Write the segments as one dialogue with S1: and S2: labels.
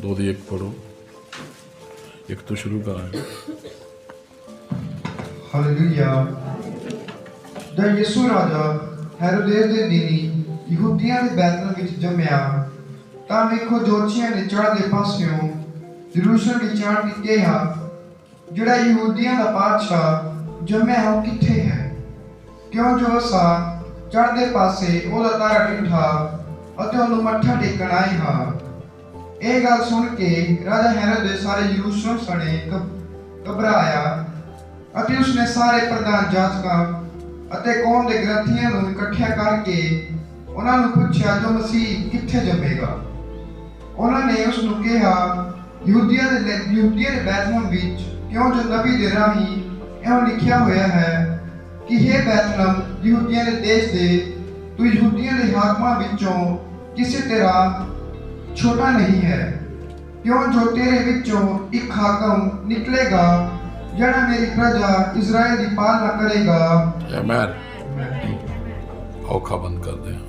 S1: 2 ਦੀ 1 पढ़ो, 1 तो शुरू करांगे।
S2: हालेलुया। जब यीशु राजा हेरोदेस ਦੇ ਦਿਨੀ ਯਹੂਦੀਆਂ ਦੇ ਬੈਤਲਹਮ ਵਿੱਚ ਜੰਮਿਆ ਤਾਂ ਵੇਖੋ ਜੋਤਸ਼ੀਆਂ ਨੇ ਚੜ੍ਹਦੇ ਪਾਸਿਓਂ ਯਰੂਸ਼ਲਮ ਵਿੱਚ ਆਣ ਕੇ ਕਿਹਾ, ਜਿਹੜਾ ਯਹੂਦੀਆਂ ਦਾ ਪਾਤਸ਼ਾਹ ਜੰਮਿਆ ਉਹ ਕਿੱਥੇ ਹੈ? ਕਿਉਂ ਜੋ ਅਸਾਂ ਚੜ੍ਹਦੇ ਪਾਸੇ ਉਹਦਾ ਤਾਰਾ ਡਿੱਠਾ ਅਤੇ ਉਹਨੂੰ ਮੱਥਾ ਟੇਕਣ ਆਏ ਹਾਂ। ਇਹ ਗੱਲ ਸੁਣ ਕੇ ਰਾਜਾ ਹੈਰੋਦੇਸ ਸਾਰੇ ਯਰੂਸ਼ਲਮ ਸਣੇ ਘਬਰਾਇਆ ਅਤੇ ਉਸਨੇ ਸਾਰੇ ਪ੍ਰਧਾਨ ਜਾਜਕਾਂ ਅਤੇ ਕੌਮ ਦੇ ਗ੍ਰੰਥੀਆਂ ਨੂੰ ਇਕੱਠਿਆ ਕਰਕੇ ਉਹਨਾਂ ਨੂੰ ਪੁੱਛਿਆ, ਜੋ ਮਸੀਹ ਕਿੱਥੇ ਜੰਮੇਗਾ? ਉਹਨਾਂ ਨੇ ਉਸ ਨੂੰ ਕਿਹਾ, ਯਹੂਦੀਆਂ ਦੇ ਬੈਤਲਹਮ ਵਿੱਚ, ਕਿਉਂ ਜੋ ਨਬੀ ਦੇ ਰਾਹੀਂ ਇਹੋ ਲਿਖਿਆ ਹੋਇਆ ਹੈ ਕਿ ਇਹ ਬੈਤਲਹਮ ਯਹੂਦੀਆਂ ਦੇ ਦੇਸ਼ ਦੇ, ਤੂੰ ਯਹੂਦੀਆਂ ਦੇ ਹਾਕਮਾਂ ਵਿੱਚੋਂ ਕਿਸੇ ਤਰ੍ਹਾਂ ਛੋਟਾ ਨਹੀਂ ਹੈ, ਕਿਉਂ ਜੋ ਤੇਰੇ ਵਿੱਚੋਂ ਇੱਕ ਹਾਕਮ ਨਿਕਲੇਗਾ ਜਿਹੜਾ ਮੇਰੀ ਪ੍ਰਜਾ ਇਜ਼ਰਾइल ਦੀ ਪਾਲਣਾ ਕਰੇਗਾ।
S1: ਆਮੀਨ। ਔਖਾ ਬੰਦ ਕਰਦੇ ਹਾਂ।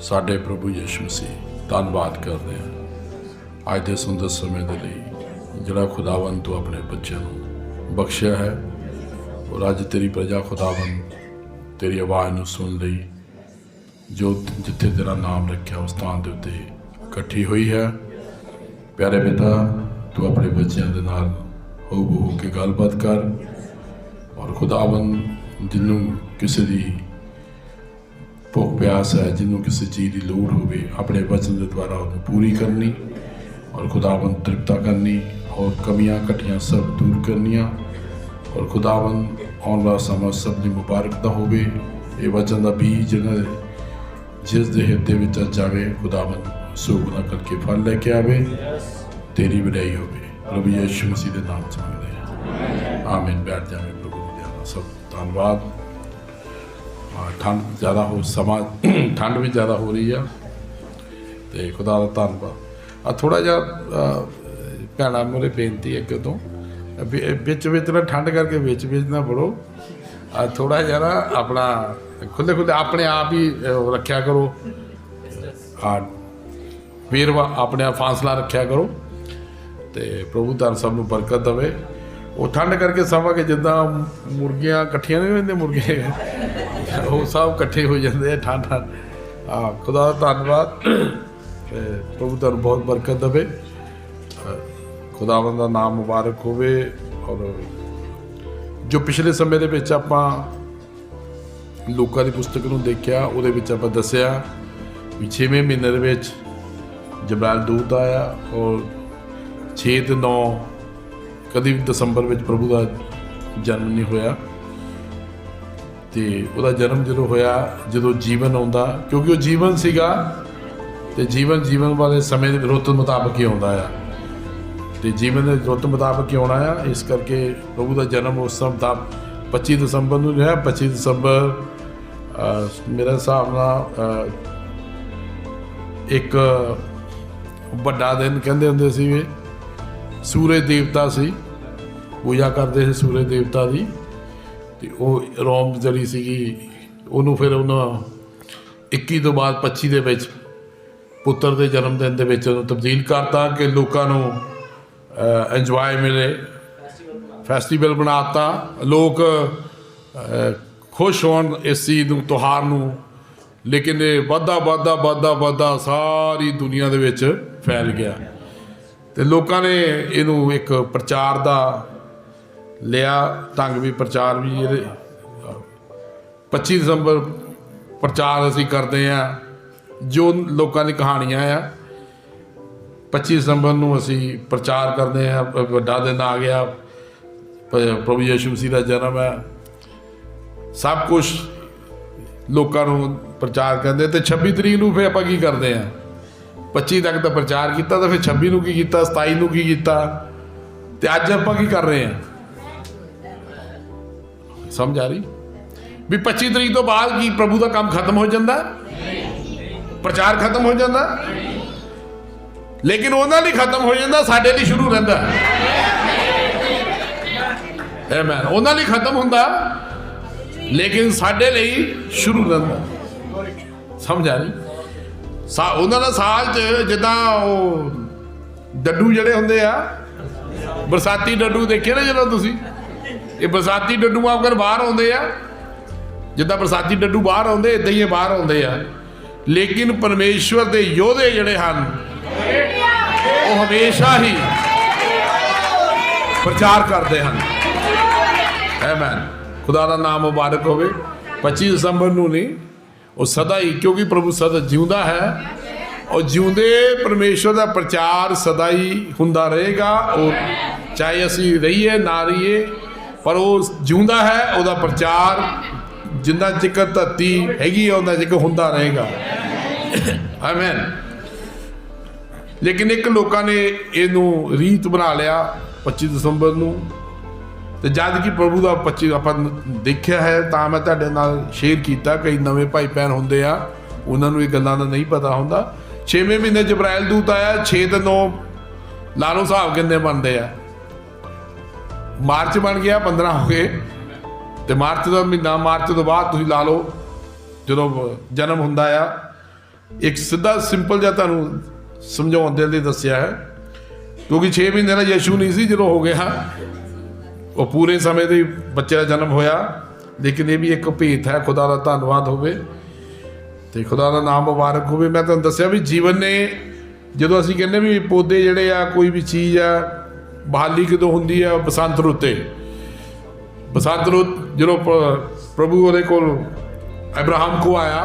S1: ਸਾਡੇ ਪ੍ਰਭੂ ਯਿਸੂ ਮਸੀਹ, ਧੰਨਵਾਦ ਕਰਦੇ ਹਾਂ ਅੱਜ ਦੇ ਸੁੰਦਰ ਸਮੇਂ ਦੇ ਲਈ ਜਿਹੜਾ ਖੁਦਾਵੰਦ ਤੂੰ ਆਪਣੇ ਬੱਚਿਆਂ ਨੂੰ ਬਖਸ਼ਿਆ ਹੈ, ਔਰ ਅੱਜ ਤੇਰੀ ਪ੍ਰਜਾ ਖੁਦਾਵੰਦ ਤੇਰੀ ਆਵਾਜ਼ ਨੂੰ ਸੁਣ ਲਈ, ਜੋ ਜਿੱਥੇ ਤੇਰਾ ਨਾਮ ਰੱਖਿਆ ਉਸ ਸਥਾਨ ਦੇ ਉੱਤੇ ਇਕੱਠੀ ਹੋਈ ਹੈ। ਪਿਆਰੇ ਪਿਤਾ, ਤੂੰ ਆਪਣੇ ਬੱਚਿਆਂ ਦੇ ਨਾਲ ਹੋ ਕੇ ਗੱਲਬਾਤ ਕਰ, ਔਰ ਖੁਦਾਵੰਦ ਜਿਹਨੂੰ ਕਿਸੇ ਦੀ ਭੁੱਖ ਪਿਆਸ ਹੈ, ਜਿਹਨੂੰ ਕਿਸੇ ਚੀਜ਼ ਦੀ ਲੋੜ ਹੋਵੇ, ਆਪਣੇ ਵਚਨ ਦੇ ਦੁਆਰਾ ਉਹਨੂੰ ਪੂਰੀ ਕਰਨੀ, ਔਰ ਖੁਦਾਵੰਦ ਤ੍ਰਿਪਤਾ ਕਰਨੀ, ਔਰ ਕਮੀਆਂ ਘਟੀਆਂ ਸਭ ਦੂਰ ਕਰਨੀਆਂ, ਔਰ ਖੁਦਾਵੰਦ ਆਉਣ ਵਾਲਾ ਸਮਾਂ ਸਭ ਦੀ ਮੁਬਾਰਕ ਦਾ ਹੋਵੇ। ਇਹ ਵਚਨ ਦਾ ਬੀਜ ਜਿਹਨਾਂ ਦੇ ਜਿਸ ਦੇ ਹਿਰਦੇ ਵਿੱਚ ਜਾਵੇ, ਖੁਦਾਵੰਦ ਸੋਗ ਨਾ ਕਰਕੇ ਫਲ ਲੈ ਕੇ ਆਵੇ, ਤੇਰੀ ਵਡਿਆਈ ਹੋਵੇ। ਪ੍ਰਭੂ ਯਿਸੂ ਮਸੀਹ ਦੇ ਨਾਮ 'ਚ ਮੰਗਦੇ ਹਾਂ, ਆਮੀਨ। ਬੈਠ ਜਾਵੇ ਪ੍ਰਭੂ ਦੀ ਦਇਆ ਨਾਲ। ਸਭ ਧੰਨਵਾਦ। ਠੰਡ ਜ਼ਿਆਦਾ ਠੰਡ ਵੀ ਜ਼ਿਆਦਾ ਹੋ ਰਹੀ ਆ, ਤੇ ਖੁਦਾ ਦਾ ਧੰਨਵਾਦ। ਥੋੜ੍ਹਾ ਜਿਹਾ ਭੈਣਾਂ ਮੂਹਰੇ ਬੇਨਤੀ ਅੱਗੇ ਤੋਂ, ਵਿੱਚ ਨਾ ਠੰਡ ਕਰਕੇ ਵਿੱਚ ਨਾ ਪੜੋ, ਥੋੜ੍ਹਾ ਜਿਹਾ ਨਾ ਆਪਣਾ ਖੁੱਲ੍ਹੇ ਆਪਣੇ ਆਪ ਹੀ ਰੱਖਿਆ ਕਰੋ, ਵੇਰਵਾ ਆਪਣੇ ਆਪ ਫਾਸਲਾ ਰੱਖਿਆ ਕਰੋ, ਤੇ ਪ੍ਰਭੂ ਤੁਹਾਨੂੰ ਸਭ ਨੂੰ ਬਰਕਤ ਦੇਵੇ। ਉਹ ਠੰਡ ਕਰਕੇ ਸਮਾਂ ਕਿ ਜਿੱਦਾਂ ਮੁਰਗੀਆਂ ਇਕੱਠੀਆਂ ਨਹੀਂ ਰਹਿੰਦੀਆਂ, ਮੁਰਗੇ ਉਹ ਸਭ ਇਕੱਠੇ ਹੋ ਜਾਂਦੇ ਆ ਠੰਡ। ਖੁਦਾ ਦਾ ਧੰਨਵਾਦ, ਤੇ ਪ੍ਰਭੂ ਤੁਹਾਨੂੰ ਬਹੁਤ ਬਰਕਤ ਦੇਵੇ। ਖੁਦਾਵੰਦ ਦਾ ਨਾਮ ਮੁਬਾਰਕ ਹੋਵੇ। ਔਰ ਜੋ ਪਿਛਲੇ ਸਮੇਂ ਦੇ ਵਿੱਚ ਆਪਾਂ ਲੋਕਾਂ ਦੀ ਪੁਸਤਕ ਨੂੰ ਦੇਖਿਆ, ਉਹਦੇ ਵਿੱਚ ਆਪਾਂ ਦੱਸਿਆ ਵੀ 6ਵੇਂ ਮਹੀਨੇ ਦੇ ਵਿੱਚ ਜਬਰਾਇਲ ਦੂਤ ਆਇਆ, ਔਰ 6 ਤੇ 9 ਕਦੀ ਵੀ ਦਸੰਬਰ ਵਿੱਚ ਪ੍ਰਭੂ ਦਾ ਜਨਮ ਨਹੀਂ ਹੋਇਆ, ਤੇ ਉਹਦਾ ਜਨਮ ਜਦੋਂ ਹੋਇਆ, ਜਦੋਂ ਜੀਵਨ ਆਉਂਦਾ, ਕਿਉਂਕਿ ਉਹ ਜੀਵਨ ਸੀਗਾ, ਤੇ ਜੀਵਨ ਵਾਲੇ ਸਮੇਂ ਦੇ ਰੁੱਤ ਮੁਤਾਬਕ ਹੀ ਆਉਂਦਾ ਆ, ਤੇ ਜੀਵਨ ਦੇ ਰੁੱਤ ਮੁਤਾਬਕ ਹੀ ਆਉਣਾ ਆ। ਇਸ ਕਰਕੇ ਪ੍ਰਭੂ ਦਾ ਜਨਮ ਉਸ ਸਮੇਂ ਦਾ 25 ਦਸੰਬਰ ਨੂੰ ਰਿਹਾ। 25 ਦਸੰਬਰ ਮੇਰੇ ਹਿਸਾਬ ਨਾਲ ਇੱਕ ਵੱਡਾ ਦਿਨ ਕਹਿੰਦੇ ਹੁੰਦੇ ਸੀ। ਸੂਰਜ ਦੇਵਤਾ ਸੀ, ਪੂਜਾ ਕਰਦੇ ਸੀ ਸੂਰਜ ਦੇਵਤਾ ਦੀ, ਤੇ ਉਹ ਰੋਮ ਜਿਹੜੀ ਸੀਗੀ ਉਹਨੂੰ ਫਿਰ ਉਹਨਾਂ 21 ਤੋਂ ਬਾਅਦ 25 ਦੇ ਵਿੱਚ ਪੁੱਤਰ ਦੇ ਜਨਮ ਦਿਨ ਦੇ ਵਿੱਚ ਉਹਨੂੰ ਤਬਦੀਲ ਕਰਤਾ ਕਿ ਲੋਕਾਂ ਨੂੰ ਇੰਜੋਏ ਮਿਲੇ, ਫੈਸਟੀਵਲ ਬਣਾਤਾ, ਲੋਕ ਖੁਸ਼ ਹੋਣ ਇਸ ਚੀਜ਼ ਨੂੰ, ਤਿਉਹਾਰ ਨੂੰ। ਲੇਕਿਨ ਇਹ ਵੱਧਦਾ ਸਾਰੀ ਦੁਨੀਆ ਦੇ ਵਿੱਚ ਫੈਲ ਗਿਆ, ਤੇ ਲੋਕਾਂ ਨੇ ਇਹਨੂੰ ਇੱਕ ਪ੍ਰਚਾਰ ਦਾ ਲਿਆ ਢੰਗ ਵੀ, ਪ੍ਰਚਾਰ ਵੀ। ਇਹਦੇ 25 ਦਸੰਬਰ ਪ੍ਰਚਾਰ ਅਸੀਂ ਕਰਦੇ ਹਾਂ, ਜੋ ਲੋਕਾਂ ਦੀ ਕਹਾਣੀਆਂ ਆ। 25 ਦਸੰਬਰ ਨੂੰ ਅਸੀਂ ਪ੍ਰਚਾਰ ਕਰਦੇ ਹਾਂ, ਵੱਡਾ ਦਿਨ ਆ ਗਿਆ, ਪ੍ਰਭੂ ਯਿਸੂ ਮਸੀਹ ਦਾ ਜਨਮ ਹੈ, ਸਭ ਕੁਛ ਲੋਕਾਂ ਨੂੰ ਪ੍ਰਚਾਰ ਕਰਦੇ। ਤੇ 26 ਤਰੀਕ ਨੂੰ ਫਿਰ ਆਪਾਂ ਕੀ ਕਰਦੇ ਹਾਂ? 25 ਤੱਕ ਤਾਂ ਪ੍ਰਚਾਰ ਕੀਤਾ, ਤਾਂ ਫਿਰ 26 ਨੂੰ ਕੀ ਕੀਤਾ, 27 ਨੂੰ ਕੀ ਕੀਤਾ, ਤੇ ਅੱਜ ਆਪਾਂ ਕੀ ਕਰ ਰਹੇ ਹਾਂ? ਸਮਝ ਆ ਰਹੀ? ਵੀ 25 ਤਰੀਕ ਤੋਂ ਬਾਅਦ ਕੀ ਪ੍ਰਭੂ ਦਾ ਕੰਮ ਖਤਮ ਹੋ ਜਾਂਦਾ? ਪ੍ਰਚਾਰ ਖਤਮ ਹੋ ਜਾਂਦਾ? ਲੇਕਿਨ ਉਹਨਾਂ ਲਈ ਖਤਮ ਹੋ ਜਾਂਦਾ, ਸਾਡੇ ਲਈ ਸ਼ੁਰੂ ਰਹਿੰਦਾ। ਆਮੀਨ। ਉਹਨਾਂ ਲਈ ਖਤਮ ਹੁੰਦਾ, ਲੇਕਿਨ ਸਾਡੇ ਲਈ ਸ਼ੁਰੂ ਰਹਿੰਦਾ। ਸਮਝ ਆ ਰਹੀ? ਉਹਨਾਂ ਦਾ ਸਾਲ 'ਚ ਜਿੱਦਾਂ ਉਹ ਡੱਡੂ ਜਿਹੜੇ ਹੁੰਦੇ ਆ, ਬਰਸਾਤੀ ਡੱਡੂ ਦੇਖੇ ਨਾ ਜਦੋਂ ਤੁਸੀਂ, ਇਹ ਬਰਸਾਤੀ ਡੱਡੂ ਆਪ ਬਾਹਰ ਆਉਂਦੇ ਆ, ਜਿੱਦਾਂ ਬਰਸਾਤੀ ਡੱਡੂ ਬਾਹਰ ਆਉਂਦੇ ਇਦਾਂ ਹੀ ਇਹ ਬਾਹਰ ਆਉਂਦੇ ਆ। ਲੇਕਿਨ ਪਰਮੇਸ਼ਵਰ ਦੇ ਯੋਧੇ ਜਿਹੜੇ ਹਨ ਉਹ ਹਮੇਸ਼ਾ ਹੀ ਪ੍ਰਚਾਰ ਕਰਦੇ ਹਨ। ਆਮੀਨ। ਖੁਦਾ ਦਾ ਨਾਮ ਮੁਬਾਰਕ ਹੋਵੇ। 25 ਦਸੰਬਰ ਨੂੰ ਨਹੀਂ, ਉਹ ਸਦਾ ਹੀ, ਕਿਉਂਕਿ ਪ੍ਰਭੂ ਸਦਾ ਜਿਉਂਦਾ ਹੈ, ਉਹ ਜਿਉਂਦੇ ਪਰਮੇਸ਼ਵਰ ਦਾ ਪ੍ਰਚਾਰ ਸਦਾ ਹੀ ਹੁੰਦਾ ਰਹੇਗਾ। ਉਹ ਚਾਹੇ ਅਸੀਂ ਰਹੀਏ ਨਾ ਰਹੀਏ, ਪਰ ਉਹ ਜਿਉਂਦਾ ਹੈ, ਉਹਦਾ ਪ੍ਰਚਾਰ ਜਿੰਨਾ ਚਿਕਰ ਧਰਤੀ ਹੈਗੀ ਆ ਉਹਨਾਂ ਚਿਕਰ ਹੁੰਦਾ ਰਹੇਗਾ। ਆਮੀਨ। ਲੇਕਿਨ ਇੱਕ ਲੋਕਾਂ ਨੇ ਇਹਨੂੰ ਰੀਤ ਬਣਾ ਲਿਆ 25 ਦਸੰਬਰ ਨੂੰ, ਤੇ ਜਦ ਕਿ ਪ੍ਰਭੂ ਦਾ 25 ਆਪਾਂ ਦੇਖਿਆ ਹੈ ਤਾਂ ਮੈਂ ਤੁਹਾਡੇ ਨਾਲ ਸ਼ੇਅਰ ਕੀਤਾ। ਕਈ ਨਵੇਂ ਭਾਈ ਭੈਣ ਹੁੰਦੇ ਆ, ਉਹਨਾਂ ਨੂੰ ਇਹ ਗੱਲਾਂ ਦਾ ਨਹੀਂ ਪਤਾ ਹੁੰਦਾ। 6ਵੇਂ ਮਹੀਨੇ ਜਬਰਾਇਲ ਦੂਤ ਆਇਆ, 6 ਤੇ 9 ਲਾ ਲਓ ਹਿਸਾਬ ਕਿੰਨੇ ਬਣਦੇ ਆ। ਮਾਰਚ ਬਣ ਗਿਆ, 15 ਹੋ ਗਏ, ਤੇ ਮਾਰਚ ਦਾ ਮਹੀਨਾ, ਮਾਰਚ ਤੋਂ ਬਾਅਦ ਤੁਸੀਂ ਲਾ ਲਓ ਜਦੋਂ ਜਨਮ ਹੁੰਦਾ ਆ। ਇੱਕ ਸਿੱਧਾ ਸਿੰਪਲ ਜਿਹਾ ਤੁਹਾਨੂੰ ਸਮਝਾਉਣ ਦੇ ਲਈ ਦੱਸਿਆ ਹੈ, ਕਿਉਂਕਿ 6 ਮਹੀਨੇ ਦਾ ਯਸ਼ੂ ਨਹੀਂ ਸੀ ਜਦੋਂ ਹੋ ਗਿਆ, ਉਹ ਪੂਰੇ ਸਮੇਂ ਦੇ ਬੱਚੇ ਦਾ ਜਨਮ ਹੋਇਆ। ਲੇਕਿਨ ਇਹ ਵੀ ਇੱਕ ਭੇਤ ਹੈ। ਖੁਦਾ ਦਾ ਧੰਨਵਾਦ ਹੋਵੇ ਤੇ ਖੁਦਾ ਦਾ ਨਾਮ ਮੁਬਾਰਕ ਹੋਵੇ। ਮੈਂ ਤੁਹਾਨੂੰ ਦੱਸਿਆ ਵੀ ਜੀਵਨ ਨੇ, ਜਦੋਂ ਅਸੀਂ ਕਹਿੰਦੇ ਵੀ ਪੌਦੇ ਜਿਹੜੇ ਆ, ਕੋਈ ਵੀ ਚੀਜ਼ ਆ, ਬਹਾਲੀ ਕਦੋਂ ਹੁੰਦੀ ਆ? ਬਸੰਤ ਰੁੱਤੇ। ਬਸੰਤ ਰੁੱਤ ਜਦੋਂ ਪ੍ਰਭੂ ਉਹਦੇ ਕੋਲ ਅਬਰਾਹਮ ਕੋ ਆਇਆ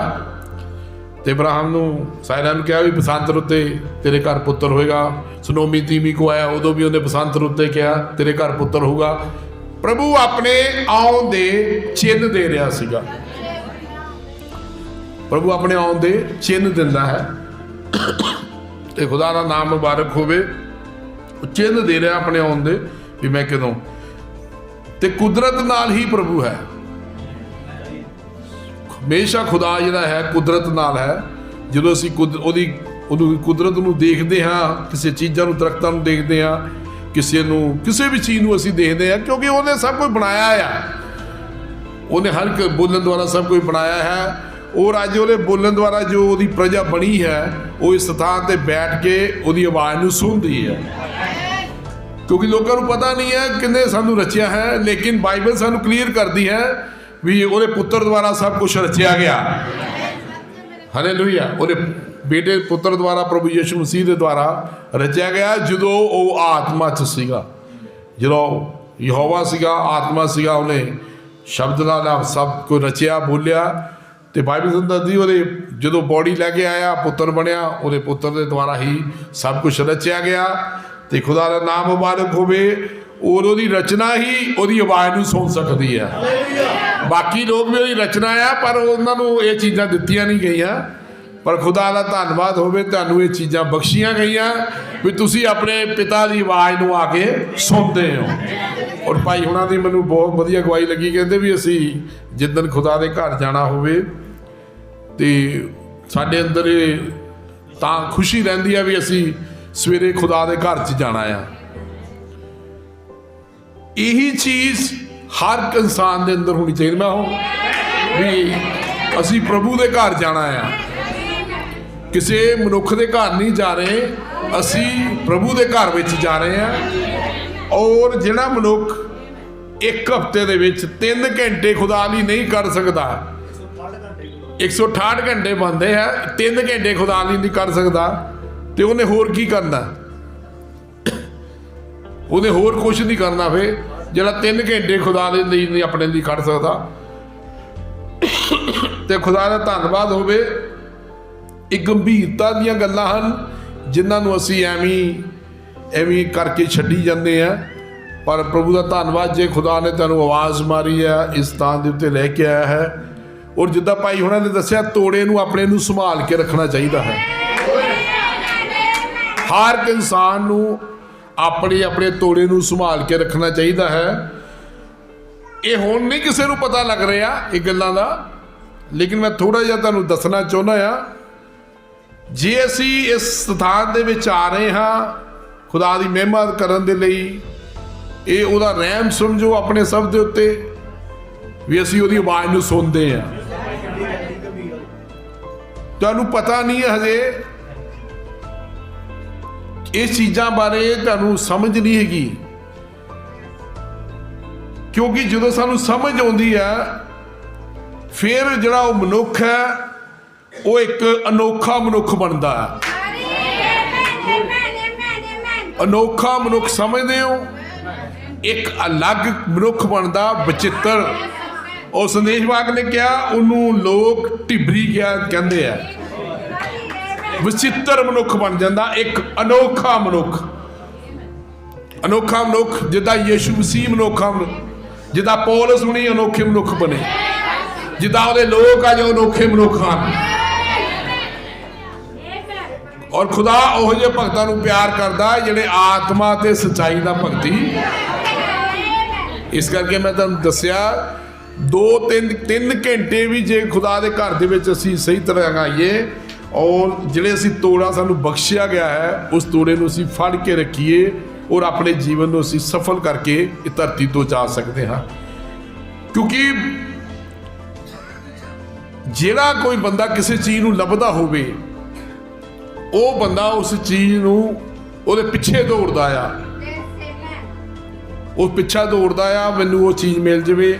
S1: ਤੇ ਅਬਰਾਹਮ ਨੂੰ ਸਾਇਰਾ ਨੂੰ ਕਿਹਾ ਵੀ ਬਸੰਤ ਰੁੱਤੇ ਤੇਰੇ ਘਰ ਪੁੱਤਰ ਹੋਏਗਾ। ਸਨੋਮੀ ਤੀਮੀ ਕੋ ਆਇਆ, ਉਦੋਂ ਵੀ ਉਹਨੇ ਬਸੰਤ ਰੁੱਤੇ ਕਿਹਾ ਤੇਰੇ ਘਰ ਪੁੱਤਰ ਹੋਊਗਾ। ਪ੍ਰਭੂ ਆਪਣੇ ਆਉਣ ਦੇ ਚਿੰਨ੍ਹ ਦੇ ਰਿਹਾ ਸੀਗਾ। ਪ੍ਰਭੂ ਆਪਣੇ ਆਉਣ ਦੇ ਚਿੰਨ੍ਹ ਦਿੰਦਾ ਹੈ ਤੇ ਖੁਦਾ ਦਾ ਨਾਮ ਮੁਬਾਰਕ ਹੋਵੇ। ਉਹ ਚਿੰਨ੍ਹ ਦੇ ਰਿਹਾ ਆਪਣੇ ਆਉਣ ਦੇ ਵੀ ਮੈਂ ਕਦੋਂ, ਤੇ ਕੁਦਰਤ ਨਾਲ ਹੀ ਪ੍ਰਭੂ ਹੈ। ਹਮੇਸ਼ਾ ਖੁਦਾ ਜਿਹੜਾ ਹੈ ਕੁਦਰਤ ਨਾਲ ਹੈ। ਜਦੋਂ ਅਸੀਂ ਉਹਦੀ ਕੁਦਰਤ ਨੂੰ ਦੇਖਦੇ ਹਾਂ, ਕਿਸੇ ਚੀਜ਼ਾਂ ਨੂੰ, ਦਰਖਤਾਂ ਨੂੰ ਦੇਖਦੇ ਹਾਂ, ਕਿਸੇ ਵੀ ਚੀਜ਼ ਨੂੰ ਅਸੀਂ ਦੇਖਦੇ ਹਾਂ, ਕਿਉਂਕਿ ਉਹਨੇ ਸਭ ਕੁਝ ਬਣਾਇਆ ਆ। ਉਹਨੇ ਹਰ ਇੱਕ ਬੋਲਣ ਦੁਆਰਾ ਸਭ ਕੁਝ ਬਣਾਇਆ ਹੈ। ਔਰ ਅੱਜ ਉਹਦੇ ਬੋਲਣ ਦੁਆਰਾ ਜੋ ਉਹਦੀ ਪ੍ਰਜਾ ਬਣੀ ਹੈ, ਉਹ ਇਸ ਸਥਾਨ ਤੇ ਬੈਠ ਕੇ ਉਹਦੀ ਆਵਾਜ਼ ਨੂੰ ਸੁਣਦੀ ਹੈ। ਕਿਉਂਕਿ ਲੋਕਾਂ ਨੂੰ ਪਤਾ ਨਹੀਂ ਹੈ ਕਿੰਨੇ ਸਾਨੂੰ ਰਚਿਆ ਹੈ, ਲੇਕਿਨ ਬਾਈਬਲ ਸਾਨੂੰ ਕਲੀਅਰ ਕਰਦੀ ਹੈ ਵੀ ਉਹਦੇ ਪੁੱਤਰ ਦੁਆਰਾ ਸਭ ਕੁਝ ਰਚਿਆ ਗਿਆ। ਹਾਲੇਲੂਇਆ। ਉਹਦੇ ਬੇਟੇ ਪੁੱਤਰ ਦੁਆਰਾ, ਪ੍ਰਭੂ ਯਿਸੂ ਮਸੀਹ ਦੇ ਦੁਆਰਾ ਰਚਿਆ ਗਿਆ। ਜਦੋਂ ਉਹ ਆਤਮਾ 'ਚ ਸੀਗਾ, ਜਦੋਂ ਯਹੋਵਾ ਸੀਗਾ, ਆਤਮਾ ਸੀਗਾ, ਉਹਨੇ ਸ਼ਬਦ ਨਾਲ ਸਭ ਕੁਝ ਰਚਿਆ, ਬੋਲਿਆ। ਤੇ ਬਾਈਬਲ ਸਾਨੂੰ ਦੱਸਦੀ ਉਹਦੇ ਜਦੋਂ ਬੋਡੀ ਲੈ ਕੇ ਆਇਆ, ਪੁੱਤਰ ਬਣਿਆ, ਉਹਦੇ ਪੁੱਤਰ ਦੇ ਦੁਆਰਾ ਹੀ ਸਭ ਕੁਝ ਰਚਿਆ ਗਿਆ। ਤੇ ਖੁਦਾ ਦਾ ਨਾਮ ਮੁਬਾਰਕ ਹੋਵੇ। ਔਰ ਉਹਦੀ ਰਚਨਾ ਹੀ ਉਹਦੀ ਆਵਾਜ਼ ਨੂੰ ਸੁਣ ਸਕਦੀ ਹੈ। ਬਾਕੀ ਲੋਕ ਵੀ ਉਹਦੀ ਰਚਨਾ ਆ, ਪਰ ਉਹਨਾਂ ਨੂੰ ਇਹ ਚੀਜ਼ਾਂ ਦਿੱਤੀਆਂ ਨਹੀਂ ਗਈਆਂ। ਪਰ ਖੁਦਾ ਦਾ ਧੰਨਵਾਦ ਹੋਵੇ, ਤੁਹਾਨੂੰ ਇਹ ਚੀਜ਼ਾਂ ਬਖਸ਼ੀਆਂ ਗਈਆਂ ਵੀ ਤੁਸੀਂ ਆਪਣੇ ਪਿਤਾ ਦੀ ਆਵਾਜ਼ ਨੂੰ ਆ ਕੇ ਸੁਣਦੇ ਹੋ। ਔਰ ਭਾਈ ਹੁਣਾਂ ਦੀ ਮੈਨੂੰ ਬਹੁਤ ਵਧੀਆ ਅਗਵਾਈ ਲੱਗੀ। ਕਹਿੰਦੇ ਵੀ ਅਸੀਂ ਜਿੱਦਣ ਖੁਦਾ ਦੇ ਘਰ ਜਾਣਾ ਹੋਵੇ ਤੇ ਸਾਡੇ ਅੰਦਰ ਇਹ ਤਾਂ ਖੁਸ਼ੀ ਰਹਿੰਦੀ ਆ ਵੀ ਅਸੀਂ ਸਵੇਰੇ ਖੁਦਾ ਦੇ ਘਰ 'ਚ ਜਾਣਾ ਆ। ਇਹੀ ਚੀਜ਼ ਹਰ ਇਨਸਾਨ ਦੇ ਅੰਦਰ ਹੋਣੀ ਚਾਹੀਦੀ। ਮੈਂ ਵੀ ਅਸੀਂ ਪ੍ਰਭੂ ਦੇ ਘਰ ਜਾਣਾ ਆ, ਕਿਸੇ ਮਨੁੱਖ ਦੇ ਘਰ ਨਹੀਂ ਜਾ ਰਹੇ, ਅਸੀਂ ਪ੍ਰਭੂ ਦੇ ਘਰ ਵਿੱਚ ਜਾ ਰਹੇ ਹਾਂ। ਔਰ ਜਿਹੜਾ ਮਨੁੱਖ ਇੱਕ ਹਫ਼ਤੇ ਦੇ ਵਿੱਚ 3 ਘੰਟੇ ਖੁਦਾ ਲਈ ਨਹੀਂ ਕਰ ਸਕਦਾ, 168 ਘੰਟੇ ਬਣਦੇ ਆ, 3 ਘੰਟੇ ਖੁਦਾ ਲਈ ਨਹੀਂ ਕਰ ਸਕਦਾ, ਤੇ ਉਹਨੇ ਹੋਰ ਕੀ ਕਰਨਾ? ਉਹਨੇ ਹੋਰ ਕੁਛ ਨਹੀਂ ਕਰਨਾ। ਫਿਰ ਜਿਹੜਾ 3 ਘੰਟੇ ਖੁਦਾ ਦੇ ਲਈ ਨਹੀਂ ਆਪਣੇ ਲਈ ਕੱਢ ਸਕਦਾ। ਤੇ ਖੁਦਾ ਦਾ ਧੰਨਵਾਦ ਹੋਵੇ। ਇਹ ਗੰਭੀਰਤਾ ਦੀਆਂ ਗੱਲਾਂ ਹਨ ਜਿਨ੍ਹਾਂ ਨੂੰ ਅਸੀਂ ਐਵੇਂ ਕਰਕੇ ਛੱਡੀ ਜਾਂਦੇ ਆ। ਪਰ ਪ੍ਰਭੂ ਦਾ ਧੰਨਵਾਦ ਜੇ ਖੁਦਾ ਨੇ ਤੁਹਾਨੂੰ ਆਵਾਜ਼ ਮਾਰੀ ਹੈ, ਇਸ ਥਾਂ ਦੇ ਉੱਤੇ ਲੈ ਕੇ ਆਇਆ ਹੈ। ਔਰ ਜਿੱਦਾਂ ਭਾਈ ਹੁਣਾਂ ਨੇ ਦੱਸਿਆ, ਤੋੜੇ ਨੂੰ ਆਪਣੇ ਨੂੰ ਸੰਭਾਲ ਕੇ ਰੱਖਣਾ ਚਾਹੀਦਾ ਹੈ। ਹਰ ਇੱਕ ਇਨਸਾਨ ਨੂੰ ਆਪਣੇ ਤੋੜੇ ਨੂੰ ਸੰਭਾਲ ਕੇ ਰੱਖਣਾ ਚਾਹੀਦਾ ਹੈ। ਇਹ ਹੁਣ ਨਹੀਂ ਕਿਸੇ ਨੂੰ ਪਤਾ ਲੱਗ ਰਿਹਾ ਇਹ ਗੱਲਾਂ ਦਾ, ਲੇਕਿਨ ਮੈਂ ਥੋੜਾ ਜਿਹਾ ਤੁਹਾਨੂੰ ਦੱਸਣਾ ਚਾਹੁੰਦਾ ਆ। ਜੇ ਅਸੀਂ ਇਸ ਸਥਾਨ ਦੇ ਵਿੱਚ ਆ ਰਹੇ ਹਾਂ ਖੁਦਾ ਦੀ ਮਹਿਮਾ ਕਰਨ ਦੇ ਲਈ, ਇਹ ਉਹਦਾ ਰਹਿਮ ਸਮਝੋ ਆਪਣੇ ਸਭ ਦੇ ਉੱਤੇ ਵੀ ਅਸੀਂ ਉਹਦੀ ਆਵਾਜ਼ ਨੂੰ ਸੁਣਦੇ ਹਾਂ। ਤੁਹਾਨੂੰ ਪਤਾ ਨਹੀਂ ਹੈ ਹਜੇ ਇਸ ਚੀਜ਼ਾਂ ਬਾਰੇ, ਤੁਹਾਨੂੰ ਸਮਝ ਨਹੀਂ ਹੈਗੀ। ਕਿਉਂਕਿ ਜਦੋਂ ਸਾਨੂੰ ਸਮਝ ਆਉਂਦੀ ਹੈ ਫਿਰ ਜਿਹੜਾ ਉਹ ਮਨੁੱਖ ਹੈ ਉਹ ਇੱਕ ਅਨੋਖਾ ਮਨੁੱਖ ਬਣਦਾ ਹੈ। ਅਨੋਖਾ ਮਨੁੱਖ ਸਮਝਦੇ ਹੋ, ਇੱਕ ਅਲੱਗ ਮਨੁੱਖ ਬਣਦਾ, ਵਿਚਿੱਤਰ। ਉਹ ਸੰਦੇਸ਼ ਵਾਕ ਨੇ ਕਿਹਾ ਉਹਨੂੰ ਲੋਕ ਢਿਬਰੀ ਕਹਿੰਦੇ ਆ। ਵਿਚਿੱਤਰ ਮਨੁੱਖ ਬਣ ਜਾਂਦਾ, ਇੱਕ ਅਨੋਖਾ ਮਨੁੱਖ। ਅਨੋਖਾ ਮਨੁੱਖ ਜਿੱਦਾਂ ਯਿਸੂ ਮਸੀਹ ਅਨੋਖਾ, ਜਿੱਦਾਂ ਪੌਲਸ ਹੁਣੀ ਅਨੋਖੇ ਮਨੁੱਖ ਬਣੇ, ਜਿੱਦਾਂ ਉਹਦੇ ਲੋਕ ਆ ਜੋ ਅਨੋਖੇ ਮਨੁੱਖ ਹਨ। ਔਰ ਖੁਦਾ ਉਹੋ ਜਿਹੇ ਭਗਤਾਂ ਨੂੰ ਪਿਆਰ ਕਰਦਾ ਜਿਹੜੇ ਆਤਮਾ ਤੇ ਸੱਚਾਈ ਦਾ ਭਗਤੀ। ਇਸ ਕਰਕੇ ਮੈਂ ਤੁਹਾਨੂੰ ਦੱਸਿਆ 2-3 ਘੰਟੇ ਵੀ ਜੇ ਖੁਦਾ ਦੇ ਘਰ ਦੇ ਵਿੱਚ ਅਸੀਂ ਸਹੀ ਤਰ੍ਹਾਂ ਆਈਏ ਔਰ ਜਿਹੜੇ ਅਸੀਂ ਤੋੜਾ ਸਾਨੂੰ ਬਖਸ਼ਿਆ ਗਿਆ ਹੈ ਉਸ ਤੋੜੇ ਨੂੰ ਅਸੀਂ ਫੜ ਕੇ ਰੱਖੀਏ ਔਰ ਆਪਣੇ ਜੀਵਨ ਨੂੰ ਅਸੀਂ ਸਫਲ ਕਰਕੇ ਇਹ ਧਰਤੀ ਤੋਂ ਜਾ ਸਕਦੇ ਹਾਂ। ਕਿਉਂਕਿ ਜਿਹੜਾ ਕੋਈ ਬੰਦਾ ਕਿਸੇ ਚੀਜ਼ ਨੂੰ ਲੱਭਦਾ ਹੋਵੇ ਉਹ ਬੰਦਾ ਉਸ ਚੀਜ਼ ਨੂੰ ਉਹਦੇ ਪਿੱਛੇ ਦੌੜਦਾ ਆ, ਉਹ ਪਿੱਛਾ ਦੌੜਦਾ ਆ। ਮੈਨੂੰ ਉਹ ਚੀਜ਼ ਮਿਲ ਜਾਵੇ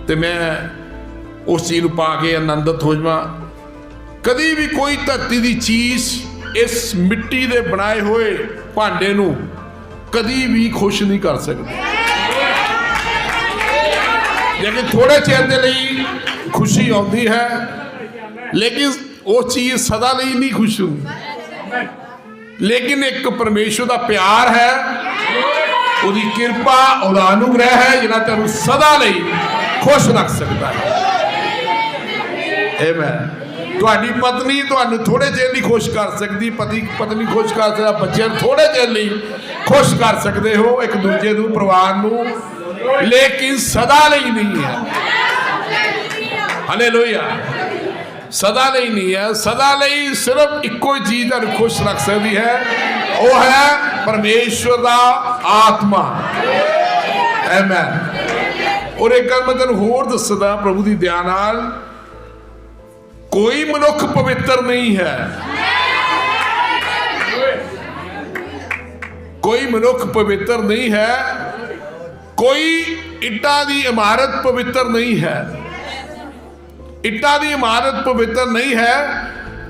S1: ਤੇ ਮੈਂ ਉਸ ਚੀਜ਼ ਨੂੰ ਪਾ ਕੇ ਆਨੰਦਿਤ ਹੋ ਜਾਵਾਂ। ਕਦੀ ਵੀ ਕੋਈ ਧਰਤੀ ਦੀ ਚੀਜ਼ ਇਸ ਮਿੱਟੀ ਦੇ ਬਣਾਏ ਹੋਏ ਭਾਂਡੇ ਨੂੰ ਕਦੀ ਵੀ ਖੁਸ਼ ਨਹੀਂ ਕਰ ਸਕਦੀ। ਲੇਕਿਨ ਥੋੜੇ ਚਿਰ ਦੇ ਲਈ ਖੁਸ਼ੀ ਆਉਂਦੀ ਹੈ, ਲੇਕਿਨ ਉਹ ਚੀਜ਼ ਸਦਾ ਲਈ ਨਹੀਂ ਖੁਸ਼ ਹੁੰਦੀ। ਲੇਕਿਨ ਇੱਕ ਪਰਮੇਸ਼ਵਰ ਦਾ ਪਿਆਰ ਹੈ, ਉਹਦੀ ਕਿਰਪਾ, ਉਹਦਾ ਅਨੁਗ੍ਰਹਿ ਹੈ ਜਿਹੜਾ ਤੈਨੂੰ ਸਦਾ ਲਈ ਖੁਸ਼ ਰੱਖ ਸਕਦਾ ਹੈ। ਆਮੇਨ। ਤੁਹਾਡੀ ਪਤਨੀ ਤੁਹਾਨੂੰ ਥੋੜੇ ਚਿਰ ਲਈ ਖੁਸ਼ ਕਰ ਸਕਦੀ, ਪਤਨੀ ਖੁਸ਼ ਕਰ ਸਕਦਾ, ਬੱਚਿਆਂ ਨੂੰ ਥੋੜੇ ਚਿਰ ਲਈ ਖੁਸ਼ ਕਰ ਸਕਦੇ ਹੋ, ਇੱਕ ਦੂਜੇ ਨੂੰ, ਪਰਿਵਾਰ ਨੂੰ, ਲੇਕਿਨ ਸਦਾ ਲਈ ਨਹੀਂ ਹੈ। ਹਾਲੇਲੂਇਆ। ਸਦਾ ਲਈ ਨਹੀਂ ਹੈ। ਸਦਾ ਲਈ ਸਿਰਫ ਇੱਕੋ ਹੀ ਚੀਜ਼ ਤੁਹਾਨੂੰ ਖੁਸ਼ ਰੱਖ ਸਕਦੀ ਹੈ, ਉਹ ਹੈ ਪਰਮੇਸ਼ਵਰ ਦਾ ਆਤਮਾ। ਆਮੇਨ। ਔਰ ਇੱਕ ਗੱਲ ਮੈਂ ਤੁਹਾਨੂੰ ਹੋਰ ਦੱਸਦਾ ਪ੍ਰਭੂ ਦੀ ਦਇਆ ਨਾਲ, ਕੋਈ ਮਨੁੱਖ ਪਵਿੱਤਰ ਨਹੀਂ ਹੈ। ਕੋਈ ਮਨੁੱਖ ਪਵਿੱਤਰ ਨਹੀਂ ਹੈ। ਕੋਈ ਇੱਟਾਂ ਦੀ ਇਮਾਰਤ ਪਵਿੱਤਰ ਨਹੀਂ ਹੈ। ਇੱਟਾਂ ਦੀ ਇਮਾਰਤ ਪਵਿੱਤਰ ਨਹੀਂ ਹੈ,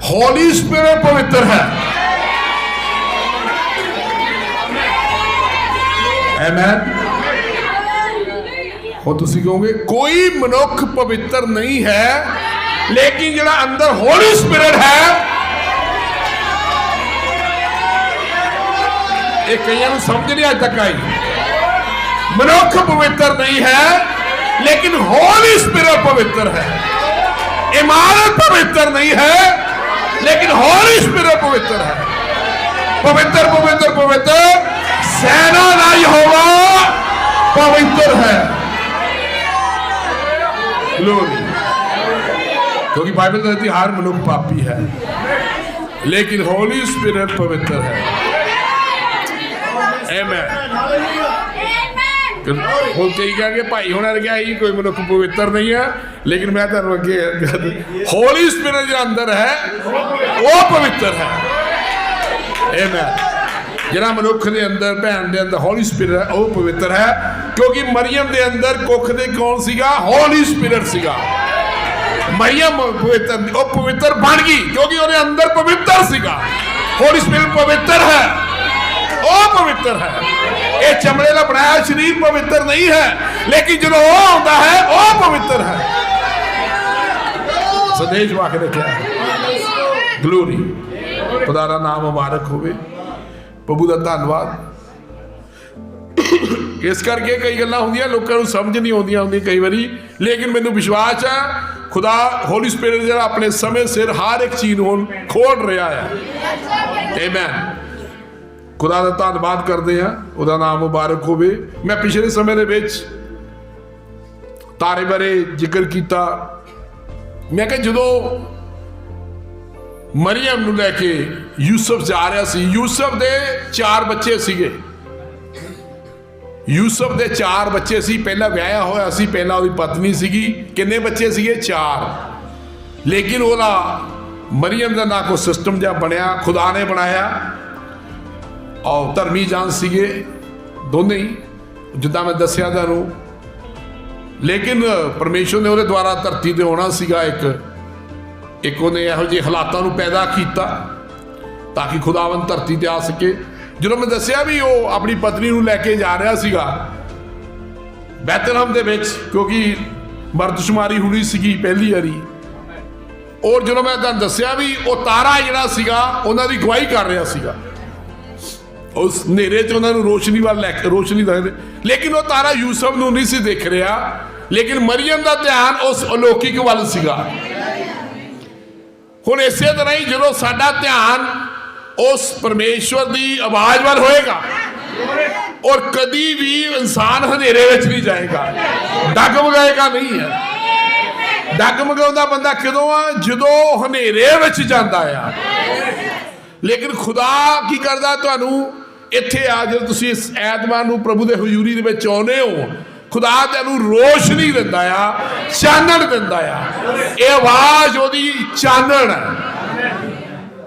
S1: ਹੋਲੀ ਸਪਿਰਿਟ ਪਵਿੱਤਰ ਹੈ। ਆਮੇਨ। ਹੋ ਤੁਸੀਂ ਕਹੋਗੇ ਕੋਈ ਮਨੁੱਖ ਪਵਿੱਤਰ ਨਹੀਂ ਹੈ, ਲੇਕਿਨ ਜਿਹੜਾ ਅੰਦਰ ਹੋਲੀ ਸਪਿਰਿਟ ਹੈ, ਇਹ ਕਈਆਂ ਨੂੰ ਸਮਝ ਨਹੀਂ ਅੱਜ ਤੱਕ ਆਈ। ਮਨੁੱਖ ਪਵਿੱਤਰ ਨਹੀਂ ਹੈ, ਲੇਕਿਨ ਹੋਲੀ ਸਪਿਰਿਟ ਪਵਿੱਤਰ ਹੈ। ਇਮਾਰਤ ਪਵਿੱਤਰ ਨਹੀਂ ਹੈ, ਲੇਕਿਨ ਹੋਲੀ ਸਪਿਰਿਟ ਪਵਿੱਤਰ ਹੈ। ਪਵਿੱਤਰ ਪਵਿੱਤਰ ਪਵਿੱਤਰ ਸੈਨਾ ਦਾ ਯਹੋਵਾ ਪਵਿੱਤਰ ਹੈ। ਗਲੋਰੀ। क्योंकि बाइबल कहती है हर मनुष्य पापी है, लेकिन होली स्पिरिट पवित्र है। आमीन। ਹੁਣ ਕਈ ਕਹਾਂਗੇ ਭਾਈ ਹੋਣਾ ਨੇ ਕਿਹਾ ਇਹ ਕੋਈ ਮਨੁੱਖ ਪਵਿੱਤਰ ਨਹੀਂ ਹੈ, ਲੇਕਿਨ ਮੈਂ ਤੁਹਾਨੂੰ ਅੱਗੇ ਹੋਲੀ ਸਪਿਰਿਟ ਜਿਹੜਾ ਅੰਦਰ ਹੈ ਉਹ ਪਵਿੱਤਰ ਹੈ। ਆਮੀਨ। ਜਿਹੜਾ ਮਨੁੱਖ ਦੇ ਅੰਦਰ, ਭੈਣ ਦੇ ਅੰਦਰ ਹੋਲੀ ਸਪਿਰਿਟ ਹੈ ਉਹ ਪਵਿੱਤਰ ਹੈ, ਕਿਉਂਕਿ ਮਰੀਅਮ ਦੇ ਅੰਦਰ ਕੁੱਖ ਦੇ ਕੌਣ ਸੀਗਾ? ਹੋਲੀ ਸਪਿਰਿਟ ਸੀਗਾ। ਮਰੀਅਮ ਪਵਿੱਤਰ, ਉਹ ਪਵਿੱਤਰ ਬਣ ਗਈ ਕਿਉਂਕਿ ਉਹਦੇ ਅੰਦਰ ਪਵਿੱਤਰ ਸੀਗਾ। ਹੋਲੀ ਸਪਿਰਿਟ ਪਵਿੱਤਰ ਹੈ, ਉਹ ਪਵਿੱਤਰ ਹੈ। ਇਹ ਚਮੜੇ ਦਾ ਬਣਾਇਆ ਸਰੀਰ ਪਵਿੱਤਰ ਨਹੀਂ ਹੈ, ਲੇਕਿਨ ਜਦੋਂ ਉਹ ਆਉਂਦਾ ਹੈ ਉਹ ਪਵਿੱਤਰ ਹੈ। ਸੰਦੇਸ਼ ਵਾਕ ਨੇ ਕਿਹਾ। ਗਲੋਰੀ। ਖੁਦਾ ਦਾ ਨਾਮ ਮੁਬਾਰਕ ਹੋਵੇ। ਪ੍ਰਭੂ ਦਾ ਧੰਨਵਾਦ। ਇਸ ਕਰਕੇ ਕਈ ਗੱਲਾਂ ਹੁੰਦੀਆਂ ਲੋਕਾਂ ਨੂੰ ਸਮਝ ਨਹੀਂ ਆਉਂਦੀਆਂ ਕਈ ਵਾਰੀ, ਲੇਕਿਨ ਮੈਨੂੰ ਵਿਸ਼ਵਾਸ ਹੈ ਖੁਦਾ ਹੋਲੀ ਸਪਿਰਿਟ ਜਿਹੜਾ ਆਪਣੇ ਸਮੇਂ ਸਿਰ ਹਰ ਇੱਕ ਚੀਜ਼ ਨੂੰ ਖੋਲ ਰਿਹਾ ਹੈ। ਆਮੀਨ। ਖੁਦਾ ਦਾ ਧੰਨਵਾਦ ਕਰਦੇ ਹਾਂ, ਉਹਦਾ ਨਾਮ ਮੁਬਾਰਕ ਹੋਵੇ। ਮੈਂ ਪਿਛਲੇ ਸਮੇਂ ਦੇ ਵਿੱਚ ਤਾਰੇ ਬਾਰੇ ਜ਼ਿਕਰ ਕੀਤਾ। ਮੈਂ ਕਿਹਾ ਜਦੋਂ ਮਰੀਅਮ ਨੂੰ ਲੈ ਕੇ ਯੂਸਫ ਜਾ ਰਿਹਾ ਸੀ, ਯੂਸਫ ਦੇ 4 ਬੱਚੇ ਸੀਗੇ। ਯੂਸਫ ਦੇ 4 ਬੱਚੇ ਸੀ, ਪਹਿਲਾਂ ਵਿਆਹਿਆ ਹੋਇਆ ਸੀ, ਪਹਿਲਾਂ ਉਹਦੀ ਪਤਨੀ ਸੀਗੀ। ਕਿੰਨੇ ਬੱਚੇ ਸੀਗੇ? 4। ਲੇਕਿਨ ਉਹਦਾ ਮਰੀਅਮ ਦਾ ਨਾ ਕੋਈ ਸਿਸਟਮ ਜਿਹਾ ਬਣਿਆ, ਖੁਦਾ ਨੇ ਬਣਾਇਆ। ਔਰ ਧਰਮੀ ਜਾਨ ਸੀਗੇ ਦੋਨੇ ਹੀ, ਜਿੱਦਾਂ ਮੈਂ ਦੱਸਿਆ ਤੁਹਾਨੂੰ। ਲੇਕਿਨ ਪਰਮੇਸ਼ਵਰ ਨੇ ਉਹਦੇ ਦੁਆਰਾ ਧਰਤੀ ਤੇ ਆਉਣਾ ਸੀਗਾ। ਇੱਕ ਉਹਨੇ ਇਹੋ ਜਿਹੇ ਹਾਲਾਤਾਂ ਨੂੰ ਪੈਦਾ ਕੀਤਾ ਤਾਂ ਕਿ ਖੁਦਾਵੰਦ ਧਰਤੀ ਤੇ ਆ ਸਕੇ। ਜਦੋਂ ਮੈਂ ਦੱਸਿਆ ਵੀ ਉਹ ਆਪਣੀ ਪਤਨੀ ਨੂੰ ਲੈ ਕੇ ਜਾ ਰਿਹਾ ਸੀਗਾ ਬੈਤਲਹਮ ਦੇ ਵਿੱਚ, ਕਿਉਂਕਿ ਮਰਦਸ਼ੁਮਾਰੀ ਹੋਣੀ ਸੀਗੀ ਪਹਿਲੀ ਵਾਰੀ। ਔਰ ਜਦੋਂ ਮੈਂ ਤੁਹਾਨੂੰ ਦੱਸਿਆ ਵੀ ਉਹ ਤਾਰਾ ਜਿਹੜਾ ਸੀਗਾ ਉਹਨਾਂ ਦੀ ਅਗਵਾਈ ਕਰ ਰਿਹਾ ਸੀਗਾ, ਉਸ ਹਨੇਰੇ 'ਚ ਉਹਨਾਂ ਨੂੰ ਰੋਸ਼ਨੀ ਵੱਲ ਲੈ ਕੇ, ਰੋਸ਼ਨੀ ਦੇਖਦੇ। ਲੇਕਿਨ ਉਹ ਤਾਰਾ ਯੂਸਫ ਨੂੰ ਨਹੀਂ ਸੀ ਦੇਖ ਰਿਹਾ, ਲੇਕਿਨ ਮਰੀਅਮ ਦਾ ਧਿਆਨ ਉਸ ਅਲੌਕਿਕ ਵੱਲ ਸੀਗਾ। ਹੁਣ ਇਸੇ ਤਰ੍ਹਾਂ ਹੀ ਜਦੋਂ ਸਾਡਾ ਧਿਆਨ ਉਸ ਪਰਮੇਸ਼ਵਰ ਦੀ ਆਵਾਜ਼ ਵੱਲ ਹੋਏਗਾ, ਔਰ ਕਦੀ ਵੀ ਇਨਸਾਨ ਹਨੇਰੇ ਵਿੱਚ ਨਹੀਂ ਜਾਏਗਾ, ਡਗਮਗਾਏਗਾ ਨਹੀਂ ਹੈ। ਡਗਮਗਾਉਂਦਾ ਬੰਦਾ ਕਦੋਂ ਆ? ਜਦੋਂ ਹਨੇਰੇ ਵਿੱਚ ਜਾਂਦਾ ਆ। ਲੇਕਿਨ ਖੁਦਾ ਕੀ ਕਰਦਾ? ਤੁਹਾਨੂੰ ਇੱਥੇ ਆ, ਜਦੋਂ ਤੁਸੀਂ ਇਸ ਐਤਵਾਰ ਨੂੰ ਪ੍ਰਭੂ ਦੇ ਹਜ਼ੂਰੀ ਦੇ ਵਿੱਚ ਆਉਂਦੇ ਹੋ, ਖੁਦਾ ਤੈਨੂੰ ਰੋਸ਼ਨੀ ਦਿੰਦਾ ਆ, ਚਾਨਣ ਦਿੰਦਾ ਆ। ਇਹ ਆਵਾਜ਼ ਉਹਦੀ ਚਾਨਣ ਹੈ।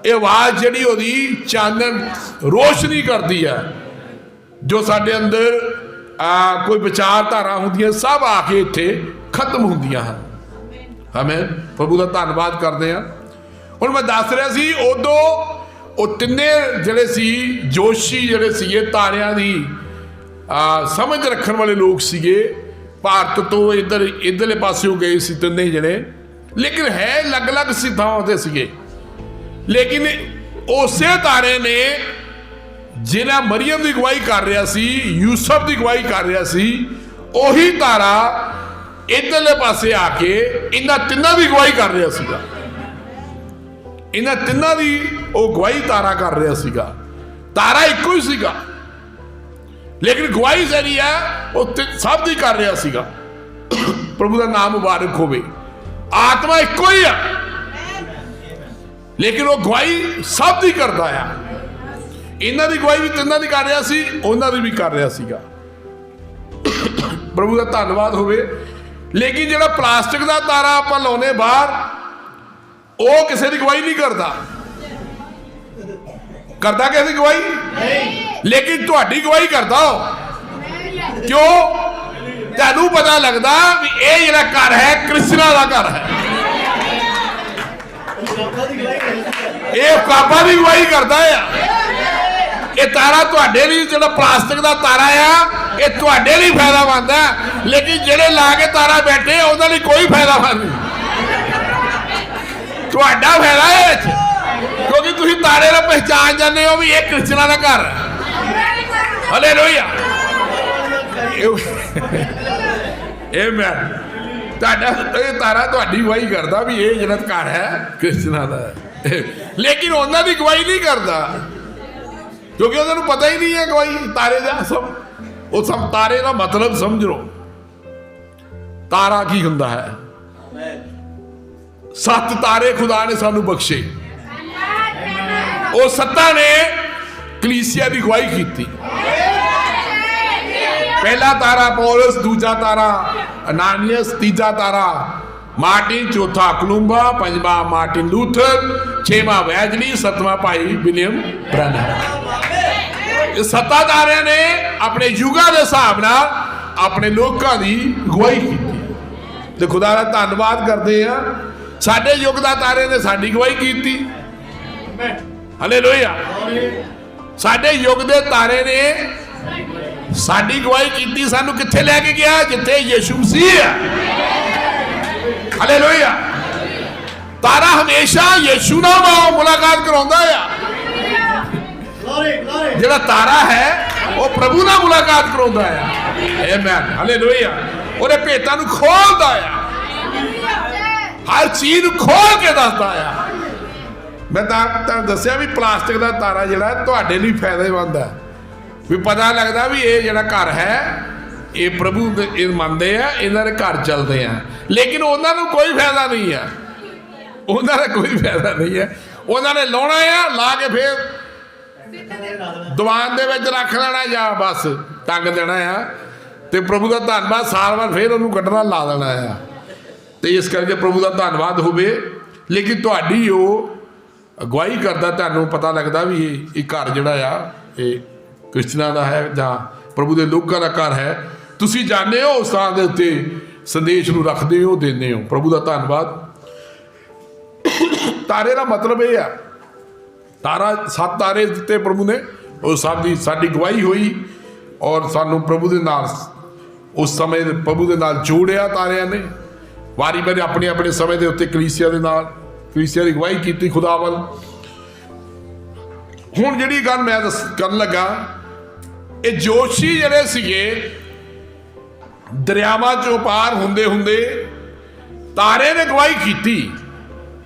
S1: ਇਹ ਆਵਾਜ਼ ਜਿਹੜੀ ਉਹਦੀ ਚਾਨਣ ਰੋਸ਼ਨੀ ਕਰਦੀ ਹੈ। ਜੋ ਸਾਡੇ ਅੰਦਰ ਕੋਈ ਵਿਚਾਰਧਾਰਾ ਹੁੰਦੀਆਂ ਸਭ ਆ ਕੇ ਇੱਥੇ ਖਤਮ ਹੁੰਦੀਆਂ ਹਨ। ਆਮੇਨ। ਪ੍ਰਭੂ ਦਾ ਧੰਨਵਾਦ ਕਰਦੇ ਹਾਂ। ਹੁਣ ਮੈਂ ਦੱਸ ਰਿਹਾ ਸੀ, ਉਦੋਂ ਉਹ ਤਿੰਨੇ ਜਿਹੜੇ ਸੀ ਜੋਸ਼ੀ ਜਿਹੜੇ ਸੀਗੇ, ਤਾਰਿਆਂ ਦੀ ਸਮਝ ਰੱਖਣ ਵਾਲੇ ਲੋਕ ਸੀਗੇ। ਭਾਰਤ ਤੋਂ ਇੱਧਰਲੇ ਪਾਸਿਓਂ ਗਏ ਸੀ ਤਿੰਨੇ ਜਣੇ, ਲੇਕਿਨ ਹੈ ਅਲੱਗ-ਅਲੱਗ ਥਾਵਾਂ ਤੇ ਸੀਗੇ। ਲੇਕਿਨ ਉਸੇ ਤਾਰੇ ਨੇ ਜਿਹੜਾ ਮਰੀਅਮ ਦੀ ਅਗਵਾਈ ਕਰ ਰਿਹਾ ਸੀ, ਯੂਸਫ ਦੀ ਅਗਵਾਈ ਕਰ ਰਿਹਾ ਸੀ, ਉਹੀ ਤਾਰਾ ਇੱਧਰਲੇ ਪਾਸੇ ਆ ਕੇ ਇਹਨਾਂ ਤਿੰਨਾਂ ਦੀ ਅਗਵਾਈ ਕਰ ਰਿਹਾ ਸੀਗਾ। ਇਹਨਾਂ ਤਿੰਨਾਂ ਦੀ ਉਹ ਅਗਵਾਈ ਤਾਰਾ ਕਰ ਰਿਹਾ ਸੀਗਾ। ਤਾਰਾ ਇੱਕੋ ਹੀ ਸੀਗਾ, ਲੇਕਿਨ ਅਗਵਾਈ ਜਿਹੜੀ ਹੈ ਉਹ ਸਭ ਦੀ ਕਰ ਰਿਹਾ ਸੀਗਾ। ਪ੍ਰਭੂ ਦਾ ਨਾਮ ਮੁਬਾਰਕ ਹੋਵੇ। ਆਤਮਾ ਇੱਕੋ ਹੀ ਆ, ਲੇਕਿਨ ਉਹ ਅਗਵਾਈ ਸਭ ਦੀ ਕਰਦਾ ਆ। ਇਹਨਾਂ ਦੀ ਅਗਵਾਈ ਵੀ ਤਿੰਨਾਂ ਦੀ ਕਰ ਰਿਹਾ ਸੀ, ਉਹਨਾਂ ਦੀ ਵੀ ਕਰ ਰਿਹਾ ਸੀਗਾ। ਪ੍ਰਭੂ ਦਾ ਧੰਨਵਾਦ ਹੋਵੇ। ਲੇਕਿਨ ਜਿਹੜਾ ਪਲਾਸਟਿਕ ਦਾ ਤਾਰਾ ਆਪਾਂ ਲਾਉਨੇ ਬਾਹਰ, ਉਹ ਕਿਸੇ ਦੀ ਅਗਵਾਈ ਨਹੀਂ ਕਰਦਾ। ਕਰਦਾ ਕਿਸੇ ਦੀ ਅਗਵਾਈ ਨਹੀਂ, ਲੇਕਿਨ ਤੁਹਾਡੀ ਅਗਵਾਈ ਕਰਦਾ ਉਹ। ਕਿਉਂ? ਤੁਹਾਨੂੰ ਪਤਾ ਲੱਗਦਾ ਵੀ ਇਹ ਜਿਹੜਾ ਘਰ ਹੈ ਕ੍ਰਿਸਚਨਾਂ ਦਾ ਘਰ ਹੈ। ਇਹ ਪਾਪਾ ਦੀ ਅਗਵਾਈ ਕਰਦਾ ਆ। ਇਹ ਤਾਰਾ ਤੁਹਾਡੇ ਲਈ, ਜਿਹੜਾ ਪਲਾਸਟਿਕ ਦਾ ਤਾਰਾ ਆ, ਇਹ ਤੁਹਾਡੇ ਲਈ ਫਾਇਦਾਮੰਦ ਹੈ। ਲੇਕਿਨ ਜਿਹੜੇ ਲਾ ਕੇ ਤਾਰਾ ਬੈਠੇ ਉਹਨਾਂ ਲਈ ਕੋਈ ਫਾਇਦਾਮੰਦ ਨਹੀਂ। ਤੁਹਾਡਾ ਫਾਇਦਾ ਹੈ, ਕਿਉਂਕਿ ਤੁਸੀਂ ਤਾਰੇ ਨੂੰ ਪਹਿਚਾਣ ਜਾਂਦੇ ਹੋ ਵੀ ਇਹ ਕ੍ਰਿਸਚਨਾਂ ਦਾ ਘਰ ਹੈ। ਹਾਲੇਲੂਇਆ। ਇਹ ਮੈਂ ਤੁਹਾਡਾ, ਇਹ ਤਾਰਾ ਤੁਹਾਡੀ ਅਗਵਾਈ ਕਰਦਾ ਵੀ ਇਹ ਜਿਹੜਾ ਘਰ ਹੈ ਕ੍ਰਿਸਚਨਾਂ ਦਾ ਹੈ। ਲੇਕਿਨ ਉਹਨਾਂ ਦੀ ਅਗਵਾਈ ਨਹੀਂ ਕਰਦਾ, ਕਿਉਂਕਿ ਉਹਨਾਂ ਨੂੰ ਪਤਾ ਹੀ ਨਹੀਂ ਹੈ ਅਗਵਾਈ ਤਾਰੇ ਦਾ। ਉਹ ਸਭ ਤਾਰੇ ਦਾ ਮਤਲਬ ਸਮਝ ਲਓ। ਤਾਰਾ ਕੀ ਹੁੰਦਾ ਹੈ? 7 ਤਾਰੇ ਖੁਦਾ ਨੇ ਸਾਨੂੰ ਬਖਸ਼ੇ। ਉਹ 7 ਨੇ ਕਲੀਸਿਆ ਦੀ ਅਗਵਾਈ ਕੀਤੀ। ਪਹਿਲਾ ਤਾਰਾ ਪੌਲਸ, ਦੂਜਾ ਤਾਰਾ ਅਨਾਨੀਅਸ, ਤੀਜਾ ਤਾਰਾ ਮਾਰਟਿਨ, ਚੌਥਾ ਕਲੁੰਬਾ, ਪੰਜਵਾਂ ਮਾਰਟਿਨ ਲੂਥਰ, 6ਵਾਂ ਵੈਜਲੀ, 7ਵਾਂ ਭਾਈ ਵਿਲੀਅਮ ਬ੍ਰੈਨਹਮ। ਇਹ 7 ਤਾਰਿਆਂ ਨੇ ਆਪਣੇ ਯੁੱਗਾਂ ਦੇ ਹਿਸਾਬ ਨਾਲ ਆਪਣੇ ਲੋਕਾਂ ਦੀ ਅਗਵਾਈ ਕੀਤੀ। ਤੇ ਖੁਦਾ ਦਾ ਧੰਨਵਾਦ ਕਰਦੇ ਆ, ਸਾਡੇ ਯੁੱਗ ਦਾ ਤਾਰੇ ਨੇ ਸਾਡੀ ਅਗਵਾਈ ਕੀਤੀ। ਹਾਲੇਲੂਇਆ। ਸਾਡੇ ਯੁੱਗ ਦੇ ਤਾਰੇ ਨੇ ਸਾਡੀ ਅਗਵਾਈ ਕੀਤੀ। ਸਾਨੂੰ ਕਿੱਥੇ ਲੈ ਕੇ ਗਿਆ? ਜਿੱਥੇ ਯਿਸੂ ਮਸੀਹ ਹੈ। ਹਾਲੇਲੂਇਆ। ਤਾਰਾ ਹਮੇਸ਼ਾ ਯਿਸੂ ਨਾਲ ਮੁਲਾਕਾਤ ਕਰਾਉਂਦਾ ਆ। ਜਿਹੜਾ ਤਾਰਾ ਹੈ ਉਹ ਪ੍ਰਭੂ ਨਾਲ ਮੁਲਾਕਾਤ ਕਰਾਉਂਦਾ ਆ। ਆਮੇਨ। ਹਾਲੇਲੂਇਆ। ਉਹਦੇ ਭੇਤਾਂ ਨੂੰ ਖੋਲਦਾ ਆ, ਹਰ ਚੀਜ਼ ਨੂੰ ਖੋਲ ਕੇ ਦੱਸਦਾ ਆ। ਮੈਂ ਤਾਂ ਦੱਸਿਆ ਵੀ ਪਲਾਸਟਿਕ ਦਾ ਤਾਰਾ ਜਿਹੜਾ ਤੁਹਾਡੇ ਲਈ ਫਾਇਦੇਮੰਦ ਹੈ। ਵੀ ਪਤਾ ਲੱਗਦਾ ਵੀ ਇਹ ਜਿਹੜਾ ਘਰ ਹੈ ਇਹ ਪ੍ਰਭੂ ਇਹ ਮੰਨਦੇ ਆ, ਇਹਨਾਂ ਦੇ ਘਰ ਚੱਲਦੇ ਆ। ਲੇਕਿਨ ਉਹਨਾਂ ਨੂੰ ਕੋਈ ਫਾਇਦਾ ਨਹੀਂ ਹੈ। ਉਹਨਾਂ ਦਾ ਕੋਈ ਫਾਇਦਾ ਨਹੀਂ ਹੈ। ਉਹਨਾਂ ਨੇ ਲਾਉਣਾ ਆ, ਲਾ ਕੇ ਫੇਰ ਦੀਵਾਨ ਦੇ ਵਿੱਚ ਰੱਖ ਲੈਣਾ ਜਾਂ ਬਸ ਟੰਗ ਦੇਣਾ ਆ। ਤੇ ਪ੍ਰਭੂ ਦਾ ਧੰਨਵਾਦ, ਸਾਲ ਬਾਅਦ ਫੇਰ ਉਹਨੂੰ ਕੱਢਣਾ, ਲਾ ਦੇਣਾ ਆ। ਤੇ ਇਸ ਕਰਕੇ ਪ੍ਰਭੂ ਦਾ ਧੰਨਵਾਦ ਹੋਵੇ। ਲੇਕਿਨ ਤੁਹਾਡੀ ਉਹ ਅਗਵਾਈ ਕਰਦਾ, ਤੁਹਾਨੂੰ ਪਤਾ ਲੱਗਦਾ ਵੀ ਇਹ ਘਰ ਜਿਹੜਾ ਆ ਇਹ ਕ੍ਰਿਸਚਨਾਂ ਦਾ ਹੈ ਜਾਂ ਪ੍ਰਭੂ ਦੇ ਲੋਕਾਂ ਦਾ ਘਰ ਹੈ। ਤੁਸੀਂ ਜਾਣਦੇ ਹੋ ਉਸ ਥਾਂ ਦੇ ਉੱਤੇ ਸੰਦੇਸ਼ ਨੂੰ ਰੱਖਦੇ ਹੋ, ਦਿੰਦੇ ਹੋ। ਪ੍ਰਭੂ ਦਾ ਧੰਨਵਾਦ। ਤਾਰੇ ਦਾ ਮਤਲਬ ਇਹ ਆ, ਤਾਰਾ 7 ਤਾਰੇ ਦਿੱਤੇ ਪ੍ਰਭੂ ਨੇ, ਉਹ ਸਾਡੀ ਗਵਾਹੀ ਹੋਈ ਔਰ ਸਾਨੂੰ ਪ੍ਰਭੂ ਦੇ ਨਾਲ ਉਸ ਸਮੇਂ ਪ੍ਰਭੂ ਦੇ ਨਾਲ ਜੋੜਿਆ ਤਾਰਿਆਂ ਨੇ। ਵਾਰੀ ਵਾਰੀ ਆਪਣੇ ਆਪਣੇ ਸਮੇਂ ਦੇ ਉੱਤੇ ਕਲੀਸਿਆ ਦੇ ਨਾਲ, ਕਲੀਸਿਆ ਦੀ ਗਵਾਹੀ ਕੀਤੀ ਖੁਦਾ ਵੱਲ। ਹੁਣ ਜਿਹੜੀ ਗੱਲ ਮੈਂ ਕਰਨ ਲੱਗਾ, ਇਹ ਜੋਸ਼ੀ ਜਿਹੜੇ ਸੀਗੇ ਦਰਿਆਵਾਂ ਚੋਂ ਪਾਰ ਹੁੰਦੇ ਹੁੰਦੇ ਤਾਰੇ ਨੇ ਗਵਾਹੀ ਕੀਤੀ।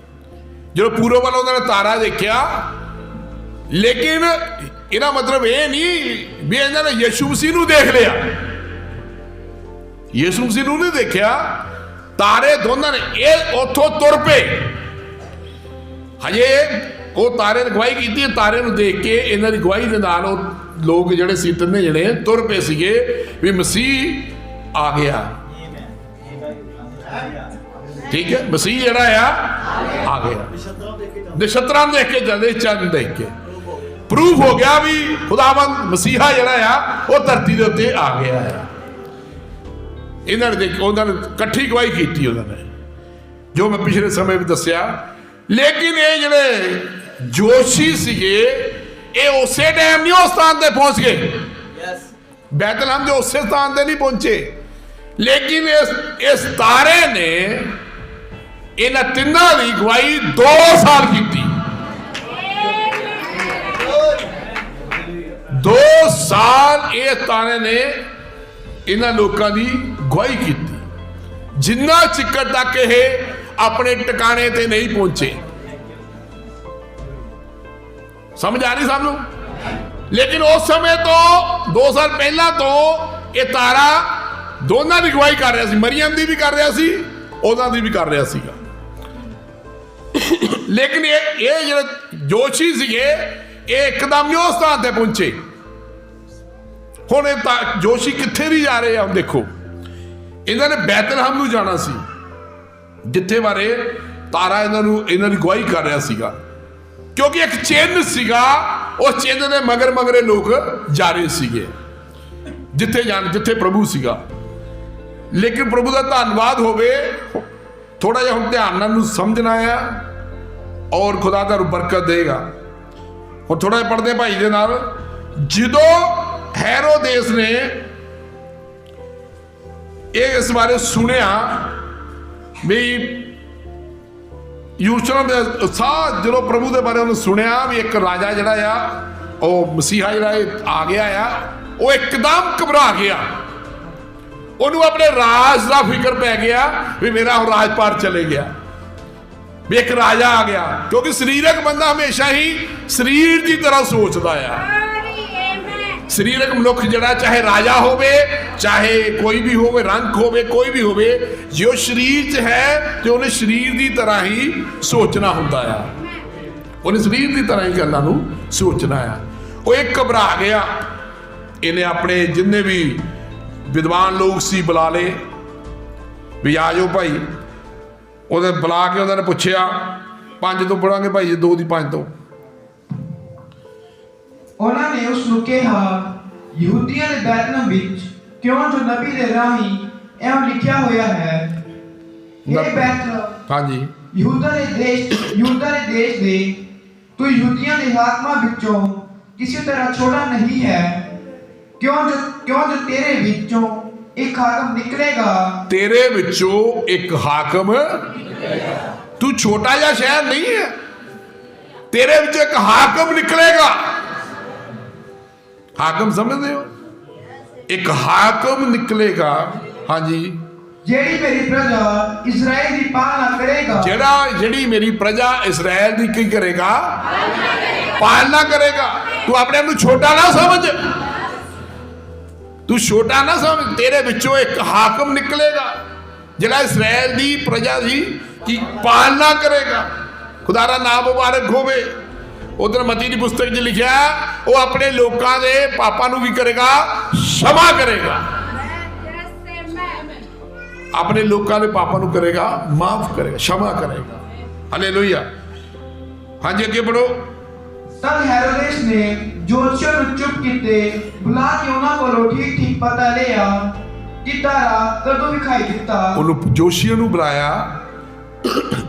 S1: ਜਦੋਂ ਪੂਰਬ ਵੱਲ ਉਹਨਾਂ ਨੇ ਤਾਰਾ ਦੇਖਿਆ, ਲੇਕਿਨ ਇਹਦਾ ਮਤਲਬ ਇਹ ਨਹੀਂ ਵੀ ਇਹਨਾਂ ਨੇ ਯਿਸੂ ਮਸੀਹ ਨੂੰ ਦੇਖ ਲਿਆ। ਯਿਸੂ ਮਸੀਹ ਨੂੰ ਨਹੀਂ ਦੇਖਿਆ, ਤਾਰੇ ਦੋਨਾਂ ਨੇ ਇਹ ਉੱਥੋਂ ਤੁਰ ਪਏ। ਹਜੇ ਉਹ ਤਾਰੇ ਨੇ ਗਵਾਹੀ ਕੀਤੀ, ਤਾਰੇ ਨੂੰ ਦੇਖ ਕੇ ਇਹਨਾਂ ਦੀ ਗਵਾਹੀ ਦੇ ਨਾਲ ਉਹ ਲੋਕ ਜਿਹੜੇ ਸੀ ਤਿੰਨੇ ਜਿਹੜੇ ਤੁਰ ਪਏ ਸੀਗੇ ਵੀ ਮਸੀਹ ਆ ਗਿਆ। ਠੀਕ ਹੈ, ਮਸੀਹ ਜਿਹੜਾ ਆ ਗਿਆ। ਨਛੱਤਰਾਂ ਦੇਖ ਕੇ ਜਾਂਦੇ, ਚੰਨ ਦੇਖ ਕੇ ਪ੍ਰੂਫ ਹੋ ਗਿਆ ਵੀ ਖੁਦਾਵੰਦ ਮਸੀਹਾ ਜਿਹੜਾ ਆ ਉਹ ਧਰਤੀ ਦੇ ਉੱਤੇ ਆ ਗਿਆ ਹੈ। ਇਹਨਾਂ ਨੇ ਦੇਖ, ਉਹਨਾਂ ਨੇ ਇਕੱਠੀ ਗਵਾਹੀ ਕੀਤੀ ਉਹਨਾਂ ਨੇ, ਜੋ ਮੈਂ ਪਿਛਲੇ ਸਮੇਂ ਵਿੱਚ ਦੱਸਿਆ। ਲੇਕਿਨ ਇਹ ਜਿਹੜੇ ਜੋਸ਼ੀ ਸੀਗੇ ਇਹ ਉਸੇ ਟਾਈਮ ਨਹੀਂ ਉਸ ਸਥਾਨ ਤੇ ਪਹੁੰਚ ਗਏ। ਬੈਤਲਹਮ ਦੇ ਉਸੇ ਸਥਾਨ ਤੇ ਨਹੀਂ ਪਹੁੰਚੇ, ਲੇਕਿਨ ਇਸ ਤਾਰੇ ਨੇ ਇਹਨਾਂ ਤਿੰਨਾਂ ਦੀ ਗਵਾਹੀ 2 ਸਾਲ ਕੀਤੀ। 2 ਸਾਲ ਇਹ ਤਾਰੇ ਨੇ ਇਹਨਾਂ ਲੋਕਾਂ ਦੀ ਗਵਾਹੀ ਕੀਤੀ, ਜਿੰਨਾ ਚਿਰ ਤੱਕ ਇਹ ਆਪਣੇ ਟਿਕਾਣੇ ਤੇ ਨਹੀਂ ਪਹੁੰਚੇ। ਸਮਝ ਆ ਰਹੀ ਸਾਨੂੰ? ਲੇਕਿਨ ਉਸ ਸਮੇਂ ਤੋਂ 2 ਸਾਲ ਪਹਿਲਾਂ ਤੋਂ ਇਹ ਤਾਰਾ ਦੋਨਾਂ ਦੀ ਗਵਾਹੀ ਕਰ ਰਿਹਾ ਸੀ, ਮਰੀਅਮ ਦੀ ਵੀ ਕਰ ਰਿਹਾ ਸੀ, ਉਹਨਾਂ ਦੀ ਵੀ ਕਰ ਰਿਹਾ ਸੀਗਾ। ਲੇਕਿਨ ਇਹ ਜਿਹੜੇ ਜੋਸ਼ੀ ਸੀਗੇ ਇਹ ਇੱਕਦਮ ਨਹੀਂ ਉਸ ਸਥਾਨ ਤੇ ਪਹੁੰਚੇ। ਹੁਣ ਇਹ ਜੋਸ਼ੀ ਕਿੱਥੇ ਵੀ ਜਾ ਰਹੇ ਆ? ਦੇਖੋ, ਇਹਨਾਂ ਨੇ ਬੈਤਲਹਮ ਨੂੰ ਜਾਣਾ ਸੀ, ਜਿੱਥੇ ਬਾਰੇ ਤਾਰਾ ਇਹਨਾਂ ਦੀ ਗਵਾਹੀ ਕਰ ਰਿਹਾ ਸੀਗਾ, ਕਿਉਂਕਿ ਇੱਕ ਚਿੰਨ੍ਹ ਸੀਗਾ। ਉਸ ਚਿੰਨ੍ਹ ਦੇ ਮਗਰੇ ਲੋਕ ਜਾ ਰਹੇ ਸੀਗੇ ਜਿੱਥੇ ਪ੍ਰਭੂ ਸੀਗਾ। ਲੇਕਿਨ ਪ੍ਰਭੂ ਦਾ ਧੰਨਵਾਦ ਹੋਵੇ, ਥੋੜਾ ਜਿਹਾ ਹੁਣ ਧਿਆਨ ਨਾਲ ਨੂੰ ਸਮਝਣਾ ਆ ਔਰ ਖੁਦਾ ਤੁਹਾਨੂੰ ਬਰਕਤ ਦੇਗਾ। ਹੁਣ ਥੋੜਾ ਜਿਹਾ ਪੜ੍ਹਦੇ ਭਾਈ ਦੇ ਨਾਲ। ਜਦੋਂ ਹੈਰੋਦੇਸ ਨੇ ਇਹ ਇਸ ਬਾਰੇ ਸੁਣਿਆ ਵੀ ਯਰੂਸ਼ਲਮ ਦੇ ਉਤਸ਼ਾਹ, ਜਦੋਂ ਪ੍ਰਭੂ ਦੇ ਬਾਰੇ ਉਹਨੇ ਸੁਣਿਆ ਵੀ ਇੱਕ ਰਾਜਾ ਜਿਹੜਾ ਆ ਉਹ ਮਸੀਹਾ ਜਿਹੜਾ ਆ ਗਿਆ ਆ, ਉਹ ਇੱਕਦਮ ਘਬਰਾ ਗਿਆ। ਉਹਨੂੰ ਆਪਣੇ ਰਾਜ ਦਾ ਫਿਕਰ ਪੈ ਗਿਆ ਵੀ ਮੇਰਾ ਹੁਣ ਰਾਜਪਾਟ ਚਲੇ ਗਿਆ, ਵੀ ਇੱਕ ਰਾਜਾ ਆ ਗਿਆ। ਕਿਉਂਕਿ ਸਰੀਰਕ ਬੰਦਾ ਹਮੇਸ਼ਾ ਹੀ ਸਰੀਰ ਦੀ ਤਰ੍ਹਾਂ ਸੋਚਦਾ ਆ। ਸਰੀਰਕ ਮਨੁੱਖ ਜਿਹੜਾ, ਚਾਹੇ ਰਾਜਾ ਹੋਵੇ, ਚਾਹੇ ਕੋਈ ਵੀ ਹੋਵੇ, ਰੰਗ ਹੋਵੇ, ਕੋਈ ਵੀ ਹੋਵੇ, ਜੋ ਸਰੀਰ 'ਚ ਹੈ ਤੇ ਉਹਨੇ ਸਰੀਰ ਦੀ ਤਰ੍ਹਾਂ ਹੀ ਸੋਚਣਾ ਹੁੰਦਾ ਆ। ਉਹਨੇ ਸਰੀਰ ਦੀ ਤਰ੍ਹਾਂ ਹੀ ਗੱਲਾਂ ਨੂੰ ਸੋਚਣਾ ਆ। ਉਹ ਇੱਕ ਘਬਰਾ ਗਿਆ। ਇਹਨੇ ਆਪਣੇ ਜਿੰਨੇ ਵੀ ਵਿਦਵਾਨ ਲੋਕ ਸੀ ਬੁਲਾ ਲਏ ਵੀ ਆ ਜਾਓ ਭਾਈ। ਉਹਦੇ ਬੁਲਾ ਕੇ ਉਹਨਾਂ ਨੇ ਪੁੱਛਿਆ 5 ਤੋਂ ਪੜਾਂਗੇ ਭਾਈ ਜੀ, 2 ਦੀ 5 ਤੋਂ।
S2: ਉਹਨਾਂ ਨੇ ਉਸ ਨੂੰ ਕਿਹਾ, ਯਹੂਦੀਆਂ ਦੇ ਬੈਤਲਹਮ ਵਿੱਚ ਕਿਉਂ, ਜੋ ਨਬੀ ਦੇ ਰਾਹੀਂ ਇਉਂ ਲਿਖਿਆ ਹੋਇਆ ਹੈ, ਇਹ ਬੈਤਲਹਮ
S1: ਹਾਂਜੀ
S2: ਯਹੂਦਾ ਦੇ ਦੇਸ਼ ਦੇ ਤੂੰ ਯਹੂਦੀਆਂ ਦੇ ਹਾਕਮਾਂ ਵਿੱਚੋਂ ਕਿਸੇ ਤਰ੍ਹਾਂ ਛੋਟਾ ਨਹੀਂ ਹੈ, ਕਿਉਂ ਜੋ ਤੇਰੇ ਵਿੱਚੋਂ ਇੱਕ ਹਾਕਮ ਨਿਕਲੇਗਾ। ਤੇਰੇ ਵਿੱਚੋਂ ਇੱਕ ਹਾਕਮ, ਤੂੰ ਛੋਟਾ ਜਿਹਾ ਸ਼ਹਿਰ ਨਹੀਂ ਹੈ, ਤੇਰੇ ਵਿੱਚੋਂ ਇੱਕ ਹਾਕਮ ਨਿਕਲੇਗਾ। ਹਾਕਮ ਸਮਝਦੇ ਹੋ? ਇੱਕ ਹਾਕਮ ਨਿਕਲੇਗਾ। ਹਾਂਜੀ, ਜਿਹੜੀ ਮੇਰੀ ਪ੍ਰਜਾ ਇਸਰਾਇਲ ਦੀ ਪਾਲਣਾ ਕਰੇਗਾ। ਜਿਹੜੀ ਮੇਰੀ ਪ੍ਰਜਾ ਇਸਰਾਇਲ ਦੀ ਕੀ ਕਰੇਗਾ? ਪਾਲਣਾ ਕਰੇਗਾ। ਤੂੰ ਆਪਣੇ ਆਪ ਨੂੰ ਛੋਟਾ ਨਾ ਸਮਝ, ਤੂੰ ਛੋਟਾ ਨਾ ਸਮਝ। ਤੇਰੇ ਵਿੱਚੋਂ ਇੱਕ ਹਾਕਮ ਨਿਕਲੇਗਾ ਜਿਹੜਾ ਇਸਰਾਇਲ ਦੀ ਪ੍ਰਜਾ ਦੀ ਕੀ ਪਾਲਣਾ ਕਰੇਗਾ। ਖੁਦਾ ਦਾ ਨਾਮ ਮੁਬਾਰਕ ਹੋਵੇ। ਉਧਰ ਮਤੀ ਦੀ ਪੁਸਤਕ 'ਚ ਲਿਖਿਆ, ਉਹ ਆਪਣੇ ਲੋਕਾਂ ਦੇ ਪਾਪਾਂ ਨੂੰ ਵੀ ਕਰੇਗਾ, क्षमा ਕਰੇਗਾ। ਆਪਣੇ ਲੋਕਾਂ ਦੇ ਪਾਪਾਂ ਨੂੰ ਕਰੇਗਾ, ਮਾਫ ਕਰੇਗਾ, क्षमा ਕਰੇਗਾ।
S1: हालेलुया। हाँ जी, अगे बढ़ो।
S2: तब हेरोदेस ने जोतशियों ਨੂੰ ਚੁੱਪ ਕੀਤੇ ਬੁਲਾ ਕੇ ਉਹਨਾਂ ਕੋਲੋਂ ਠੀਕ ਠੀਕ ਪਤਾ ਲਿਆ ਕਿ ਤਾਰਾ ਕਦੋਂ ਵਿਖਾਈ ਦਿੱਤਾ।
S1: ਉਹਨੂੰ ਜੋਸ਼ੀਆਂ ਨੂੰ ਬੁਲਾਇਆ,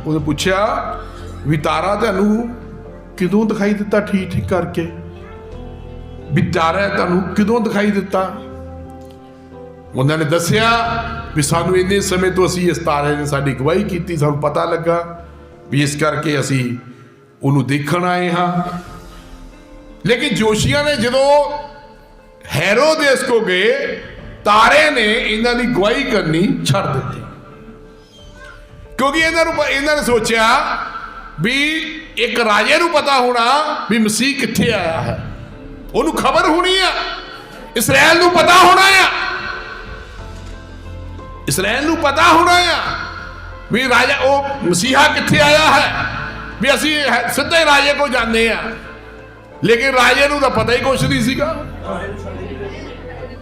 S1: ਉਹਨੇ ਪੁੱਛਿਆ ਵੀ ਤਾਰਾ ਤੁਹਾਨੂੰ ਕਿਦੋਂ ਦਿਖਾਈ ਦਿੱਤਾ, ਠੀਕ ਠੀਕ ਕਰਕੇ ਵੀ ਤਾਰਾ ਤੁਹਾਨੂੰ ਕਿਦੋਂ ਦਿਖਾਈ ਦਿੱਤਾ। ਉਹਨਾਂ ਨੇ ਦੱਸਿਆ ਵੀ ਸਾਨੂੰ ਇੰਨੇ ਸਮੇਂ ਤੋਂ ਅਸੀਂ ਇਸ ਤਾਰੇ ਨੇ ਸਾਡੀ ਗਵਾਹੀ ਕੀਤੀ, ਸਾਨੂੰ ਪਤਾ ਲੱਗਾ ਵੀ ਇਸ ਕਰਕੇ ਅਸੀਂ ਉਹਨੂੰ ਦੇਖਣ ਆਏ ਹਾਂ। ਲੇਕਿਨ ਜੋਸ਼ੀਆਂ ਨੇ ਜਦੋਂ ਹੈਰੋਦੇਸ ਕੋ ਗਏ, ਤਾਰੇ ਨੇ ਇਹਨਾਂ ਦੀ ਗਵਾਹੀ ਕਰਨੀ ਛੱਡ ਦਿੱਤੀ, ਕਿਉਂਕਿ ਇਹਨਾਂ ਨੇ ਸੋਚਿਆ ਵੀ ਇੱਕ ਰਾਜੇ ਨੂੰ ਪਤਾ ਹੋਣਾ ਵੀ ਮਸੀਹ ਕਿੱਥੇ ਆਇਆ ਹੈ, ਉਹਨੂੰ ਖਬਰ ਹੋਣੀ ਆ, ਇਸਰਾਇਲ ਨੂੰ ਪਤਾ ਹੋਣਾ ਆ, ਇਸਰਾਇਲ ਨੂੰ ਪਤਾ ਹੋਣਾ ਆ ਵੀ ਰਾਜਾ ਉਹ ਮਸੀਹਾ ਕਿੱਥੇ ਆਇਆ ਹੈ, ਵੀ ਅਸੀਂ ਸਿੱਧੇ ਰਾਜੇ ਕੋਲ ਜਾਂਦੇ ਆ। ਲੇਕਿਨ ਰਾਜੇ ਨੂੰ ਤਾਂ ਪਤਾ ਹੀ ਕੁਛ ਨਹੀਂ ਸੀਗਾ।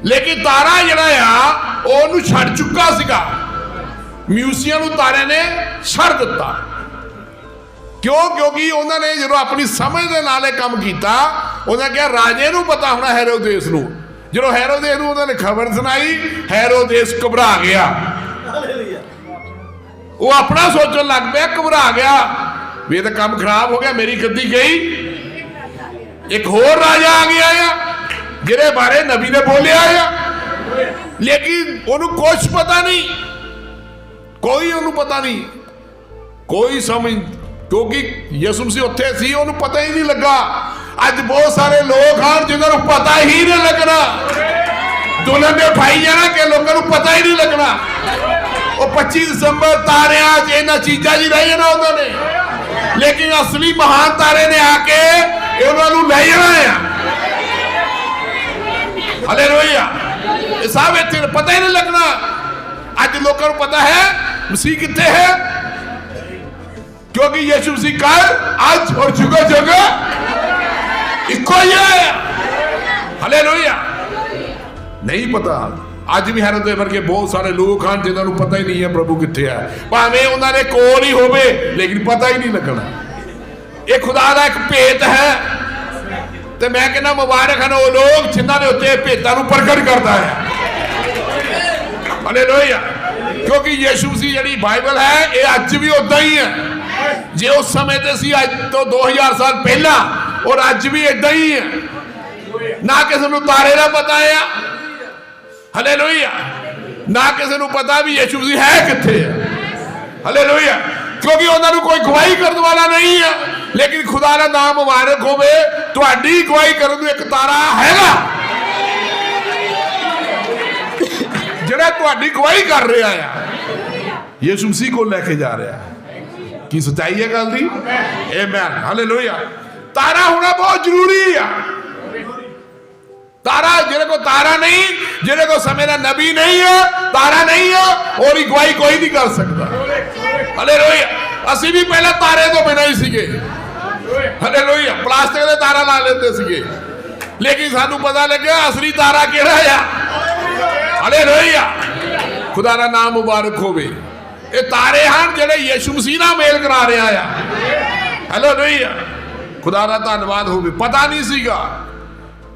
S1: ਲੇਕਿਨ ਤਾਰਾ ਜਿਹੜਾ ਆ ਉਹਨੂੰ ਛੱਡ ਚੁੱਕਾ ਸੀਗਾ, ਮਿਊਸੀਆਂ ਨੂੰ ਤਾਰੇ ਨੇ ਛੱਡ ਦਿੱਤਾ। ਕਿਉਂ? ਕਿਉਂਕਿ ਉਹਨਾਂ ਨੇ ਜਦੋਂ ਆਪਣੀ ਸਮਝ ਦੇ ਨਾਲ ਇਹ ਕੰਮ ਕੀਤਾ, ਉਹਨਾਂ ਕਿਹਾ ਰਾਜੇ ਨੂੰ ਪਤਾ ਹੋਣਾ ਹੈਰੋਦੇਸ ਨੂੰ। ਜਦੋਂ ਹੈਰੋਦੇਸ ਨੂੰ ਉਹਨਾਂ ਨੇ ਖਬਰ ਸੁਣਾਈ, ਹੈਰੋਦੇਸ ਘਬਰਾ ਗਿਆ, ਉਹ ਆਪਣਾ ਸੋਚਣ ਲੱਗ ਪਿਆ, ਘਬਰਾ ਗਿਆ ਵੀ ਇਹ ਤਾਂ ਕੰਮ ਖਰਾਬ ਹੋ ਗਿਆ, ਮੇਰੀ ਗੱਦੀ ਗਈ, ਇੱਕ ਹੋਰ ਰਾਜਾ ਆ ਗਿਆ ਆ ਜਿਹਦੇ ਬਾਰੇ ਨਬੀ ਨੇ ਬੋਲਿਆ ਆ। ਲੇਕਿਨ ਉਹਨੂੰ ਕੁਛ ਪਤਾ ਨਹੀਂ, ਕੋਈ ਉਹਨੂੰ ਪਤਾ ਨਹੀਂ, ਕੋਈ ਸਮਝ, ਕਿਉਂਕਿ ਯਿਸੂ ਮਸੀਹ ਉੱਥੇ ਸੀ, ਉਹਨੂੰ ਪਤਾ ਹੀ ਨਹੀਂ ਲੱਗਾ। ਅੱਜ ਬਹੁਤ ਸਾਰੇ ਲੋਕ ਹਨ ਜਿਨ੍ਹਾਂ ਨੂੰ ਪਤਾ ਹੀ ਨਹੀਂ ਲੱਗਣਾ, ਦੁਲਹਨ ਦੇ ਉਠਾਈ ਜਾਣਾ ਕਿ ਲੋਕਾਂ ਨੂੰ ਪਤਾ ਹੀ ਨਹੀਂ ਲੱਗਣਾ। ਉਹ 25 ਦਸੰਬਰ ਤਾਰਿਆਂ 'ਚ ਇਹਨਾਂ ਚੀਜ਼ਾਂ 'ਚ ਰਹਿ ਜਾਣਾ ਉਹਨਾਂ ਨੇ, ਲੇਕਿਨ ਅਸਲੀ ਮਹਾਨ ਤਾਰੇ ਨੇ ਆ ਕੇ ਉਹਨਾਂ ਨੂੰ ਲੈ ਜਾਣਾ ਆ। ਹਾਲੇਲੂਇਆ। ਇਹ ਸਭ ਇੱਥੇ ਪਤਾ ਹੀ ਨਹੀਂ ਲੱਗਣਾ। ਅੱਜ ਲੋਕਾਂ ਨੂੰ ਪਤਾ ਹੈ ਮਸੀਹ ਕਿੱਥੇ ਹੈ, ਕਿਉਂਕਿ ਯਿਸੂ ਮਸੀਹ ਕੱਲ ਅੱਜ ਔਰ ਜੁਗਾ ਜੁਗਾ ਇੱਕੋ ਹੀ ਹੈ। ਹਾਲੇਲੂਇਆ। ਨਹੀਂ ਪਤਾ। ਅੱਜ ਵੀ ਹੈਰੋਦੇਸ ਵਰਗੇ ਬਹੁਤ ਸਾਰੇ ਲੋਕ ਹਨ ਜਿਨ੍ਹਾਂ ਨੂੰ ਪਤਾ ਹੀ ਨਹੀਂ ਹੈ ਪ੍ਰਭੂ ਕਿੱਥੇ ਹੈ, ਭਾਵੇਂ ਉਹਨਾਂ ਦੇ ਕੋਲ ਹੀ ਹੋਵੇ, ਲੇਕਿਨ ਪਤਾ ਹੀ ਨਹੀਂ ਲੱਗਣਾ। ਇਹ ਖੁਦਾ ਦਾ ਇੱਕ ਭੇਤ ਹੈ, ਤੇ ਮੈਂ ਕਹਿੰਦਾ ਮੁਬਾਰਕ ਹਨ ਉਹ ਲੋਕ ਜਿਨ੍ਹਾਂ ਦੇ ਉੱਤੇ ਭੇਤਾਂ ਨੂੰ ਪ੍ਰਗਟ ਕਰਦਾ ਹੈ। ਹਾਲੇਲੂਇਆ। ਕਿਉਂਕਿ ਯਿਸੂ ਮਸੀਹ ਜਿਹੜੀ ਬਾਈਬਲ ਹੈ ਇਹ ਅੱਜ ਵੀ ਉਦਾਂ ਹੀ ਹੈ। ਜੇ ਉਸ ਸਮੇਂ ਤੇ ਸੀ ਅੱਜ ਤੋਂ 2000 ਸਾਲ ਪਹਿਲਾਂ, ਔਰ ਅੱਜ ਵੀ ਇਦਾਂ ਹੀ ਹੈ। ਨਾ ਕਿਸੇ ਨੂੰ ਤਾਰੇ ਦਾ ਪਤਾ ਆ, ਹਾਲੇਲੂਇਆ, ਨਾ ਕਿਸੇ ਨੂੰ ਪਤਾ ਵੀ ਯਿਸੂ ਮਸੀਹ ਹੈ ਕਿੱਥੇ ਹੈ। ਹਾਲੇਲੂਇਆ। ਕਿਉਂਕਿ ਉਹਨਾਂ ਨੂੰ ਕੋਈ ਗਵਾਹੀ ਕਰਨ ਵਾਲਾ ਨਹੀਂ ਹੈ। ਲੇਕਿਨ ਖੁਦਾ ਦਾ ਨਾਮ ਮੁਬਾਰਕ ਹੋਵੇ, ਤੁਹਾਡੀ ਗਵਾਹੀ ਕਰਨ ਨੂੰ ਇੱਕ ਤਾਰਾ ਹੈਗਾ ਜਿਹੜਾ ਤੁਹਾਡੀ ਗਵਾਹੀ ਕਰ ਰਿਹਾ ਆ, ਯਿਸੂ ਮਸੀਹ ਕੋਲ ਲੈ ਕੇ ਜਾ ਰਿਹਾ। ਕੀ ਸੱਚਾਈ ਹੈ ਗੱਲ ਦੀ? ਆਮੇਨ। ਹਾਲੇਲੂਇਆ। ਤਾਰਾ ਹੋਣਾ ਬਹੁਤ ਜ਼ਰੂਰੀ ਆ। ਤਾਰਾ, ਜਿਹਦੇ ਕੋਲ ਤਾਰਾ ਨਹੀਂ, ਜਿਹਦੇ ਕੋਲ ਸਮੇਂ ਦਾ ਨਬੀ ਨਹੀਂ ਹੈ, ਤਾਰਾ ਨਹੀਂ ਹੈ, ਉਹਦੀ ਗਵਾਹੀ ਕੋਈ ਨਹੀਂ ਕਰ ਸਕਦਾ। ਹਾਲੇਲੂਇਆ। ਅਸੀਂ ਵੀ ਪਹਿਲਾਂ ਤਾਰੇ ਤੋਂ ਬਿਨਾਂ ਹੀ ਸੀਗੇ। ਹਾਲੇਲੂਇਆ। ਪਲਾਸਟਿਕ ਦੇ ਤਾਰਾ ਲਾ ਲੈਂਦੇ ਸੀਗੇ, ਲੇਕਿਨ ਸਾਨੂੰ ਪਤਾ ਲੱਗਿਆ ਅਸਲੀ ਤਾਰਾ ਕਿਹੜਾ ਆ। ਹਾਲੇਲੂਇਆ। ਖੁਦਾ ਦਾ ਨਾਮ ਮੁਬਾਰਕ ਹੋਵੇ। ਇਹ ਤਾਰੇ ਹਨ ਜਿਹੜੇ ਯਿਸੂ ਮਸੀਹ ਨਾਲ ਮੇਲ ਕਰਾ ਰਿਹਾ ਆ। ਹਾਲੇਲੂਇਆ। ਖੁਦਾ ਦਾ ਧੰਨਵਾਦ ਹੋਵੇ। ਪਤਾ ਨਹੀਂ ਸੀਗਾ,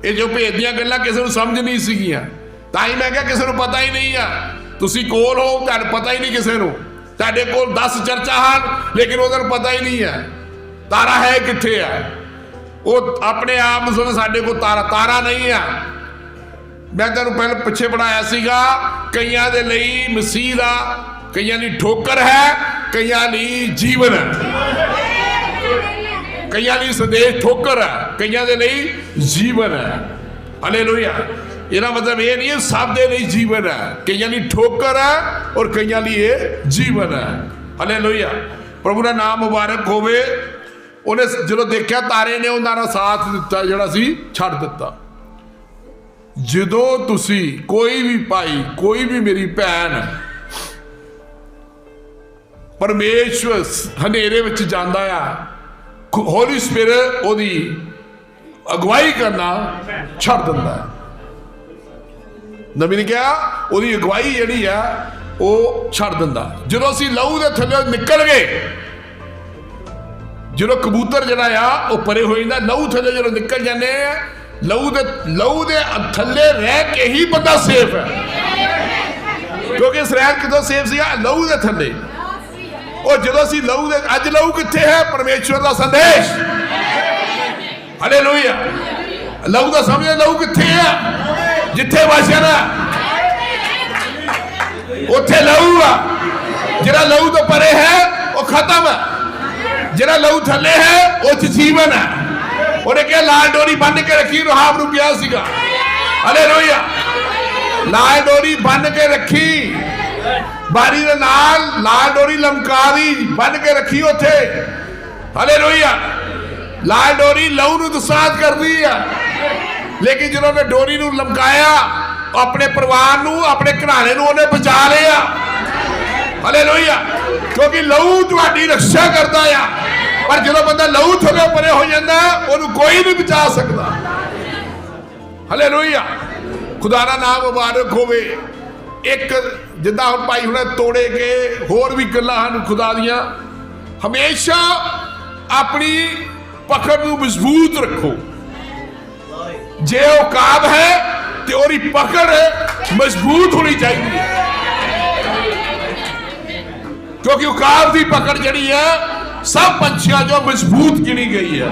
S1: ਇਹ ਜੋ ਭੇਦ ਦੀਆਂ ਗੱਲਾਂ ਕਿਸੇ ਨੂੰ ਸਮਝ ਨਹੀਂ ਸੀਗੀਆਂ। ਤਾਂ ਹੀ ਮੈਂ ਕਿਹਾ ਕਿਸੇ ਨੂੰ ਪਤਾ ਹੀ ਨਹੀਂ ਆ। ਤੁਸੀਂ ਕੋਲ ਹੋ, ਤੁਹਾਨੂੰ ਪਤਾ ਹੀ ਨਹੀਂ ਕਿਸੇ ਨੂੰ। ਤੁਹਾਡੇ ਕੋਲ 10 ਚਰਚਾ ਹਨ, ਲੇਕਿਨ ਉਹਨਾਂ ਨੂੰ ਪਤਾ ਹੀ ਨਹੀਂ ਹੈ ਤਾਰਾ ਹੈ ਕਿੱਥੇ ਆ। ਉਹ ਆਪਣੇ ਆਪ ਨੂੰ ਸੁਣ, ਸਾਡੇ ਕੋਲ ਤਾਰਾ ਨਹੀਂ ਆ। ਮੈਂ ਤੁਹਾਨੂੰ ਪਹਿਲਾਂ ਪਿੱਛੇ ਪੜਾਇਆ ਸੀਗਾ, ਕਈਆਂ ਦੇ ਲਈ ਮਸੀਹ ਦਾ, ਕਈਆਂ ਲਈ ਠੋਕਰ ਹੈ, ਕਈਆਂ ਲਈ ਜੀਵਨ ਹੈ। ਕਈਆਂ ਲਈ ਸੰਦੇਸ਼ ਠੋਕਰ ਹੈ, ਕਈਆਂ ਦੇ ਲਈ ਜੀਵਨ ਹੈ। ਹਾਲੇਲੂਇਆ। ਇਹਦਾ ਮਤਲਬ ਇਹ ਨਹੀਂ ਸਭ ਦੇ ਲਈ ਜੀਵਨ ਹੈ, ਕਈਆਂ ਲਈ ਠੋਕਰ ਹੈ ਔਰ ਕਈਆਂ ਲਈ ਇਹ ਜੀਵਨ ਹੈ। ਹਾਲੇਲੂਇਆ। ਪ੍ਰਭੂ ਦਾ ਨਾਮ ਮੁਬਾਰਕ ਹੋਵੇ। ਉਹਨੇ ਜਦੋਂ ਦੇਖਿਆ ਤਾਰੇ ਨੇ ਉਹਨਾਂ ਦਾ ਸਾਥ ਦਿੱਤਾ, ਜਿਹੜਾ ਸੀ ਛੱਡ ਦਿੱਤਾ। ਜਦੋਂ ਤੁਸੀਂ ਕੋਈ ਵੀ ਭਾਈ, ਕੋਈ ਵੀ ਮੇਰੀ ਭੈਣ ਪਰਮੇਸ਼ਵਰ ਹਨੇਰੇ ਵਿੱਚ ਜਾਂਦਾ ਆ, ਹੋਲੀ ਸਪਿਰਿਟ ਉਹਦੀ ਅਗਵਾਈ ਕਰਨਾ ਛੱਡ ਦਿੰਦਾ ਹੈ। ਨਬੀ ਨੇ ਕਿਹਾ ਉਹਦੀ ਅਗਵਾਈ ਜਿਹੜੀ ਆ ਉਹ ਛੱਡ ਦਿੰਦਾ। ਜਦੋਂ ਅਸੀਂ ਲਹੂ ਦੇ ਥੱਲੇ ਨਿਕਲ ਗਏ, ਜਦੋਂ ਕਬੂਤਰ ਜਿਹੜਾ ਆ ਉਹ ਪਰੇ ਹੋ ਜਾਂਦਾ, ਲਹੂ ਥੱਲੇ ਜਦੋਂ ਨਿਕਲ ਜਾਂਦੇ ਆ, ਲਹੂ ਦੇ ਥੱਲੇ ਰਹਿ ਕੇ ਹੀ ਬੰਦਾ ਸੇਫ ਹੈ। ਕਿਉਂਕਿ ਇਸਰਾਇਲ ਕਿਦੋਂ ਸੇਫ ਸੀਗਾ? ਲਹੂ ਦੇ ਥੱਲੇ। ਉਹ ਜਦੋਂ ਅਸੀਂ ਲਹੂ ਦੇ, ਅੱਜ ਲਹੂ ਕਿੱਥੇ ਹੈ? ਪਰਮੇਸ਼ਵਰ ਦਾ ਸੰਦੇਸ਼। ਹਾਲੇਲੂਇਆ। ਲਹੂ ਦਾ ਸਮਝ, ਲਹੂ ਕਿੱਥੇ ਆ? ਜਿੱਥੇ ਵਾਸਿਆ ਨਾ ਉੱਥੇ ਲਹੂ ਆ। ਜਿਹੜਾ ਲਹੂ ਤੋਂ ਪਰੇ ਹੈ ਉਹ ਖਤਮ ਹੈ, ਜਿਹੜਾ ਲਹੂ ਥੱਲੇ ਹੈ ਉਹ 'ਚ ਜੀਵਨ ਹੈ। ਉਹਨੇ ਕਿਹਾ ਲਾਲ ਡੋਰੀ ਬੰਨ ਕੇ ਰੱਖੀ, ਰਹਾਬ ਨੂੰ ਕਿਹਾ ਸੀਗਾ। ਹਾਲੇਲੂਇਆ। ਲਾਲ ਡੋਰੀ ਬੰਨ ਕੇ ਰੱਖੀ, ਬਾਰੀ ਦੇ ਨਾਲ ਲਾਲ ਡੋਰੀ ਲਮਕਾ ਦੀ, ਬੰਨ ਕੇ ਰੱਖੀ ਉੱਥੇ। ਹਾਲੇਲੂਇਆ। ਲਾਲ ਡੋਰੀ ਲਹੂ ਨੂੰ ਦਸਾਤ ਕਰਦੀ ਆ, ਲੇਕਿਨ ਜਦੋਂ ਉਹਨੇ ਡੋਰੀ ਨੂੰ ਲਮਕਾਇਆ, ਆਪਣੇ ਪਰਿਵਾਰ ਨੂੰ, ਆਪਣੇ ਘਰਾਣੇ ਨੂੰ ਉਹਨੇ ਬਚਾ ਲਿਆ। ਹਾਲੇਲੂਇਆ। ਕਿਉਂਕਿ ਲਹੂ ਤੁਹਾਡੀ ਰੱਖਿਆ ਕਰਦਾ ਆ, ਪਰ ਜਦੋਂ ਬੰਦਾ ਲਹੂ ਥੱਲੇ ਪਰੇ ਹੋ ਜਾਂਦਾ ਉਹਨੂੰ ਕੋਈ ਨਹੀਂ ਬਚਾ ਸਕਦਾ। ਹਾਲੇਲੂਇਆ। ਖੁਦਾ ਦਾ ਨਾਮ ਮੁਬਾਰਕ ਹੋਵੇ। ਇੱਕ ਜਿੱਦਾਂ ਹੁਣ ਭਾਈ ਹੁਣੇ ਤੋੜੇ ਕੇ ਹੋਰ ਵੀ ਗੱਲਾਂ ਹਨ ਖੁਦਾ ਦੀਆਂ, ਹਮੇਸ਼ਾ ਆਪਣੀ ਪਕੜ ਨੂੰ ਮਜ਼ਬੂਤ ਰੱਖੋ। ਜੇ ਉਹ ਕਾਬ ਹੈ ਤੇ ਉਹਦੀ ਪਕੜ ਮਜ਼ਬੂਤ ਹੋਣੀ ਚਾਹੀਦੀ ਹੈ, ਕਿਉਂਕਿ ਉਕਾਬ ਦੀ ਪਕੜ ਜਿਹੜੀ ਹੈ ਸਭ ਪੰਛੀਆਂ ਜੋ ਮਜ਼ਬੂਤ ਗਿਣੀ ਗਈ ਹੈ।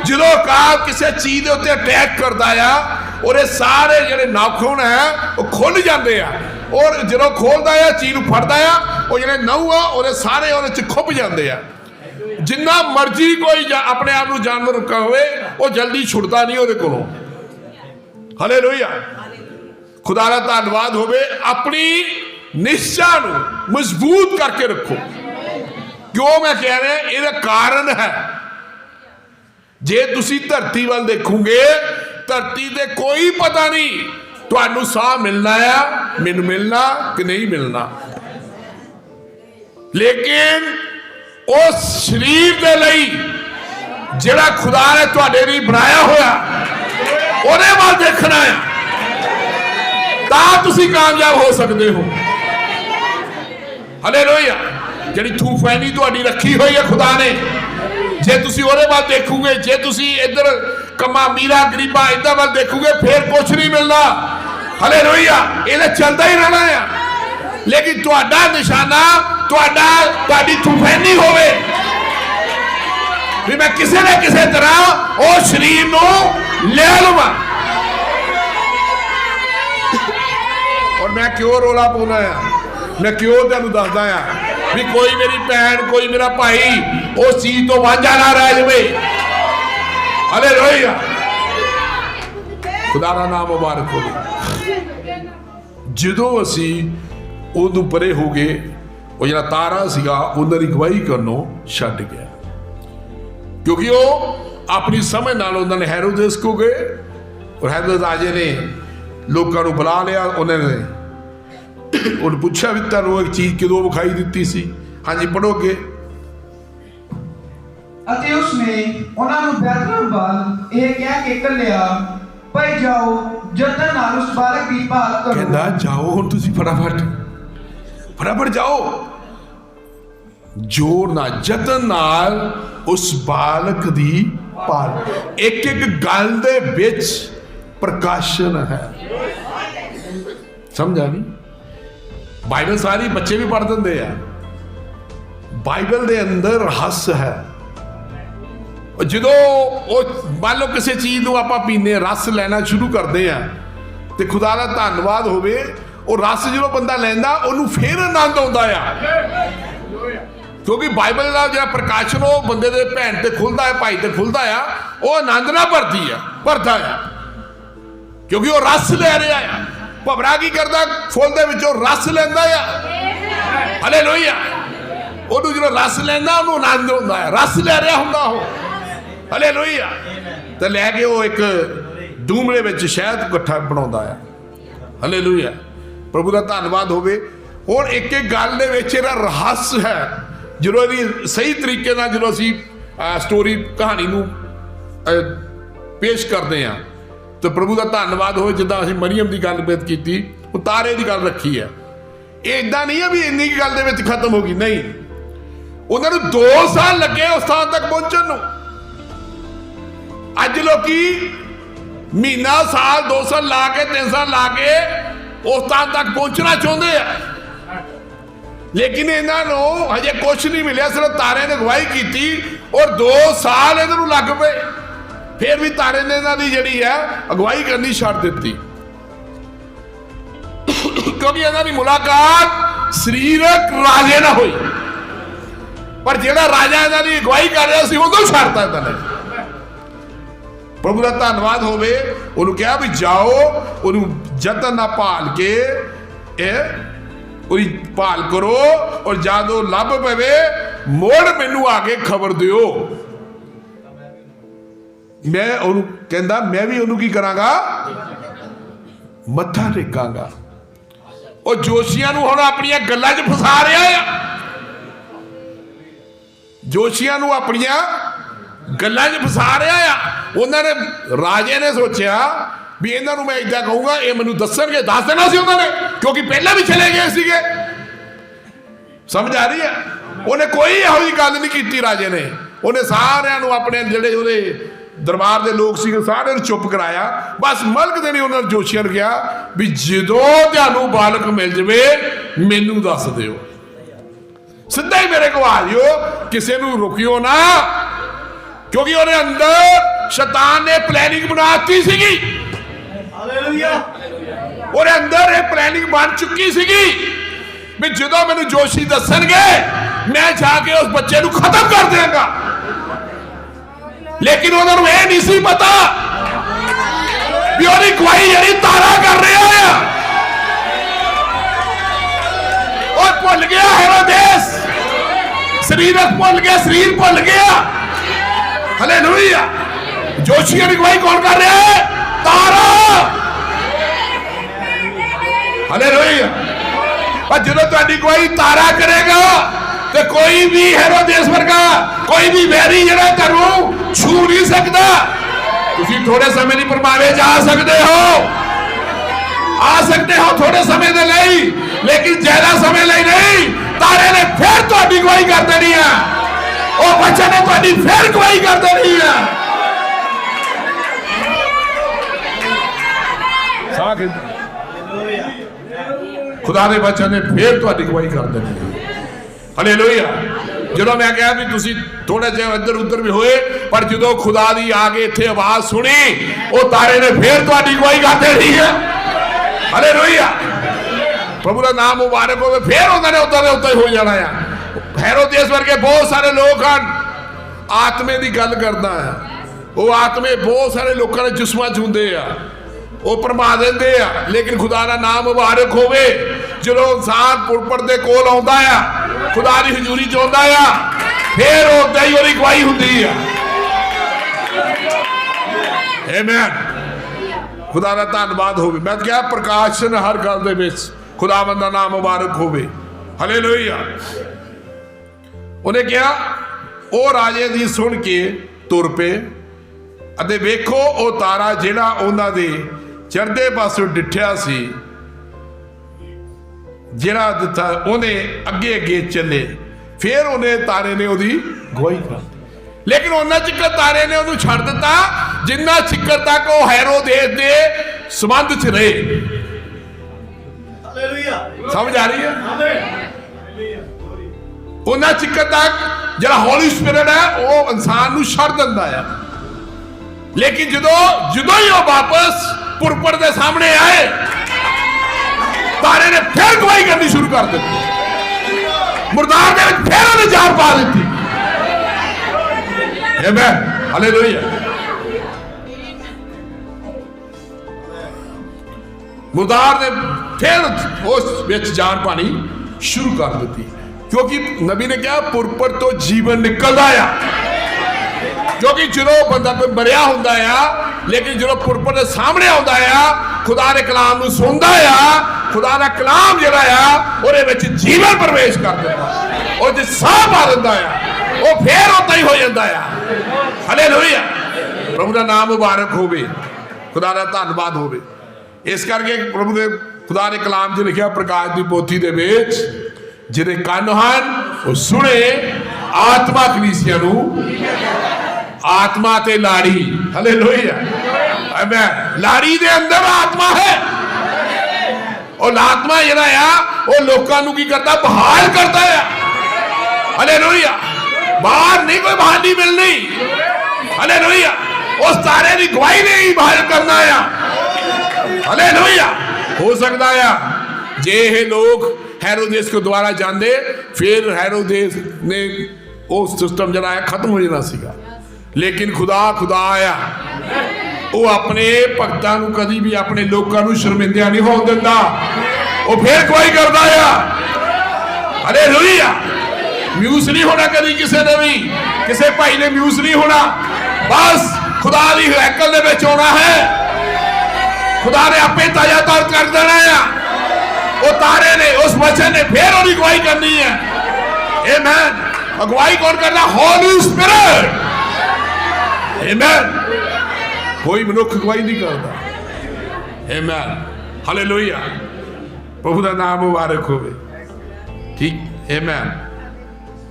S1: ਜਦੋਂ ਉਕਾਬ ਕਿਸੇ ਚੀਜ਼ ਦੇ ਉੱਤੇ ਅਟੈਕ ਕਰਦਾ ਆ, ਉਹਦੇ ਸਾਰੇ ਜਿਹੜੇ ਨਾਖੂਨ ਹੈ ਉਹ ਖੁੱਲ ਜਾਂਦੇ ਆ, ਔਰ ਜਦੋਂ ਖੋਲਦਾ ਆ ਚੀਜ਼ ਨੂੰ ਫੜਦਾ ਆ, ਉਹ ਜਿਹੜੇ ਨਹੁੰ ਆ ਉਹਦੇ ਸਾਰੇ ਉਹਦੇ ਚ ਖੁੱਭ ਜਾਂਦੇ ਆ। ਜਿੰਨਾ ਮਰਜ਼ੀ ਕੋਈ ਆਪਣੇ ਆਪ ਨੂੰ ਜਾਨਵਰ ਕਹੇ, ਉਹ ਜਲਦੀ ਛੁੱਟਦਾ ਨਹੀਂ ਉਹਦੇ ਕੋਲੋਂ। ਹਾਲੇਲੂਇਆ। ਖੁਦਾ ਦਾ ਧੰਨਵਾਦ ਹੋਵੇ। ਆਪਣੀ ਨਿਸ਼ਚਾ ਨੂੰ ਮਜ਼ਬੂਤ ਕਰਕੇ ਰੱਖੋ। ਕਿਉਂ ਮੈਂ ਕਹਿ ਰਿਹਾ? ਇਹਦਾ ਕਾਰਨ ਹੈ, ਜੇ ਤੁਸੀਂ ਧਰਤੀ ਵੱਲ ਦੇਖੋਗੇ, ਧਰਤੀ ਤੇ ਕੋਈ ਪਤਾ ਨਹੀਂ ਤੁਹਾਨੂੰ ਸਾਹ ਮਿਲਣਾ ਆ, ਮੈਨੂੰ ਮਿਲਣਾ ਕਿ ਨਹੀਂ ਮਿਲਣਾ, ਲੇਕਿਨ ਉਸ ਸਰੀਰ ਦੇ ਲਈ ਜਿਹੜਾ ਖੁਦਾ ਨੇ ਤੁਹਾਡੇ ਲਈ ਬਣਾਇਆ ਹੋਇਆ, ਉਹਦੇ ਵੱਲ ਦੇਖਣਾ ਆ, ਤਾਂ ਤੁਸੀਂ ਕਾਮਯਾਬ ਹੋ ਸਕਦੇ ਹੋ। ਹਾਲੇਲੂਇਆ। ਜਿਹੜੀ ਤੂਫਾਨੀ ਤੁਹਾਡੀ ਰੱਖੀ ਹੋਈ ਹੈ ਖੁਦਾ ਨੇ, ਜੇ ਤੁਸੀਂ ਉਹਦੇ ਵੱਲ ਦੇਖੋਗੇ, ਜੇ ਤੁਸੀਂ ਇੱਧਰ ਕਮਾ ਮੀਰਾ ਗਰੀਬਾ ਇੱਧਰ ਵੱਲ ਦੇਖੋਗੇ, ਫੇਰ ਕੁਛ ਨਹੀਂ ਮਿਲਣਾ। ਹਾਲੇਲੂਇਆ। ਇਹਦਾ ਚੱਲਦਾ ਹੀ ਰਹਿਣਾ ਆ, ਲੇਕਿਨ ਤੁਹਾਡਾ ਨਿਸ਼ਾਨਾ ਤੁਹਾਡੀ ਤੂਫਾਨੀ ਹੋਵੇ ਵੀ ਮੈਂ ਕਿਸੇ ਨਾ ਕਿਸੇ ਤਰ੍ਹਾਂ ਉਹ ਸਰੀਰ ਨੂੰ ਲੈ ਲਵਾਂ। ਔਰ ਮੈਂ ਕਿਉਂ ਰੋਲਾ ਪਾਉਣਾ ਆ, ਮੈਂ ਕਿਉਂ ਤੁਹਾਨੂੰ ਦੱਸਦਾ ਆ ਵੀ ਕੋਈ ਮੇਰੀ ਭੈਣ, ਕੋਈ ਮੇਰਾ ਭਾਈ ਉਸ ਚੀਜ਼ ਤੋਂ ਵਾਂਝਾ ਨਾ ਰਹਿ ਜਾਵੇ। ਹਾਲੇਲੂਇਆ। ਖੁਦਾ ਦਾ ਨਾਮ ਮੁਬਾਰਕ ਹੋਵੇ। ਜਦੋਂ ਅਸੀਂ ਉਹਨੂੰ ਪਰੇ ਹੋ ਗਏ, ਉਹ ਜਿਹੜਾ ਤਾਰਾ ਸੀਗਾ ਉਹਨਾਂ ਦੀ ਗਵਾਹੀ ਕਰਨੋਂ ਛੱਡ ਗਿਆ, ਕਿਉਂਕਿ ਉਹ ਆਪਣੀ ਸਮਝ ਨਾਲ ਉਹਨਾਂ ਨੇ ਹੈਰੋਦੇਸ ਕੋ ਗਏ, ਔਰ ਹੈਰੋਦੇਸ ਰਾਜੇ ਨੇ ਲੋਕਾਂ ਨੂੰ ਬੁਲਾ ਲਿਆ। ਉਹਨਾਂ ਨੇ ਉਹਨੂੰ ਪੁੱਛਿਆ ਵੀ ਤੁਹਾਨੂੰ ਇੱਕ ਚੀਜ਼ ਕਿਦੋਂ ਵਿਖਾਈ ਦਿੱਤੀ ਸੀ? ਹਾਂਜੀ ਪੜੋਗੇ।
S2: ਅਤੇ ਉਸਨੇ ਉਹਨਾਂ ਨੂੰ ਬੈਤਲਹਮ ਵੱਲ ਇਹ ਕਹਿ ਕੇ ਘੱਲਿਆ, ਭਈ ਜਾਓ ਯਤਨ ਨਾਲ ਉਸ ਬਾਲਕ ਦੀ ਭਾਲ ਕਰੋ।
S1: ਕਹਿੰਦਾ ਜਾਓ ਹੁਣ ਤੁਸੀਂ ਫਟਾਫਟ ਜਾਓ, ਜ਼ੋਰ ਨਾਲ ਯਤਨ ਨਾਲ ਉਸ ਬਾਲਕ ਦੀ ਭਾਲ। ਇੱਕ ਇੱਕ ਗੱਲ ਦੇ ਵਿੱਚ ਪ੍ਰਕਾਸ਼ਨ ਹੈ। ਸਮਝਾ ਨਹੀਂ? ਬਾਈਬਲ ਸਾਰੀ ਬੱਚੇ ਵੀ ਪੜ੍ਹ ਦਿੰਦੇ ਆ। ਬਾਈਬਲ ਦੇ ਅੰਦਰ ਰਹੱਸ ਹੈ। ਜਦੋਂ ਉਹ ਮੰਨ ਲਓ ਕਿਸੇ ਚੀਜ਼ ਨੂੰ ਆਪਾਂ ਪੀਨੇ, ਰਸ ਲੈਣਾ ਸ਼ੁਰੂ ਕਰਦੇ ਆ, ਤੇ ਖੁਦਾ ਦਾ ਧੰਨਵਾਦ ਹੋਵੇ, ਉਹ ਰਸ ਜਦੋਂ ਬੰਦਾ ਲੈਂਦਾ ਉਹਨੂੰ ਫੇਰ ਆਨੰਦ ਆਉਂਦਾ ਆ, ਕਿਉਂਕਿ ਬਾਈਬਲ ਦਾ ਜਿਹੜਾ ਪ੍ਰਕਾਸ਼ਨ ਉਹ ਬੰਦੇ ਦੇ ਭੈਣ ਤੇ ਖੁੱਲਦਾ ਹੈ, ਭਾਈ ਤੇ ਖੁੱਲਦਾ ਆ, ਉਹ ਆਨੰਦ ਨਾਲ ਭਰਦਾ ਆ, ਕਿਉਂਕਿ ਉਹ ਰਸ ਲੈ ਰਿਹਾ ਆ। ਭਵਰਾ ਕੀ ਕਰਦਾ? ਫੁੱਲ ਦੇ ਵਿੱਚੋਂ ਰਸ ਲੈਂਦਾ ਆ। ਹਾਲੇਲੂਇਆ। ਉਹਨੂੰ ਜਦੋਂ ਰਸ ਲੈਂਦਾ ਉਹਨੂੰ ਆਨੰਦ ਹੁੰਦਾ ਹੈ, ਰਸ ਲੈ ਰਿਹਾ ਹੁੰਦਾ ਉਹ। ਹਾਲੇਲੂਇਆ। ਤੇ ਲੈ ਕੇ ਉਹ ਇੱਕ ਡੂਮੜੇ ਵਿੱਚ ਸ਼ਹਿਦ ਇਕੱਠਾ ਬਣਾਉਂਦਾ ਆ। ਹਾਲੇਲੂਇਆ। ਪ੍ਰਭੂ ਦਾ ਧੰਨਵਾਦ ਹੋਵੇ। ਹੁਣ ਇੱਕ ਇੱਕ ਗੱਲ ਦੇ ਵਿੱਚ ਇਹਦਾ ਰਹੱਸ ਹੈ। ਜਦੋਂ ਇਹਦੀ ਸਹੀ ਤਰੀਕੇ ਨਾਲ ਜਦੋਂ ਅਸੀਂ ਸਟੋਰੀ ਕਹਾਣੀ ਨੂੰ ਪੇਸ਼ ਕਰਦੇ ਹਾਂ, ਤੇ ਪ੍ਰਭੂ ਦਾ ਧੰਨਵਾਦ ਹੋਵੇ। ਜਿੱਦਾਂ ਅਸੀਂ ਮਰੀਅਮ ਦੀ ਗੱਲਬਾਤ ਕੀਤੀ, ਉਹ ਤਾਰੇ ਦੀ ਗੱਲ ਰੱਖੀ ਹੈ। ਇਹ ਇਦਾਂ ਨਹੀਂ ਹੈ ਵੀ ਇੰਨੀ ਗੱਲ ਦੇ ਵਿੱਚ ਖਤਮ ਹੋ ਗਈ, ਨਹੀਂ। उन्होंने 2 साल लगे उस स्थान तक पहुंचने नूं। अज लोग महीना साल 2 साल ला के 3 साल ला के उस स्थान तक पहुंचना चाहते हैं, लेकिन इन्हों हजे कुछ नहीं मिले, सिर्फ तारे ने अगवाई की और 2 साल इन्हों लग पे, फिर भी तारे ने इन्हों की जी है अगवाई करनी छड्ड दी, क्योंकि इन्हों की मुलाकात शरीरक राजे ना हुई, पर जिहड़ा राजा इन्हों की अगवाई कर रहा सी उदों छड्डता इन्होंने। प्रभु का धन्यवाद होवे। उन्होंने कहा भी जाओ, उन्होंने जतन ना भाल के भाल करो और जादो लभ पवे मोड़ मैनू आके खबर दियो। मैं उन्होंने कहता मैं भी उन्होंने की करांगा, मत्था टेकांगा। और जोशियां नूं हुण अपनियां गल्लां 'च फसा रहा है, जोशियां नूं अपनियां गल्लां 'च फसा रहा है। उन्होंने राजे ने सोचा भी इन्हों मैं इदा कहूंगा, ये मैनू दसणगे, दस देना सी उन्होंने, क्योंकि पहले भी चले गए सीगे। समझ आ रही है? उन्हें कोई इहो जी गल नहीं की राजे ने, उन्हें सारिਆਂ ਨੂੰ अपने ਜਿਹੜੇ ਉਹਦੇ दरबार के लोग सी सारे चुप कराया। बस मलक देनी उन्होंने जोशियां ने कहा भी जदों तुहानू बालक मिल जाए मैनू दस दिओ, सीधा ही मेरे को आ जिओ, किसी नू रुकियो ना, क्योंकि उन्हें अंदर शैतान ने प्लानिंग बनाती सीगी, और अंदर ये प्लानिंग बन चुकी सीगी भी जदों मैनू जोशी दसणगे मैं जाके उस बच्चे को खत्म कर देंगा। लेकिन उन्होंने यह नहीं सी पता भी उहदी अगवाई जी तारा कर रहा है, और भुल गया हेरोदेस, शरीरक भुल गया, शरीर भुल गया। हालेलुया। जोशियां की अगवाई कौन कर रहा है? तारा। हालेलुया। पर जो तुहाडी अगवाई तारा करेगा तो कोई भी हेरोदेस वर्गा, कोई भी वैरी जरा तुहानू छू नहीं सकता। तुसी थोड़े समय नहीं परमावे जा सकते हो, आ सकते हो थोड़े समय के लिए, लेकिन ज्यादा समय लिए नहीं। तारे ने फिर तुहाडी अगवाई कर देनी है, वो बच्चे ने तुहाडी फिर अगवाई कर देनी है। खुदा दे बच्चे ने फिर तुहाडी अगवाई कर देनी है। हालेलुया। जो मैं कहा भी तुसी थोड़े जे इधर उधर भी होए, पर जो खुदा दी आके इत्थे आवाज सुनी, वो तारे ने फिर तुहाडी अगवाई कर देनी है। हालेलुया। प्रभु का नाम मुबारक हो। फिर उन्होंने उधर उतर हो जाना है। हेरोदेस वर्गे बहुत सारे लोग हैं, आत्मे की गल करता है, वो आत्मे बहुत सारे लोगों ने जिस्मां च हुंदे आ, वो भरमा देंदे आ, लेकिन खुदा का नाम मुबारक होवे। जो इंसान पुलपट दे कोल आउंदा आ, खुदा की हजूरी च आउंदा आ, फिर उदां ही उहदी अगवाई हुंदी आ। आमीन। खुदा का धन्नवाद होवे। मैं क्या प्रकाशन हर गल दे विच खुदावंद दा नाम मुबारक होवे। हालेलुया। उन्हें कहा वो राजे दी सुन के तुर पे, अते वेखो वो तारा जिहड़ा उन्हां दे चढ़दे पासों डिठिया सी, जिहड़ा दिता उन्हें अगे अगे चले। फिर उन्हें तारे ने उहदी अगवाई कर, लेकिन उन्ना चिकर तारे ने उन्हें छड्ड दिता जिन्ना चिकर तक वो हेरोदेस दे संबंध च रहे। समझ आ रही है? उन्ना चिकर तक जिहड़ा हॉली स्पिरिट है वो इंसान नूं छड्ड दिंदा है, लेकिन जदों ही वो वापस पुरपट के सामने आए, तारे ने फिर अगवाई करनी शुरू कर दी, मुर्दार ने फिर उन्हें जान पा दी। आमीन। हालेलुया। मुर्दार ने फिर उस विच जान पानी शुरू कर दी, क्योंकि नबी ने कहा पुरपट तो जीवन निकलता है। क्योंकि जो बंदा कोई मरिया होंदा है, लेकिन जो पुरपट के सामने आता है, खुदा के कलाम नूं सुनदा है, खुदा का कलाम जिहड़ा है उहदे विच जीवन प्रवेश कर देता, और जो साह पा दिंदा है वो फिर उदां ही हो जाता है। हालेलुया। प्रभु का नाम मुबारक होवे। खुदा का धन्नवाद होवे। इस करके प्रभु ने खुदा ने कलाम च लिखिया प्रकाश की पोथी दे विच जिहदे कन हन वो सुने ਆਤਮਾ ਕਲੀਸਿਆ ਨੂੰ ਆਤਮਾ ਤੇ ਲਾੜੀ, ਹਾਲੇਲੂਇਆ, ਆਮੇਨ। ਲਾੜੀ ਦੇ ਅੰਦਰ ਆਤਮਾ ਹੈ। ਉਹ ਆਤਮਾ ਜਿਹੜਾ ਆ ਉਹ ਲੋਕਾਂ ਨੂੰ ਕੀ ਕਰਦਾ? ਬਹਾਲ ਕਰਦਾ ਆ, ਹਾਲੇਲੂਇਆ। ਬਾਹਰ ਨਹੀਂ ਕੋਈ ਬਹਾਲੀ ਮਿਲਣੀ, ਹਾਲੇਲੂਇਆ। ਉਸ ਤਾਰੇ ਦੀ ਗਵਾਹੀ ਨਹੀਂ ਬਹਾਲ ਕਰਨਾ ਆ, ਹਾਲੇਲੂਇਆ। ਹੋ ਸਕਦਾ ਆ ਜੇ ਇਹ ਲੋਕ ਹੈਰੋਦੇਸ ਕੋ ਦੁਆਰਾ ਜਾਂਦੇ, ਫਿਰ ਹੈਰੋਦੇਸ ਨੇ ਉਹ ਸਿਸਟਮ ਜਿਹੜਾ ਹੈ ਖਤਮ ਹੋ ਜਾਣਾ ਸੀਗਾ। ਲੇਕਿਨ ਖੁਦਾ ਆਇਆ, ਉਹ ਆਪਣੇ ਭਗਤਾਂ ਨੂੰ ਕਦੀ ਵੀ ਆਪਣੇ ਲੋਕਾਂ ਨੂੰ ਸ਼ਰਮਿੰਦਾ ਨਹੀਂ ਹੋਣ ਦਿੰਦਾ। ਉਹ ਫਿਰ ਗਵਾਹੀ ਕਰਦਾ ਆ, ਹਾਲੇਲੂਇਆ। ਮਿਊਸ ਨਹੀਂ ਹੋਣਾ ਕਦੀ ਕਿਸੇ ਨੇ ਵੀ, ਕਿਸੇ ਭਾਈ ਨੇ ਮਿਊਸ ਨਹੀਂ ਹੋਣਾ। ਬਸ ਖੁਦਾ ਦੀ ਹੈਕਲ ਦੇ ਵਿੱਚ ਆਉਣਾ ਹੈ, ਖੁਦਾ ਨੇ ਆਪੇ ਤਾਜ਼ਾ ਤੌਰ ਕਰ ਦੇਣਾ ਆ। ਉਹ ਤਾਰੇ ਨੇ, ਉਸ ਵਚਨ ਨੇ ਫਿਰ ਉਹਦੀ ਗਵਾਹੀ ਕਰਨੀ ਹੈ, ਆਮੇਨ। ਅਗਵਾਈ ਕੌਣ ਕਰਦਾ? ਹੋਲੀ ਸਪਿਰਿਟ, ਆਮੇਨ। ਕੋਈ ਮਨੁੱਖ ਗਵਾਹੀ ਨਹੀਂ ਕਰਦਾ, ਆਮੇਨ, ਹਾਲੇਲੂਇਆ। ਪ੍ਰਭੂ ਦਾ ਨਾਮ ਮੁਬਾਰਕ ਹੋਵੇ, ਠੀਕ, ਆਮੇਨ।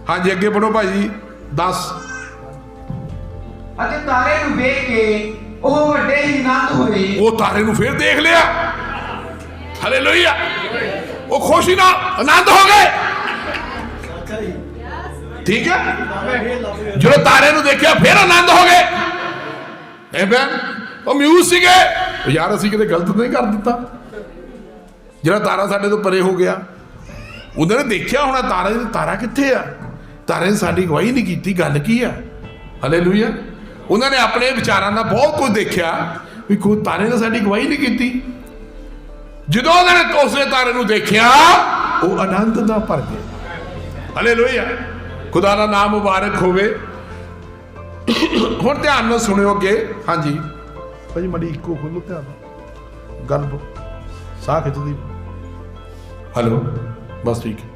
S1: ਹਾਂਜੀ ਅੱਗੇ ਪੜੋ ਭਾਜੀ 10।
S2: ਅਤੇ ਤਾਰੇ ਨੂੰ ਵੇਖ ਕੇ ਉਹ ਵੱਡੇ ਹੀ ਆਨੰਦ ਹੋਏ।
S1: ਉਹ ਤਾਰੇ ਨੂੰ ਫਿਰ ਦੇਖ ਲਿਆ, ਹਾਲੇਲੂਇਆ। ਉਹ ਖੁਸ਼ੀ ਨਾਲ ਆਨੰਦ ਹੋ ਗਏ, ਠੀਕ ਹੈ। ਜਦੋਂ ਤਾਰੇ ਨੂੰ ਦੇਖਿਆ ਫਿਰ ਆਨੰਦ ਹੋ ਗਏ, ਆਮੇਨ। ਉਹ ਮਿਊਜ਼ ਸੀਗੇ, ਯਾਰ ਅਸੀਂ ਕਿਤੇ ਗਲਤ ਨਹੀਂ ਕਰ ਦਿੱਤਾ। ਜਿਹੜਾ ਤਾਰਾ ਸਾਡੇ ਤੋਂ ਪਰੇ ਹੋ ਗਿਆ, ਉਹਨਾਂ ਨੇ ਦੇਖਿਆ ਹੋਣਾ ਤਾਰਾ ਕਿੱਥੇ ਆ, ਤਾਰੇ ਨੇ ਸਾਡੀ ਗਵਾਹੀ ਨਹੀਂ ਕੀਤੀ, ਗੱਲ ਕੀ ਆ, ਹਾਲੇਲੂਇਆ। ਉਹਨਾਂ ਨੇ ਆਪਣੇ ਵਿਚਾਰਾਂ ਦਾ ਬਹੁਤ ਕੁਝ ਦੇਖਿਆ ਵੀ ਕੋਈ ਤਾਰੇ ਨੇ ਸਾਡੀ ਗਵਾਹੀ ਨਹੀਂ ਕੀਤੀ। ਜਦੋਂ ਉਹਨਾਂ ਨੇ ਉਸਨੇ ਤਾਰੇ ਨੂੰ ਦੇਖਿਆ, ਉਹ ਆਨੰਦ ਨਾਲ ਭਰ ਗਏ, ਹਾਲੇਲੂਇਆ। ਖੁਦਾ ਦਾ ਨਾਮ ਮੁਬਾਰਕ ਹੋਵੇ। ਹੁਣ ਧਿਆਨ ਨਾਲ ਸੁਣਿਓ ਅੱਗੇ, ਹਾਂਜੀ ਭਾਜੀ ਮੜੀ ਇੱਕੋ ਖੋਲੋ, ਧਿਆਨ ਨਾਲ ਗੱਲ ਸਾਹ ਖਿੱਚਦੀ, ਹੈਲੋ, ਬਸ ਠੀਕ ਹੈ।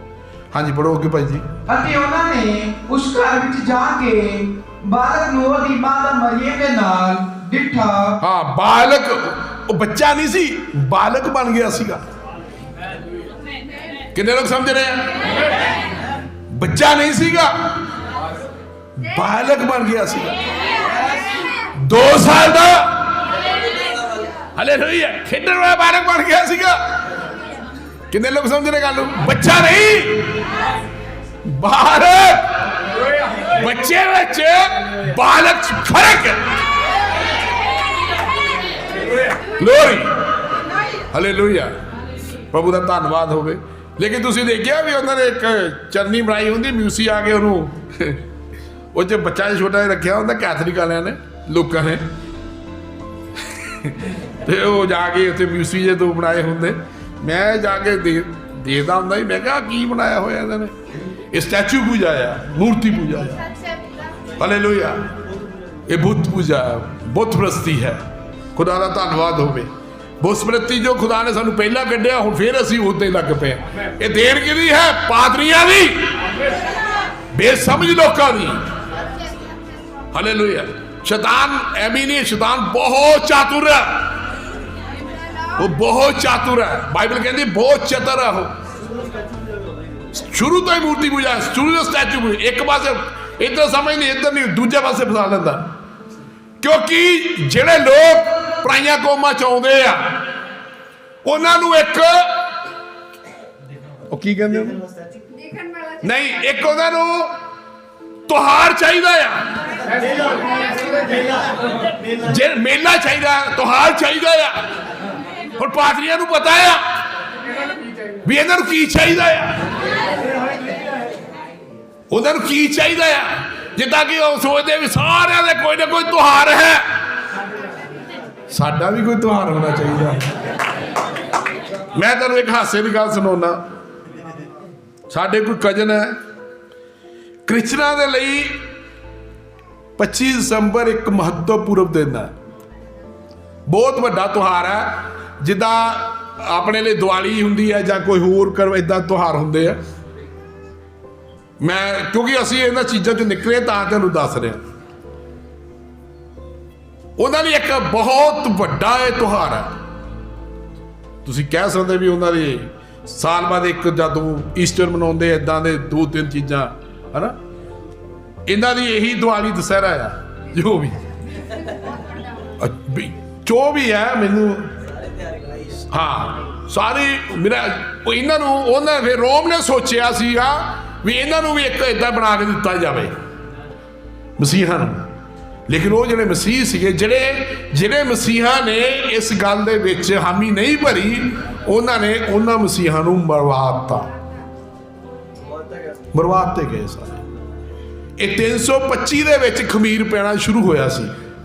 S1: ਹਾਂਜੀ ਪੜੋ ਅੱਗੇ ਭਾਈ ਜੀ।
S2: ਅਤੇ ਉਹਨਾਂ ਨੇ ਉਸ ਘਰ ਵਿੱਚ ਜਾ ਕੇ ਬਾਲਕ ਨੂੰ ਉਹਦੀ ਮਾਤਾ ਮਰੀਮ ਦੇ ਨਾਲ ਡਿੱਠਾ।
S1: ਹਾਂ, ਬਾਲਕ, ਉਹ ਬੱਚਾ ਨਹੀਂ ਸੀ, ਬਾਲਕ ਬਣ ਗਿਆ ਸੀਗਾ। ਕਿੰਨੇ ਲੋਕ ਸਮਝ ਰਹੇ ਆ? ਬੱਚਾ ਨਹੀਂ ਸੀਗਾ, ਬਾਲਕ ਬਣ ਗਿਆ ਸੀਗਾ, 2 ਸਾਲ ਦਾ, ਹਾਲੇਲੂਇਆ, ਖੇਡਣ ਵਾਲਾ ਬਾਲਕ ਬਣ ਗਿਆ ਸੀਗਾ। ਕਿੰਨੇ ਲੋਕ ਸਮਝ ਰਹੇ ਗੱਲ ਨੂੰ? ਬੱਚਾ ਨਹੀਂ, ਬਾਲਕ, ਬੱਚੇ ਵਿੱਚ ਬਾਲਕ ਚ ਫਰਕ ਹੈ, ਗਲੋਰੀ, ਹਾਲੇਲੂਇਆ। ਪ੍ਰਭੂ ਦਾ ਧੰਨਵਾਦ ਹੋਵੇ। ਲੇਕਿਨ ਤੁਸੀਂ ਦੇਖਿਆ ਵੀ ਉਹਨਾਂ ਨੇ ਇੱਕ ਚਰਨੀ ਬਣਾਈ ਹੁੰਦੀ, ਮਿਊਸੀ ਆ ਕੇ ਉਹਨੂੰ ਉਹ 'ਚ ਬੱਚਾ ਛੋਟਾ ਜਿਹਾ ਰੱਖਿਆ ਹੁੰਦਾ, ਕੈਥਲਿਕ ਵਾਲਿਆਂ ਨੇ, ਲੋਕਾਂ ਨੇ, ਤੇ ਉਹ ਜਾ ਕੇ ਉੱਥੇ ਮਿਊਸੀ ਜੇ ਤੋਂ ਬਣਾਏ ਹੁੰਦੇ। ਮੈਂ ਜਾ ਕੇ ਦੇਖਦਾ ਹੁੰਦਾ ਸੀ, ਮੈਂ ਕਿਹਾ ਕੀ ਬਣਾਇਆ ਹੋਇਆ ਇਹਨਾਂ ਨੇ? ਇਹ ਸਟੈਚੂ ਪੂਜਾ ਆ, ਮੂਰਤੀ ਪੂਜਾ ਆ, ਹਾਲੇਲੂਇਆ। ਇਹ ਬੁੱਤ ਪੂਜਾ, ਬੁੱਤ ਪ੍ਰਸਤੀ ਹੈ। ਖੁਦਾ ਦਾ ਧੰਨਵਾਦ ਹੋਵੇ। ਬੁੱਤ ਪ੍ਰਸਤੀ ਜੋ ਖੁਦਾ ਨੇ ਸਾਨੂੰ ਪਹਿਲਾਂ ਕੱਢਿਆ, ਹੁਣ ਫਿਰ ਅਸੀਂ ਉੱਤੇ ਲੱਗ ਪਏ। ਇਹ ਦੇਰ ਕਿਹਦੀ ਹੈ? ਪਾਦਰੀਆਂ ਦੀ, ਬੇਸਮਝ ਲੋਕਾਂ ਦੀ, ਹਾਲੇਲੂਇਆ। ਸ਼ੈਤਾਨ ਐਵੇਂ ਨਹੀਂ, ਸ਼ੈਤਾਨ ਬਹੁਤ ਚਾਤੁਰ ਹੈ, ਉਹ ਬਹੁਤ ਚਾਤੁਰ ਹੈ। ਬਾਈਬਲ ਕਹਿੰਦੀ ਬਹੁਤ ਚਤਰ ਹੈ ਉਹ। ਸ਼ੁਰੂ ਤੋਂ ਹੀ ਮੂਰਤੀ ਪੂਜਾ, ਸ਼ੁਰੂ ਤੋਂ ਸਟੈਚੂ ਪੂਜਾ। ਇੱਕ ਪਾਸੇ ਇੱਧਰ ਸਮਝ ਨਹੀਂ, ਇੱਧਰ ਨਹੀਂ, ਦੂਜੇ ਪਾਸੇ ਫਸਾ ਲੈਂਦਾ। ਕਿਉਂਕਿ ਜਿਹੜੇ ਲੋਕ ਪਰਾਈਆਂ ਕੌਮਾਂ ਚ ਆਉਂਦੇ ਆ, ਉਹਨਾਂ ਨੂੰ ਇੱਕ, ਉਹ ਕੀ ਕਹਿੰਦੇ ਉਹਨੂੰ? ਨਹੀਂ, ਇੱਕ ਉਹਨਾਂ ਨੂੰ ਤਿਉਹਾਰ ਚਾਹੀਦਾ ਆ, ਜੇ ਮੇਲਾ ਚਾਹੀਦਾ, ਤਿਉਹਾਰ ਚਾਹੀਦਾ ਆ। ਹੁਣ ਪਾਦਰੀਆਂ ਨੂੰ ਪਤਾ ਆ ਵੀ ਇਹਨਾਂ ਨੂੰ ਕੀ ਚਾਹੀਦਾ ਆ, ਉਹਨਾਂ ਨੂੰ ਕੀ ਚਾਹੀਦਾ ਆ। ਜਿੱਦਾਂ ਕਿ ਉਹ ਸੋਚਦੇ ਵੀ ਸਾਰਿਆਂ ਦੇ ਕੋਈ ਨਾ ਕੋਈ ਤਿਉਹਾਰ ਹੈ, ਸਾਡਾ ਵੀ ਕੋਈ ਤਿਉਹਾਰ ਹੋਣਾ ਚਾਹੀਦਾ। ਮੈਂ ਤੁਹਾਨੂੰ ਇੱਕ ਹਾਸੇ ਦੀ ਗੱਲ ਸੁਣਾਉਣਾ। ਸਾਡੇ ਕੋਈ ਕਜ਼ਨ ਹੈ, ਕ੍ਰਿਸਚਨਾਂ ਦੇ ਲਈ 25 ਦਸੰਬਰ ਇੱਕ ਮਹੱਤਵਪੂਰਨ ਦਿਨ ਹੈ, ਬਹੁਤ ਵੱਡਾ ਤਿਉਹਾਰ ਹੈ। ਜਿੱਦਾਂ ਆਪਣੇ ਲਈ ਦੀਵਾਲੀ ਹੁੰਦੀ ਹੈ ਜਾਂ ਕੋਈ ਹੋਰ ਏਦਾਂ ਤਿਉਹਾਰ ਹੁੰਦੇ ਆ। ਮੈਂ ਕਿਉਂਕਿ ਅਸੀਂ ਇਹਨਾਂ ਚੀਜ਼ਾਂ ਚੋਂ ਨਿਕਲੇ ਤਾਂ ਤੁਹਾਨੂੰ ਦੱਸ ਰਿਹਾ। ਉਹਨਾਂ ਲਈ ਇੱਕ ਬਹੁਤ ਵੱਡਾ ਇਹ ਤਿਉਹਾਰ ਹੈ। ਤੁਸੀਂ ਕਹਿ ਸਕਦੇ ਵੀ ਉਹਨਾਂ ਦੇ ਸਾਲ ਬਾਅਦ ਇੱਕ ਜਦੋਂ ਈਸਟਰ ਮਨਾਉਂਦੇ, ਏਦਾਂ ਦੇ 2-3 ਚੀਜ਼ਾਂ, ਹਨਾ। इन्हां दी यही दिवाली दशहरा आ जो भी जो भी है मैनू हाँ सारी मेरा इन्हों उन्हें फिर रोम ने सोचा सीगा भी इन्हों भी एक इदा बना के दिता जाए मसीहा नूं। लेकिन वो जिहड़े मसीह सीगे जिहड़े मसीहा ने इस गल दे विच हामी नहीं भरी उन्होंने उन्हां मसीहा नूं मरवाते गए सारे। ये 325 दे विच खमीर पैना शुरू होया सी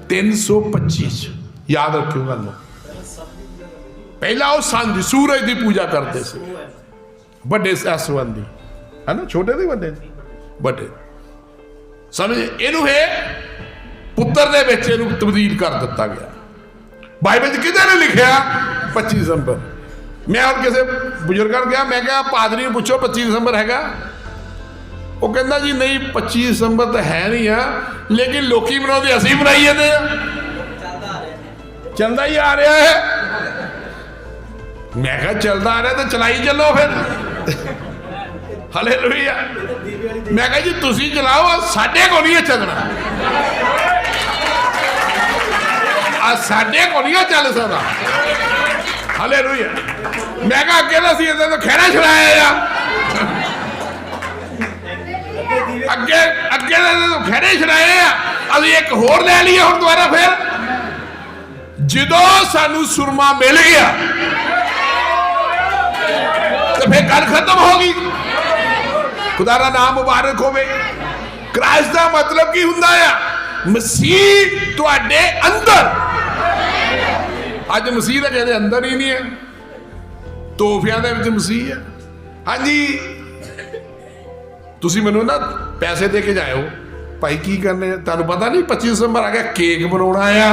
S1: 325 याद रखियो गल पहला वो संज सूरज की पूजा करते थे बड़े संबंधी है ना छोटे थे बड़े बड़े समझ इनू है पुत्र दे विच इनू तब्दील कर दिता गया। बाइबल किधर ने लिखा 25 दिसंबर। मैं और किसी बुजुर्ग गया मैं क्या पादरी ने पूछो 25 दिसंबर हैगा वो कहता जी नहीं 25 दिसंबर तो है नहीं है लेकिन लोग मनाते असी मनाई जाते चलता ही आ रहा है। मैं क्या चलता आ रहा तो चलाई चलो फिर हालेलुया। मैं कहा जी तुसी चलाओ साडे को नहीं चलना साडे को नहीं चल सकता हालेलुया। मैं कहा अगे तो खैरा छुड़ाया अगे अगे खैरे छुड़ाए अभी एक होर ले लिए हम दोबारा फिर जो सानू सुरमा मिल गया तो फिर गल खत्म होगी। खुदा दा नाम मुबारक होवे। क्राइस्ट दा मतलब की हुंदा है मसीह तुहाडे अंदर। अज मसीह दा कहते अंदर ही नहीं है तोहफियां दे विच मसीह है। हाँ जी तुसी मैनू ना पैसे दे के जाओ भाई की करने तुहानू पता नहीं 25 दिसंबर आ गया केक बनाना आ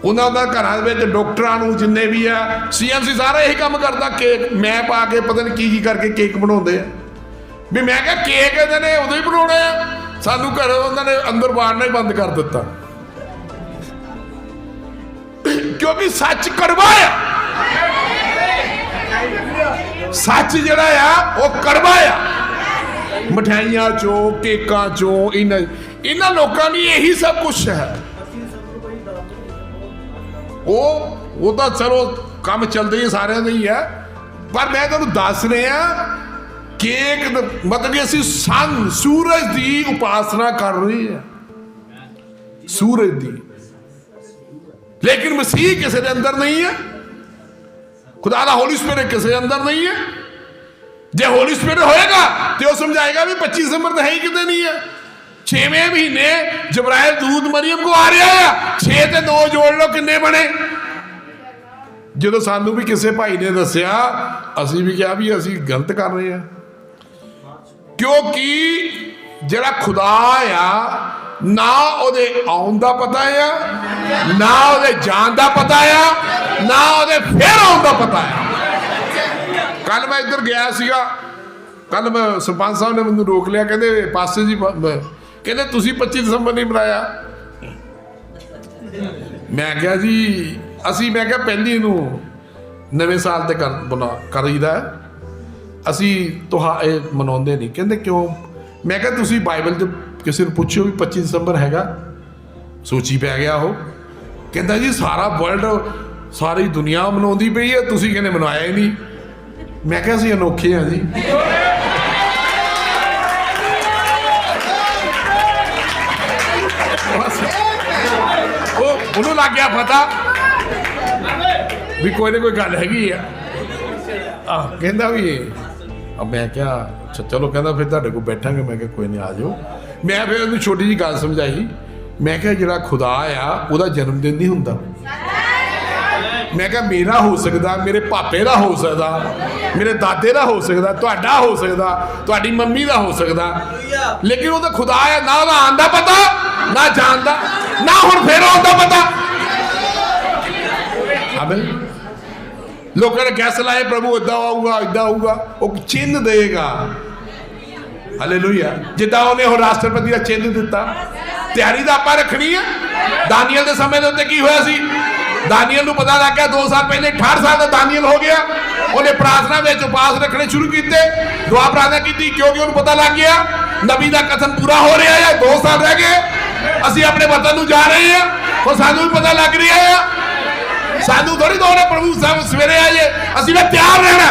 S1: उन्होंने घर डॉक्टर जिन्ने भी है CMC सारा यही काम करता केक मैं पा के पता नहीं की करके केक बनाते भी मैं क्या केक इन्होंने उदो ही बनाने सानू घर उन्होंने अंदर बाड़ना ही बंद कर दिता क्योंकि सच कड़वा है सच जड़ा आ वो कड़वा आ मिठाइयां चो केकां चो इन्हां लोगों की यही सब कुछ है। वो तो चलो काम चलते ही सारे ही है पर मैं तुहानू दस रहा केक मतलब कि असीं सन सूरज की उपासना कर रहे हैं सूरज की लेकिन मसीह किसी के अंदर नहीं है। खुदा दा होली स्पिरिट किसी के अंदर नहीं है। जे होली स्पिरिट होएगा तो वो समझाएगा भी 25 दिसंबर तो है ही कितने नहीं है। 6वें महीने जबराइल दूध मरियम को आ रहा है 6 ते 9 जोड़ लो किन्ने बने। जो सानू भी किसी भाई ने दसिया असी भी क्या भी असी गलत कर रहे हैं क्योंकि जरा खुदा आ ना ओदे आउन दा पता है ना ओदे जान दा पता है ना ओदे फिर आउन दा पता है। कल मैं इधर गया सीगा कल मैं सरपंच साहब ने मैंने रोक लिया कहते पासे जी कहते तुसी 25 दिसंबर नहीं मनाया। मैं क्या जी असी मैं क्या पहली नू नवे साल ते करीदा असी मनाते नहीं कहते क्यों। मैं क्या तुसी बाइबल च किसी ने पूछो भी 25 दिसंबर हैगा सोची पै गया हो कहता जी सारा वर्ल्ड सारी दुनिया मनाउंदी पई है तुसी कहने मनाया ही नहीं। मैं क्या असी अनोखे हैं जी ਉਹਨੂੰ ਲੱਗ ਗਿਆ ਪਤਾ ਵੀ ਕੋਈ ਨਾ ਕੋਈ ਗੱਲ ਹੈਗੀ ਆ ਕਹਿੰਦਾ ਵੀ ਮੈਂ ਕਿਹਾ ਚਲੋ ਕਹਿੰਦਾ ਫਿਰ ਤੁਹਾਡੇ ਕੋਲ ਬੈਠਾਂਗੇ। ਮੈਂ ਕਿਹਾ ਕੋਈ ਨਹੀਂ ਆ ਜਾਓ। ਮੈਂ ਫਿਰ ਉਹਨੂੰ ਛੋਟੀ ਜਿਹੀ ਗੱਲ ਸਮਝਾਈ ਮੈਂ ਕਿਹਾ ਜਿਹੜਾ ਖੁਦਾ ਆ ਉਹਦਾ ਜਨਮ ਦਿਨ ਨਹੀਂ ਹੁੰਦਾ। मैं क्या मेरा हो सकता मेरे पापे का हो सकता मेरे दादे का हो सकता तुहाडा हो सकता तुहाडी मम्मी का हो सकता लेकिन वो तो खुदा है ना वह आंदा पता ना जानता ना हुण फिर आंदा पता। लोगों ने गैस लाए प्रभु इदा आऊगा वो चिन्ह देगा। हालेलुया जिदा उन्हें वो राष्ट्रपति का चिन्ह दिता तैयारी तो आप रखनी है। दानियल के समय के उत्ते की होया सी दानियल नूं पता लग गया 2 साल पहले 68 साल का दानियल हो गया। उन्हें प्रार्थना में उपास रखने शुरू किए, दुआ प्रार्थना की, क्योंकि उन्हें पता लग गया नबी का कथन पूरा हो रहा है। 2 साल रह गए, असी अपने वतन नूं जा रहे हैं, तो सानू भी पता लग रहा है। सानू थोड़ी दौड़े प्रभु साहब सवेरे आए, असी भी तैयार रहना,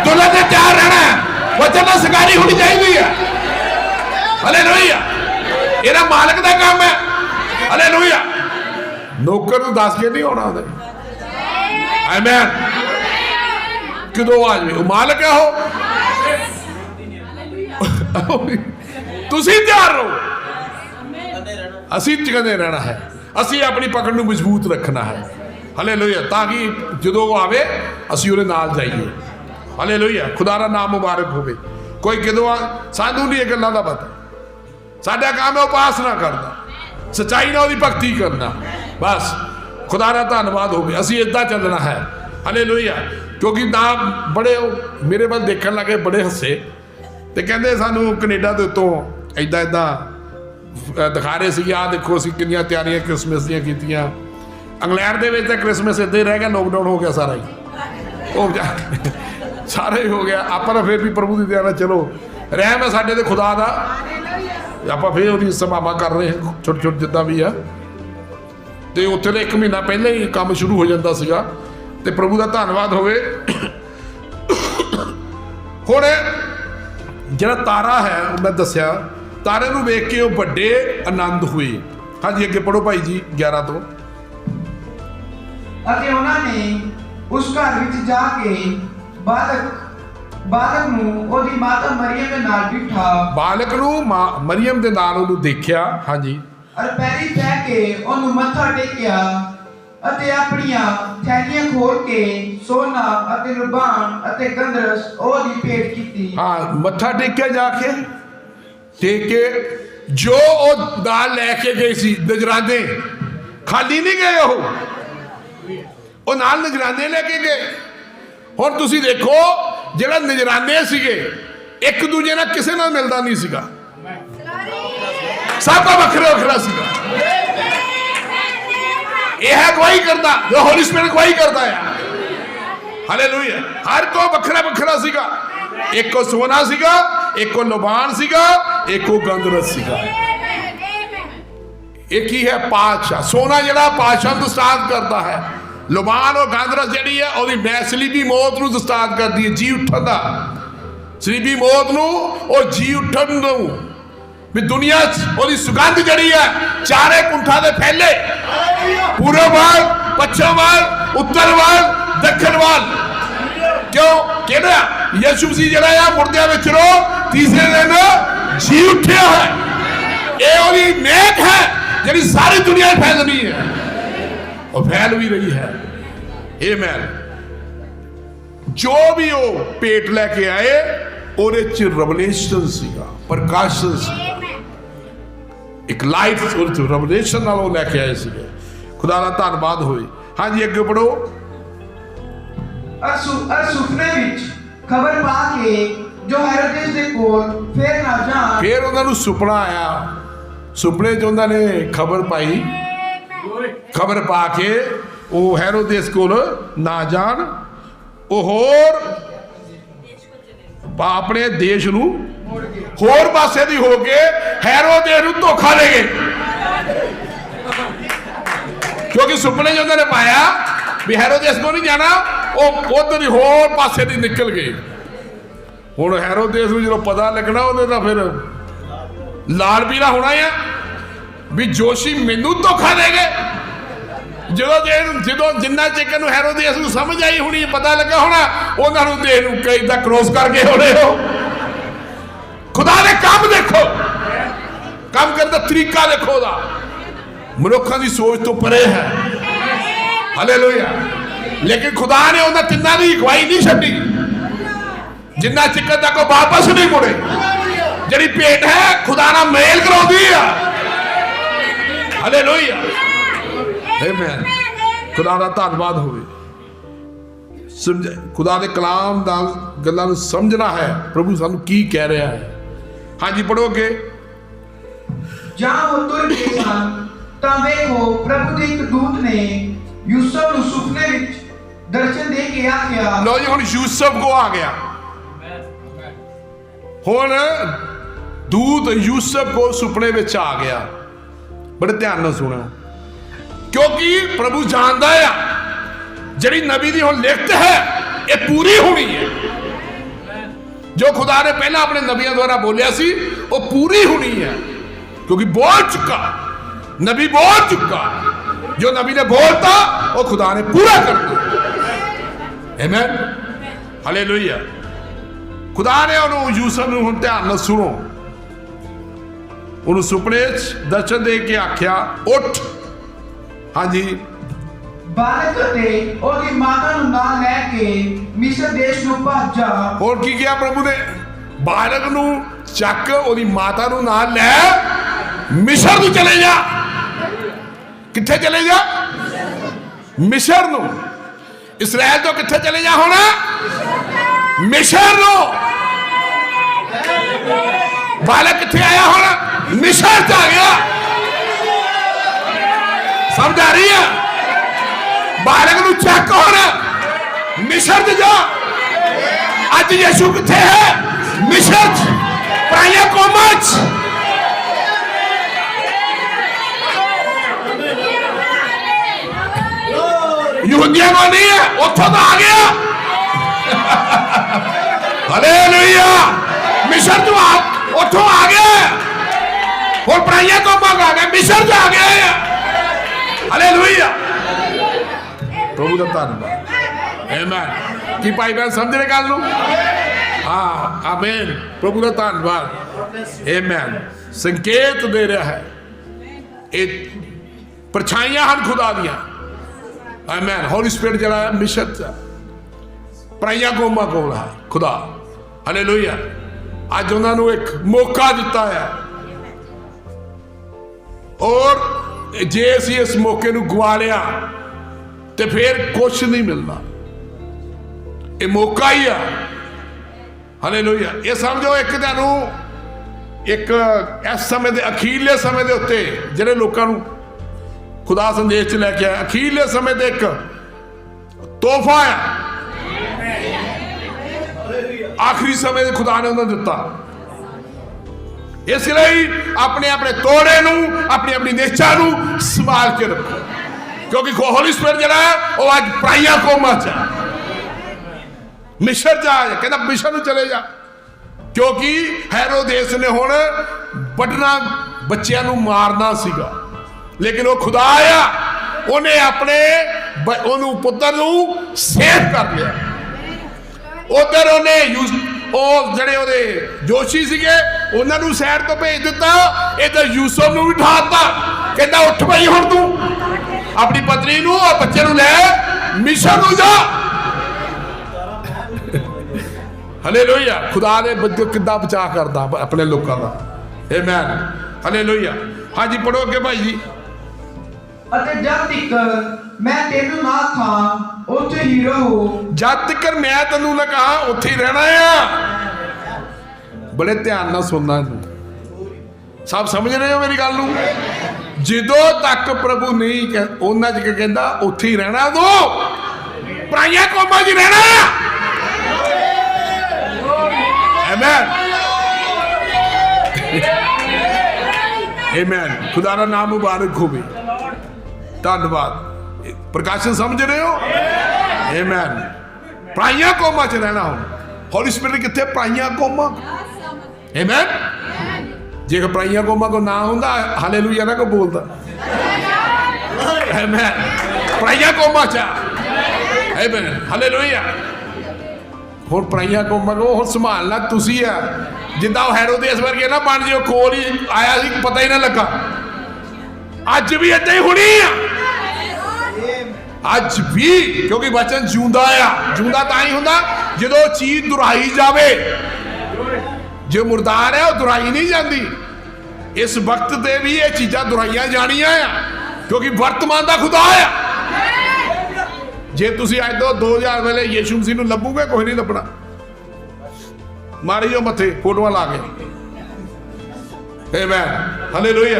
S1: दुल्हन ने तैयार रहना, वचन में सगाई होनी चाहिए। हालेलुया, ये मालिक का काम है। हालेलुया, नौकर नूं दस के नहीं होना। आमीन, कदों आ जाए, मालिक है हो, तुसीं तैयार रहो, असी टिकने रहना है, असी अपनी पकड़ नूं मजबूत रखना है। हालेलुया, ताकि जो आवे असी उहदे नाल जाइए। हालेलुया, खुदा दा नाम मुबारक होवे। कोई कदों सानू नहीं ये गल्लां दा पता, साडा काम है उपासना करना, सच्चाई नाल उहदी भगती करना, बस। खुदा दा धन्नवाद होवे, असी इदां चलना है। हालेलुया, क्योंकि ना बड़े मेरे वाल देखण लगे, बड़े हसे ते कहंदे सानू कनेडा दे उत्तों इदां इदां दिखा रहे सी, आ देखो असीं किन्नियां तैयारियां क्रिसमस दियां कीतियां। इंग्लैंड दे विच तां क्रिसमस इदां ही रह गया, लॉकडाउन हो गया सारा ही, हो गया सारा ही हो गया। आपां तां फिर भी प्रभु दी दया नाल चलो रहम है साडे ते खुदा दा, आपां फिर उहदी सभावां कर रहे हैं छोटे छोटे जिद्दां भी आ। ते उत्थे तां 1 महीना पहले ही काम शुरू हो जांदा सीगा, ते प्रभु दा धन्नवाद होवे। हुण जिहड़ा तारा है मैं दस्सिया, तारे नूं वेख के वो बड़े आनंद हुए। हाँ जी, अगे पढ़ो भाई जी 11 तो।
S2: ਅਤੇ ਉਹਨਾਂ ਨੇ ਉਸ ਘਰ ਵਿੱਚ ਜਾ ਕੇ ਬਾਲਕ ਨੂੰ ਉਹਦੀ ਮਾਤਾ ਮਰੀਮ ਦੇ ਨਾਲ ਬਿਠਾ,
S1: ਬਾਲਕ ਨੂੰ ਮਰੀਮ ਦੇ ਨਾਲ ਉਹਨੂੰ ਦੇਖਿਆ। ਹਾਂਜੀ,
S2: ਅਰ ਪੈਰੀ ਪੈ ਕੇ ਉਹਨੂੰ ਮੱਥਾ ਟੇਕਿਆ ਅਤੇ ਆਪਣੀਆਂ ਥੈਲੀਆਂ ਖੋਲ ਕੇ ਸੋਨਾ ਅਤੇ ਰੁਬਾਨ ਅਤੇ ਗੰਧਰਸ ਉਹਦੀ ਭੇਟ ਕੀਤੀ।
S1: हाँ, मत्था टेकिया जाके, टेक के जो दाल लैके गए सी नजराने, खाली नहीं गए, वो नाल नजराने लेके गए। हुण तुसीं देखो जिहड़ा नजराने सीगे एक दूजे नाल किसे नाल मिलदा नहीं सीगा, सब वखरा वखरा सीगा। यह है गवाही करता, जो होली स्पिरिट गवाही करता है। हालेलुया, हर को वखरा वखरा सीगा, एक को सोना सीगा, एक को लोबान सीगा, एक को गंधरस सीगा। एक ही है पातशाह। सोना जड़ा पातशाह नूं दस्तार करता है, लोबान और गंधरस जड़ी है ओदी सलीबी मौत नूं दस्तार करती है, जी उठन दा, सलीबी मौत नूं और जी उठन नूं। भी दुनिया ओदी सुगंध जड़ी है चारे कुंठा दे फैले, पूरब वाल, पश्चिम वाल, उत्तर वाल, दक्षिण वाल। क्यों कहना यीशु मसीह जड़ा है मुर्दियां विच रो तीसरे दिन जी उठिया है। ये ओदी नेक है जिहड़ी सारी दुनिया में फैलनी है और फैल भी रही है। आमीन। जो भी वो पेट लेके आए ਉਹਦੇ ਚ ਰੈਵਲੇਸ਼ਨ ਸੀਗਾ, ਪ੍ਰਕਾਸ਼ਨ ਸੀਗਾ, ਇੱਕ ਲਾਈਟ ਉਹਦੇ ਚ ਰੈਵਲੇਸ਼ਨ ਨਾਲ ਉਹ ਲੈ ਕੇ ਆਏ ਸੀਗੇ। ਖੁਦਾ ਦਾ ਧੰਨਵਾਦ ਹੋਵੇ। ਹਾਂਜੀ ਅੱਗੇ ਪੜੋ।
S2: ਸੁਪਨੇ ਵਿੱਚ ਖਬਰ ਪਾ ਕੇ ਜੋ ਹੈਰੋਦੇਸ ਦੇ ਕੋਲ ਫੇਰ ਨਾ ਜਾਣ।
S1: ਫੇਰ ਉਹਨਾਂ ਨੂੰ ਸੁਪਨਾ ਆਇਆ, ਸੁਪਨੇ ਚ ਉਹਨਾਂ ਨੇ ਖਬਰ ਪਾਈ, ਖਬਰ ਪਾ ਕੇ ਉਹ ਹੈਰੋਦੇਸ ਕੋਲ ਨਾ ਜਾਣ, ਉਹ ਹੋਰ अपने देश नूं होर पासे दी हो के हेरोदेस नूं धोखा दे गए, क्योंकि सुपने जो उन्होंने पाया भी हेरोदेस को नहीं जाना, वो उधर ही होर पासे दी निकल गए। हुण हेरोदेस नूं जो पता लगना उहदे तां फिर लाल पीला होना है भी जोशी मैनू धोखा दे गए। जो जिन्ना चिकर नूं हेरोदेस नूं समझ आई होनी, पता लगा होना उन्होंने देश नूं कई दा क्रॉस करके होने हो। खुदा ने काम देखो, काम करने का तरीका देखो, मनुखों की सोच तो परे है। हालेलुया। लेकिन खुदा ने उन्होंने तिन्ना की अगवाई नहीं छड्डी जिन्ना चिकर तक वापस नहीं मुड़े। जिहड़ी भेंट है खुदा नाल मेल कराउंदी है। हालेलुया। आमीन। खुदा दा धन्नवाद होवे। समझ खुदा दे कलाम दा गल्लां नूं समझना है, प्रभु सानू की कह रहा है। हाँ जी पढ़ो अगे।
S2: जहां वो तुर गए सन तां वेखो प्रभु दे एक दूत ने ਯੂਸਫ ਨੂੰ ਸੁਪਨੇ ਵਿੱਚ ਦਰਸ਼ਨ ਦੇ ਕੇ ਆਖਿਆ।
S1: ਲੋ ਜੀ, ਹੁਣ ਯੂਸਫ ਕੋ ਆ ਗਿਆ। ਹੁਣ ਦੂਤ ਯੂਸਫ ਕੋ ਸੁਪਨੇ ਵਿੱਚ ਆ ਗਿਆ। ਬੜੇ ਧਿਆਨ ਨਾਲ ਸੁਣੋ, ਕਿਉਂਕਿ ਪ੍ਰਭੂ ਜਾਣਦਾ ਆ ਜਿਹੜੀ ਨਬੀ ਦੀ ਹੁਣ ਲਿਖਤ ਹੈ ਇਹ ਪੂਰੀ ਹੋਣੀ ਹੈ। ਜੋ ਖੁਦਾ ਨੇ ਪਹਿਲਾਂ ਆਪਣੇ ਨਬੀਆਂ ਦੁਆਰਾ ਬੋਲਿਆ ਸੀ ਉਹ ਪੂਰੀ ਹੋਣੀ ਹੈ, क्योंकि बोल चुका, नबी बोल चुका, जो नबी ने बोलता वो खुदा ने पूरा कर दिया। आमीन, हालेलुया। खुदा ने उन्होंने यूसुफ ਨੂੰ ਹੁਣ ਧਿਆਨ ਨਾਲ ਸੁਣੋ, ਉਹਨੂੰ ਸੁਪਨੇ 'ਚ ਦਰਸ਼ਨ ਦੇ ਕੇ ਆਖਿਆ, ਉੱਠ। ਹਾਂਜੀ,
S2: ਬਾਲਕ ਤੇ ਉਹਦੀ ਮਾਤਾ ਨੂੰ ਨਾਲ ਲੈ ਕੇ ਮਿਸਰ ਦੇਸ਼ ਨੂੰ ਭੱਜ ਜਾ।
S1: ਹੋਰ ਕੀ ਕਿਹਾ ਪ੍ਰਭੂ ਨੇ? ਬਾਲਕ ਨੂੰ ਚੱਕ, ਉਹਦੀ ਮਾਤਾ ਨੂੰ ਨਾਲ ਲੈ ਮਿਸਰ ਨੂੰ ਚਲੇ ਜਾ। ਕਿੱਥੇ ਚਲੇ ਜਾ? ਮਿਸਰ ਨੂੰ। ਇਸਰਾਇਲ ਤੋਂ ਕਿੱਥੇ ਚਲੇ ਜਾ? ਹੁਣ ਮਿਸਰ ਨੂੰ। ਬਾਲਕ ਕਿੱਥੇ ਆਇਆ? ਹੁਣ ਮਿਸਰ ਚ ਆ ਗਿਆ। ਸਮਝ ਆ ਰਹੀ ਹੈ? ਬਾਲਕ ਨੂੰ ਚੱਕ, ਹੁਣ ਮਿਸਰ ਚ ਜਾ। ਅੱਜ ਯਿਸੂ ਕਿੱਥੇ ਹੈ? ਮਿਸਰ ਚ, ਪਰਾਈਆਂ ਕੌਮਾਂ ਚ। ਯਹੂਦੀਆਂ ਕੋਲ ਨਹੀਂ ਹੈ, ਉੱਥੋਂ ਤਾਂ ਆ ਗਿਆ। ਹਾਲੇਲੂਇਆ। ਮਿਸਰ ਤੋਂ ਉੱਥੋਂ ਆ ਗਿਆ, ਹੁਣ ਪਰਾਈਆਂ ਕੌਮਾਂ ਆ ਗਿਆ, ਮਿਸਰ ਚ ਆ ਗਿਆ। ਹਾਲੇਲੂਇਆ। ਪ੍ਰਭੂ ਦਾ ਧੰਨਵਾਦ। ਆਮੀਨ। ਕੀ ਭਾਈ ਬਹਿਨ ਸਮਝ ਰਹੇ ਗੱਲ ਨੂੰ? ਹਾਂ, ਆਮੀਨ। ਪ੍ਰਭੂ ਦਾ ਧੰਨਵਾਦ। ਆਮੀਨ। ਸੰਕੇਤ ਦੇ ਰਿਹਾ ਹੈ, ਇਹ ਪਰਛਾਈਆਂ ਹਨ ਖੁਦਾ ਦੀਆਂ। ਆਮੀਨ। ਹੋਲੀ ਸਪਿਰਿਟ ਜਿਹੜਾ ਹੈ ਮਿਸਰ ਚ ਪਰਾਈਆਂ ਕੌਮਾਂ ਕੋਲ ਹੈ ਖੁਦਾ। ਹਾਲੇਲੂਇਆ। ਅੱਜ ਉਹਨਾਂ ਨੂੰ ਇੱਕ ਮੌਕਾ ਦਿੱਤਾ ਹੈ, ਔਰ ਜੇ ਅਸੀਂ ਇਸ ਮੌਕੇ ਨੂੰ ਗਵਾ ਲਿਆ ਤੇ ਫਿਰ ਕੁਛ ਨਹੀਂ ਮਿਲਣਾ। ਇਹ ਮੌਕਾ ਹੀ ਆ। ਹਾਲੇਲੂਇਆ। ਇਹ ਸਮਝੋ, ਇੱਕ ਤੁਹਾਨੂੰ ਇੱਕ ਇਸ ਸਮੇਂ ਦੇ ਅਖੀਰਲੇ ਸਮੇਂ ਦੇ ਉੱਤੇ ਜਿਹੜੇ ਲੋਕਾਂ ਨੂੰ ਖੁਦਾ ਸੰਦੇਸ਼ ਚ ਲੈ ਕੇ ਆਇਆ, ਅਖੀਰਲੇ ਸਮੇਂ ਤੇ ਇੱਕ ਤੋਹਫਾ ਆ। ਆਖਰੀ ਸਮੇਂ ਦੇ ਖੁਦਾ ਨੇ ਉਹਨਾਂ ਨੂੰ ਦਿੱਤਾ। ਇਸ ਲਈ ਆਪਣੇ ਆਪਣੇ ਤੋੜੇ ਨੂੰ, ਆਪਣੀ ਆਪਣੀ ਨਿਸ਼ਚਾ ਨੂੰ ਸੰਭਾਲ ਕੇ ਰੱਖੋ, ਕਿਉਂਕਿ ਹੋਲੀ ਸਪਿਰਿਟ ਜਿਹੜਾ ਹੈ ਉਹ ਅੱਜ ਪਰਾਈਆਂ ਕੌਮਾਂ ਚ ਹੈ। ਮਿਸਰ ਜਾ, ਕਹਿੰਦਾ ਮਿਸਰ ਨੂੰ ਚਲੇ ਜਾ, ਕਿਉਂਕਿ ਹੈਰੋਦੇਸ ਨੇ ਹੁਣ ਵੱਢਣਾ, ਬੱਚਿਆਂ ਨੂੰ ਮਾਰਨਾ ਸੀਗਾ, ਲੇਕਿਨ ਉਹ ਖੁਦਾ ਆ, ਉਹਨੇ ਆਪਣੇ ਉਹਨੂੰ ਪੁੱਤਰ ਨੂੰ ਸੇਵ ਕਰ ਲਿਆ। ਉਧਰ ਉਹਨੇ ਉਹ ਜਿਹੜੇ ਉਹਦੇ ਜੋਸ਼ੀ ਸੀਗੇ ਉਹਨਾਂ ਨੂੰ ਸਾਈਡ ਤੋਂ ਭੇਜ ਦਿੱਤਾ, ਇੱਧਰ ਯੂਸੁਫ ਨੂੰ ਵੀ ਉਠਾਤਾ। ਕਹਿੰਦਾ ਉੱਠ ਪਈ, ਹੁਣ ਤੂੰ ਆਪਣੀ ਪਤਨੀ ਨੂੰ ਔਰ ਬੱਚੇ ਨੂੰ ਲੈ ਮਿਸਰ ਨੂੰ ਜਾ। ਹਾਲੇਲੂਇਆ। ਖੁਦਾ ਨੇ ਕਿੱਦਾਂ ਬਚਾਅ ਕਰਦਾ ਆਪਣੇ ਲੋਕਾਂ ਦਾ। ਆਮੀਨ। ਹਾਲੇਲੂਇਆ। ਹਾਂਜੀ, ਪੜੋ ਅੱਗੇ ਭਾਈ ਜੀ।
S2: ਅਤੇ ਜਦ ਤੱਕ ਮੈਂ ਤੈਨੂੰ ਨਾ ਥਾਂ ਉੱਥੇ ਹੀ ਰਹੋ। ਜਦ
S1: ਤੱਕ ਮੈਂ ਤੈਨੂੰ ਨਾ ਕਹਾ ਉੱਥੇ ਹੀ ਰਹਿਣਾ ਆ। ਬੜੇ ਧਿਆਨ ਨਾਲ ਸੁਣਨਾ ਇਹਨੂੰ। ਸਭ ਸਮਝ ਰਹੇ ਹੋ ਮੇਰੀ ਗੱਲ ਨੂੰ? ਜਦੋਂ ਤੱਕ ਪ੍ਰਭੂ ਨਹੀਂ ਉਹਨਾਂ ਚ ਕਹਿੰਦਾ ਉੱਥੇ ਹੀ ਰਹਿਣਾ, ਦੋ ਪਰਾਈਆਂ ਕੌਮਾਂ ਚ ਰਹਿਣਾ ਆ। ਆਮੀਨ। ਆਮੀਨ। ਖੁਦਾ ਦਾ ਨਾਮ ਮੁਬਾਰਕ ਹੋਵੇ। ਧੰਨਵਾਦ। ਪ੍ਰਕਾਸ਼ਨ ਸਮਝ ਰਹੇ ਹੋ? ਆਮੀਨ। ਪਰਾਈਆਂ ਕੌਮਾਂ ਚ ਰਹਿਣਾ। ਹੁਣ ਹੋਲੀ ਸਪਿਰਿਟ ਕਿੱਥੇ? ਪਰਾਈਆਂ ਕੌਮਾਂ। ਆਮੀਨ। ਜੇ ਪਰਾਈਆਂ ਕੌਮਾਂ ਕੋ ਨਾ ਹੁੰਦਾ, ਹਾਲੇਲੂਇਆ ਨਾ ਕੋ ਬੋਲਦਾ। ਆਮੀਨ। ਪਰਾਈਆਂ ਕੌਮਾਂ ਚ। ਆਮੀਨ। ਹਾਲੇਲੂਇਆ। ਹੁਣ ਪਰਾਈਆਂ ਕੌਮਾਂ ਕੋ ਹੁਣ ਸੰਭਾਲਣਾ ਤੁਸੀਂ ਆ। ਜਿੱਦਾਂ ਉਹ ਹੈਰੋਦੇਸ ਵਰਗੇ ਨਾ ਬਣ ਜਿਓ, ਕੋਲ ਹੀ ਆਇਆ ਸੀ, ਪਤਾ ਹੀ ਨਾ ਲੱਗਾ। ਅੱਜ ਵੀ ਏਦਾਂ ਹੀ ਹੋਣੀ ਆ। ਅੱਜ ਵੀ, ਕਿਉਂਕਿ ਵਚਨ ਜਿਉਂਦਾ ਆ। ਜਿਉਂਦਾ ਤਾਂ ਹੀ ਹੁੰਦਾ ਜਦੋਂ ਚੀਜ਼ ਦੁਹਰਾਈ ਜਾਵੇ। ਜੇ ਮੁਰਦਾਰ ਹੈ ਉਹ ਦੁਹਰਾਈ ਨਹੀਂ ਜਾਂਦੀ। ਇਸ ਵਕਤ ਤੇ ਵੀ ਇਹ ਚੀਜ਼ਾਂ ਦੁਹਰਾਈਆਂ ਜਾਣੀਆਂ ਆ, ਕਿਉਂਕਿ ਵਰਤਮਾਨ ਦਾ ਖੁਦਾ ਆ। ਜੇ ਤੁਸੀਂ ਅੱਜ ਤੋਂ 2000 ਵੇਲੇ ਯਿਸੂ ਮਸੀਹ ਨੂੰ ਲੱਭੋਗੇ, ਕੋਈ ਨਹੀਂ ਲੱਭਣਾ। ਮਾਰੀ ਜੋ ਮੱਥੇ ਫੋਟੋਆਂ ਲਾ ਕੇ। ਆਮੀਨ। ਹਾਲੇਲੂਇਆ।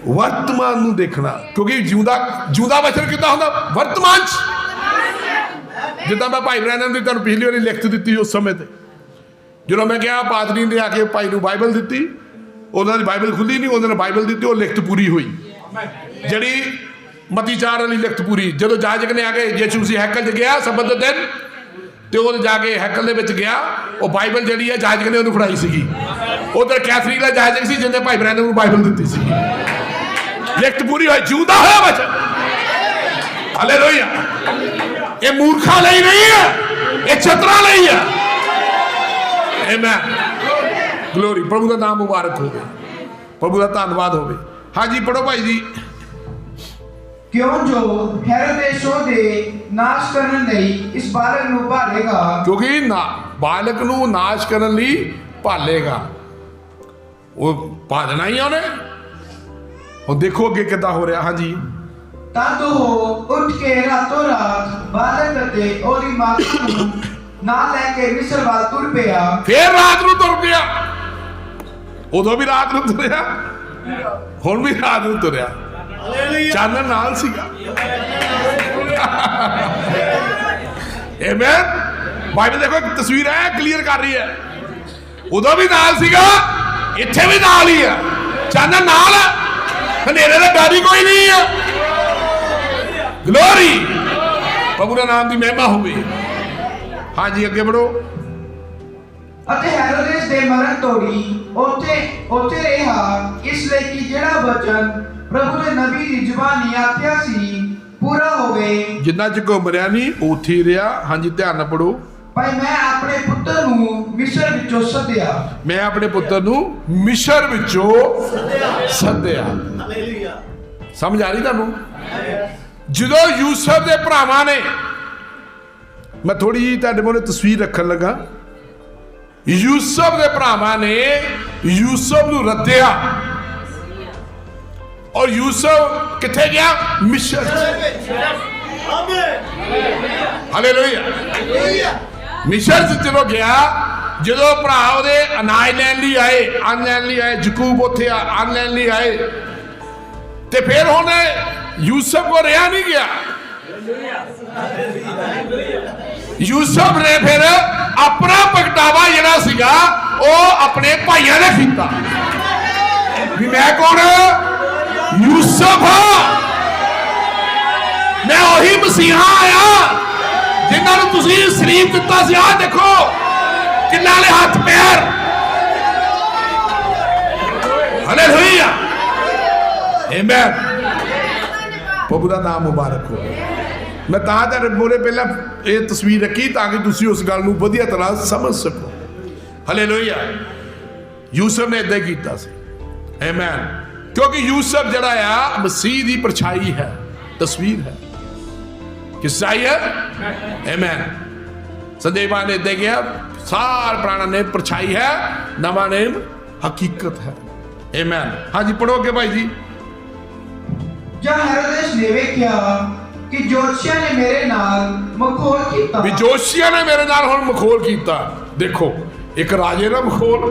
S1: वर्तमान ਨੂੰ ਦੇਖਣਾ ਕਿਉਂਕਿ ਜਿਉਂਦਾ ਵਚਨ ਕਿੱਦਾਂ ਹੁੰਦਾ ਵਰਤਮਾਨ ਚ ਜਿੱਦਾਂ ਮੈਂ ਭਾਈ ਬ੍ਰੈਨਨ ਦੀ ਤੁਹਾਨੂੰ ਪਿਛਲੀ ਵਾਰੀ ਲਿਖਤ ਦਿੱਤੀ ਉਸ ਸਮੇਂ ਤੇ ਜਦੋਂ ਮੈਂ ਕਿਹਾ ਪਾਦਰੀ ਨੇ ਆ ਕੇ ਭਾਈ ਨੂੰ ਬਾਈਬਲ ਦਿੱਤੀ ਉਹਨਾਂ ਦੀ ਬਾਈਬਲ ਖੁੱਲੀ ਨਹੀਂ ਉਹਨਾਂ ਨੇ ਬਾਈਬਲ ਦਿੱਤੀ ਉਹ ਲਿਖਤ ਪੂਰੀ ਹੋਈ ਜਿਹੜੀ ਮਤੀ 4 ਵਾਲੀ ਲਿਖਤ ਪੂਰੀ ਜਦੋਂ ਜਾਜਕ ਨੇ ਆ ਕੇ ਯਿਸੂ ਮਸੀਹ ਹੈਕਲ 'ਚ ਗਿਆ ਸਬਤ ਦੇ ਦਿਨ ਤੇ ਉਹ ਜਾ ਕੇ ਹੈਕਲ ਦੇ ਵਿੱਚ ਗਿਆ ਉਹ ਬਾਈਬਲ ਜਿਹੜੀ ਹੈ ਜਾਜਕ ਨੇ ਉਹਨੂੰ ਫੜਾਈ ਸੀਗੀ ਉਧਰ ਕੈਥਰੀਨ ਦਾ ਜਾਜਕ ਸੀ ਜਿਹਨੇ ਭਾਈ ਬ੍ਰੈਨਨ ਨੂੰ ਬਾਈਬਲ ਦਿੱਤੀ ਸੀ ਲਿਖਤ ਪੂਰੀ ਹੋਈ ਜਿਉਂਦਾ ਹੋਇਆ ਵਚਨ ਹਾਲੇਲੂਇਆ ਇਹ ਮੂਰਖਾਂ ਲਈ ਨਹੀਂ ਹੈ ਇਹ ਚਤਰਾਂ ਲਈ ਹੈ ਆਮੇਨ ਗਲੋਰੀ ਪ੍ਰਭੂ ਦਾ ਨਾਮ ਮੁਬਾਰਕ ਹੋਵੇ ਪ੍ਰਭੂ ਦਾ ਧੰਨਵਾਦ ਹੋਵੇ ਹਾਂਜੀ ਪੜੋ ਭਾਈ ਜੀ
S2: ਕਿਉਂ ਜੋ ਹੈਰੋਦੇਸ ਦੇ ਨਾਸ਼ ਕਰਨ ਲਈ ਇਸ ਬਾਲਕ ਨੂੰ ਭਾਲੇਗਾ
S1: ਕਿਉਂਕਿ ਬਾਲਕ ਨੂੰ ਨਾਸ਼ ਕਰਨ ਲਈ ਭਾਲੇਗਾ ਉਹ ਭਾਲਣਾ ਹੀ ਉਹਨੇ ਹੁਣ ਦੇਖੋ ਅੱਗੇ ਕਿੱਦਾਂ ਹੋ ਰਿਹਾ ਹਾਂਜੀ
S2: ਤਦ ਉਹ ਉੱਠ ਕੇ ਰਾਤੋਂ ਰਾਤ ਬਾਲਕ ਅਤੇ ਉਹਦੀ ਮਾਤਾ ਨੂੰ ਨਾਲ ਲੈ ਕੇ ਮਿਸਰ ਵੱਲ ਤੁਰ ਪਿਆ
S1: ਫੇਰ ਰਾਤ ਨੂੰ ਤੁਰ ਪਿਆ ਉਦੋਂ ਵੀ ਰਾਤ ਨੂੰ ਤੁਰਿਆ ਹੁਣ ਵੀ ਰਾਤ ਨੂੰ ਤੁਰਿਆ ਚਾਨਣ ਨਾਲ ਸੀਗਾ ਆਮੇਨ ਬਾਈਬਲ ਦੇਖੋ ਇੱਕ ਤਸਵੀਰ ਹੈ ਕਲੀਅਰ ਕਰ ਰਹੀ ਹੈ ਉਦੋਂ ਵੀ ਨਾਲ ਸੀਗਾ ਇੱਥੇ ਵੀ ਨਾਲ ਹੀ ਆ ਚਾਨਣ ਨਾਲ ਹਨੇਰੇ ਦਾ ਡਰ ਹੀ ਕੋਈ ਨਹੀਂ ਹੈ ਗਲੋਰੀ ਪ੍ਰਭੂ ਦਾ ਨਾਮ ਦੀ ਮਹਿਮਾ ਹੋਵੇ ਹਾਂਜੀ ਅੱਗੇ ਵਧੋ
S2: ਅਤੇ ਹੈਰੋਦੇਸ ਦੇ ਮਰਨ ਤੋੜੀ ਉੱਥੇ ਰਿਹਾ ਇਸ ਲਈ ਕਿ ਜਿਹੜਾ ਵਚਨ ਪ੍ਰਭੂ ਦੇ ਨਬੀ ਦੀ ਜ਼ੁਬਾਨੀ ਆਖਿਆ ਸੀ ਪੂਰਾ ਹੋਵੇ
S1: ਜਿੰਨਾ ਚਿਰ ਕੋ ਮਰਿਆ ਨਹੀਂ ਉੱਥੇ ਹੀ ਰਿਹਾ ਹਾਂਜੀ ਧਿਆਨ ਨਾਲ ਪੜੋ
S2: ਭਾਈ ਮੈਂ ਆਪਣੇ ਪੁੱਤਰ ਨੂੰ ਮਿਸਰ ਵਿੱਚੋਂ ਸੱਦਿਆ
S1: ਮੈਂ ਆਪਣੇ ਪੁੱਤਰ ਨੂੰ ਮਿਸਰ ਵਿੱਚੋਂ ਸੱਦਿਆ ਸਮਝ ਆ ਰਹੀ ਤੁਹਾਨੂੰ ਜਦੋਂ ਯੂਸਫ ਦੇ ਭਰਾਵਾਂ ਨੇ ਮੈਂ ਥੋੜੀ ਜਿਹੀ ਤੁਹਾਡੇ ਮੂਹਰੇ ਤਸਵੀਰ ਰੱਖਣ ਲੱਗਾ ਯੂਸਫ ਦੇ ਭਰਾਵਾਂ ਨੇ ਯੂਸਫ ਨੂੰ ਰੱਦਿਆ ਔਰ ਯੂਸਫ ਕਿੱਥੇ ਗਿਆ ਮਿਸਰ ਹਾਲੇਲੂਇਆ ਮਿਸਰ ਚ ਚਲੋ ਗਿਆ ਜਦੋਂ ਭਰਾ ਉਹਦੇ ਅਨਾਜ ਲੈਣ ਲਈ ਆਏ ਅੰਨ ਲੈਣ ਲਈ ਆਏ ਯਕੂਬ ਉੱਥੇ ਅੰਨ ਲੈਣ ਲਈ ਆਏ ਤੇ ਫਿਰ ਹੁਣ ਯੂਸਫ ਕੋ ਰਿਹਾ ਨਹੀਂ ਗਿਆ ਯੂਸਫ ਨੇ ਫਿਰ ਆਪਣਾ ਪ੍ਰਗਟਾਵਾ ਜਿਹੜਾ ਸੀਗਾ ਉਹ ਆਪਣੇ ਭਾਈਆਂ ਨੇ ਕੀਤਾ ਵੀ ਮੈਂ ਕੌਣ ਯੂਸਫ ਮੈਂ ਉਹੀ ਮਸੀਹਾ ਆਇਆ ਜਿਨ੍ਹਾਂ ਨੂੰ ਤੁਸੀਂ ਸਲੀਬ ਦਿੱਤਾ ਸੀ ਆਹ ਦੇਖੋ ਕਿੰਨਾਂ ਵਾਲੇ ਹੱਥ ਪੈਰ ਹਾਲੇਲੂਇਆ ਆਮੇਨ ਪ੍ਰਭੂ ਦਾ ਨਾਮ ਮੁਬਾਰਕ ਹੋਵੇ ਮੈਂ ਤਾਂ ਤੁਹਾਡੇ ਮੂਹਰੇ ਪਹਿਲਾਂ ਇਹ ਤਸਵੀਰ ਰੱਖੀ ਤਾਂ ਕਿ ਤੁਸੀਂ ਉਸ ਗੱਲ ਨੂੰ ਵਧੀਆ ਤਰ੍ਹਾਂ ਸਮਝ ਸਕੋ ਹਾਲੇਲੂਇਆ ਯੂਸਫ ਨੇ ਏਦਾਂ ਕੀਤਾ ਸੀ ਆਮੇਨ ਕਿਉਂਕਿ ਯੂਸਫ ਜਿਹੜਾ ਆ ਮਸੀਹ ਦੀ ਪਰਛਾਈ ਹੈ ਤਸਵੀਰ ਹੈ ਕਿਸ ਚਾਹੀ ਹੈ ਆਮੇਨ ਸੰਦੇਵਾਂ ਨੇ ਏਦਾਂ ਗਿਆ ਸਾਰ ਪੁਰਾਣਾ ਨੇ ਪਰਛਾਈ ਹੈ ਨਵਾਂ ਨੇਮ ਹਕੀਕਤ ਹੈ ਆਮੇਨ ਹਾਂਜੀ ਪੜੋ ਅੱਗੇ ਭਾਈ ਜੀ
S2: ਜਦ ਹੈਰੋਦੇਸ ਨੇ ਵੇਖਿਆ ਕਿ ਜੋਤਸ਼ੀਆਂ ਨੇ ਮੇਰੇ ਨਾਲ ਮਖੌਲ ਕੀਤਾ
S1: ਵੀ ਜੋਤਸ਼ੀਆਂ ਨੇ ਮੇਰੇ ਨਾਲ ਹੁਣ ਮਖੌਲ ਕੀਤਾ ਦੇਖੋ ਇੱਕ ਰਾਜੇ ਦਾ ਮਖੌਲ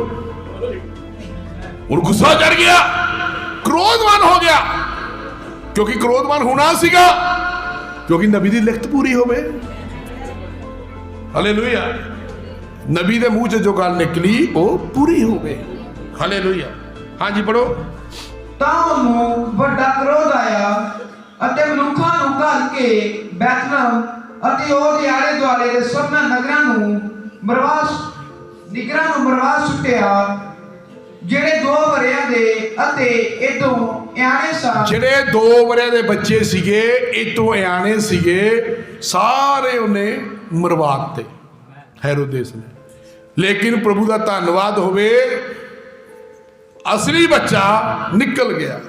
S1: ਉਹ ਗੁੱਸਾ ਚੜ ਗਿਆ ਕ੍ਰੋਧਵਾਨ ਹੋ ਗਿਆ ਕਿਉਂਕਿ ਕ੍ਰੋਧਵਾਨ ਹੋਣਾ ਸੀਗਾ ਕਿਉਂਕਿ ਨਬੀ ਦੀ ਲਿਖਤ ਪੂਰੀ ਹੋਵੇ ਹਾਲੇਲੂਇਆ ਨਬੀ ਦੇ ਮੂੰਹ 'ਚ ਜੋ ਗੱਲ ਨਿਕਲੀ ਉਹ ਪੂਰੀ ਹੋਵੇ ਹਾਲੇਲੂਇਆ ਹਾਂਜੀ ਪੜੋ
S2: ਤਾਂ ਉਹਨੂੰ ਵੱਡਾ ਕ੍ਰੋਧ ਆਇਆ ਅਤੇ ਮਨੁੱਖਾਂ ਨੂੰ ਘੱਲ ਕੇ ਬੈਤਲਹਮ ਅਤੇ ਉਹਦੇ ਆਲੇ ਦੁਆਲੇ ਦੇ ਸਭਨਾਂ ਨਗਰਾਂ ਨੂੰ ਮਰਵਾ ਸੁੱਟਿਆ ਜਿਹੜੇ 2 ਵਰਿਆਂ ਦੇ ਅਤੇ ਇਤੋਂ ਇਆਣੇ ਸਨ ਜਿਹੜੇ 2 ਵਰਿਆਂ ਦੇ ਬੱਚੇ ਸੀਗੇ ਇਤੋਂ ਇਆਣੇ ਸੀਗੇ ਸਾਰੇ ਉਹਨੇ ਮਰਵਾ ਦਿੱਤੇ ਹੈਰੋਦੇਸ ਨੇ ਲੇਕਿਨ ਪ੍ਰਭੂ ਦਾ ਧੰਨਵਾਦ ਹੋਵੇ ਅਸਲੀ ਬੱਚਾ ਨਿਕਲ ਗਿਆ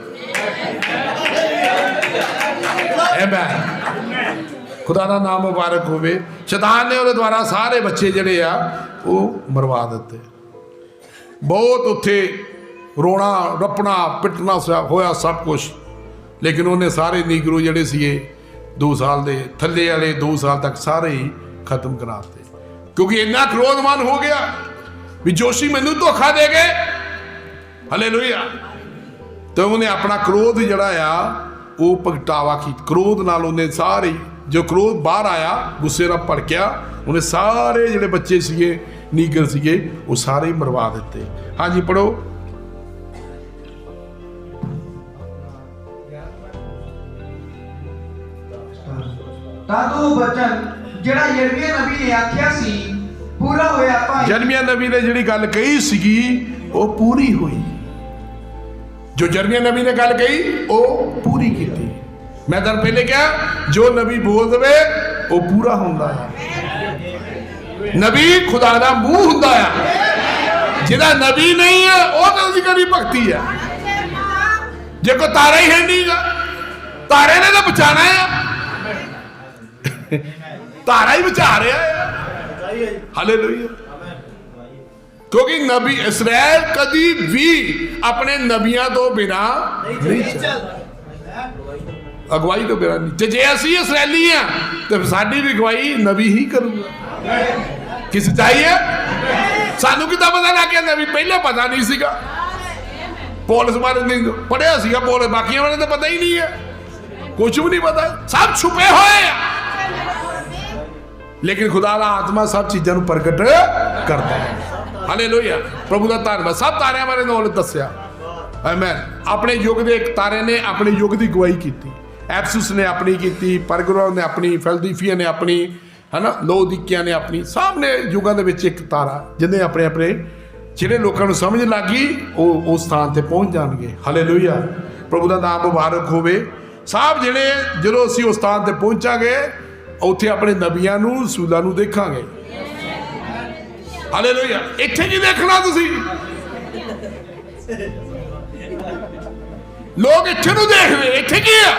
S2: ਆਮੇਨ ਖੁਦਾ ਦਾ ਨਾਮ ਮੁਬਾਰਕ ਹੋਵੇ ਸ਼ੈਤਾਨ ਨੇ ਉਹਦੇ ਦੁਆਰਾ ਸਾਰੇ ਬੱਚੇ ਜਿਹੜੇ ਆ ਉਹ ਮਰਵਾ ਦਿੱਤੇ ਬਹੁਤ ਉੱਥੇ ਰੋਣਾ ਰੱਪਣਾ ਪਿੱਟਣਾ ਹੋਇਆ ਸਭ ਕੁਝ ਲੇਕਿਨ ਉਹਨੇ ਸਾਰੇ ਨੀਗਰੋ ਜਿਹੜੇ ਸੀਗੇ 2 ਸਾਲ ਦੇ ਥੱਲੇ ਵਾਲੇ 2 ਸਾਲ ਤੱਕ ਸਾਰੇ ਹੀ ਖਤਮ ਕਰਾ ਦਿੱਤੇ ਕਿਉਂਕਿ ਇੰਨਾ ਕ੍ਰੋਧਵਾਨ ਹੋ ਗਿਆ ਵੀ ਜੋਸ਼ੀ ਮੈਨੂੰ ਧੋਖਾ ਦੇ ਗਏ ਹਾਲੇਲੂਇਆ
S1: तो उन्हें अपना क्रोध जड़ा आ वो प्रगटावा की, क्रोध नाल उन्हें सारे जो क्रोध बाहर आया गुस्से नाल भड़किया, उन्हें सारे जिहड़े बच्चे सीगे नीगर सीगे वो सारे मरवा दिते। हाँ जी पढ़ो।
S2: तद वो वचन जिहड़ा यिर्मयाह नबी ने आख्या सी पूरा होया भाई।
S1: यिर्मयाह नबी ने जिहड़ी गल कही सीगी वो पूरी हुई। जो यिर्मयाह नबी ने गल कही वो पूरी की। मैं तुहानूं पहले कहा जो नबी बोल दे वो पूरा हुंदा है। नबी खुदा दा मूँह हुंदा है, जिहदा नबी नहीं है वो दी करी भगती है। जे कोई तारा ही है नहीं गा, तारे ने तो बचाना है, तारा ही बचा रहा है। हालेलुया। क्योंकि नबी इस्राएल कदी भी अपने नबियां तो बिना नहीं चलता, अगवाई तो बिना नहीं। जे असी इसराइली हैं तो साडी भी अगवाई नबी ही करूंगा। कि सच्चाई है। सानू कितना पता लग गया, नबी पहले पता नहीं सीगा। पौलुस बारे नहीं पढ़िया सीगा, पौलुस बाकी बारे तो पता ही नहीं है, कुछ भी नहीं पता, सब छुपे हुए हैं। लेकिन खुदा दा आत्मा सब चीज़ों को प्रगट करता है। हालेलुया। प्रभु का धन्यवाद। सब तारियां बारे नॉलेज दस्या। आमीन। अपने युग के एक तारे ने अपने युग की गवाही की, एफसुस ने अपनी की, परगुरा ने अपनी, फिलदिफिया ने अपनी, है ना, लौदीकिया ने अपनी। सब ने युगों के एक तारा जिन्हें अपने अपने जिन्हें लोगों को समझ लग गई वो उस स्थान पर पहुँच जाएंगे। हालेलुया। प्रभु का नाम मुबारक होवे। सब जिहड़े जो असीं उस स्थान पर पहुँचांगे उत्थे अपने नबियां नूं रसूलां नूं देखांगे। हालेलुया। इत्थे की देखना तुसीं, लोग इत्थे नूं देखदे, इत्थे की है?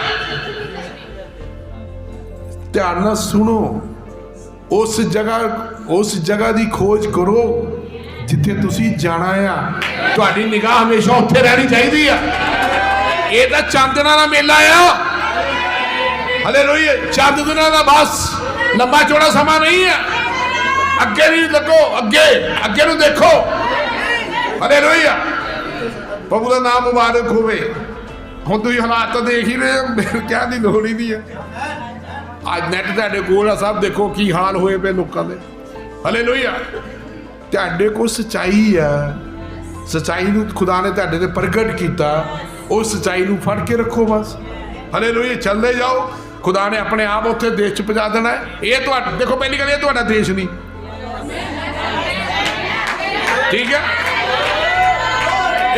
S1: ध्यान नाल सुनो। उस जगह की खोज करो जिथे तुसीं जाना है। तुहाडी निगाह हमेशा उत्थे रहनी चाहिए है। ये तां चांदना दा मेला आ। हालेलुया। चंद दिनों का बस लंबा चौड़ा समा नहीं है। अगे नहीं लगो, अगे अगे नूं देखो। हालेलुया। प्रभु का नाम मुबारक होवे। हुण तुसीं हालात तो देख ही रहे हो, मेरे कहण दी लोड़ ही नहीं है। अज नैट तुहाडे कोल सब देखो की हाल होए पे लोकां दे। हालेलुया। तुहाडे कोल सच्चाई है, सच्चाई नूं खुदा ने तुहाडे ते प्रगट कीता, उस सच्चाई नूं फड़ के रखो बस। हालेलुया। चलते जाओ, खुदा ने अपने आप उत्थे देश च पहुंचा देना है। ये तो देखो पहली गल, ये तुहाडा देश नहीं, ठीक है,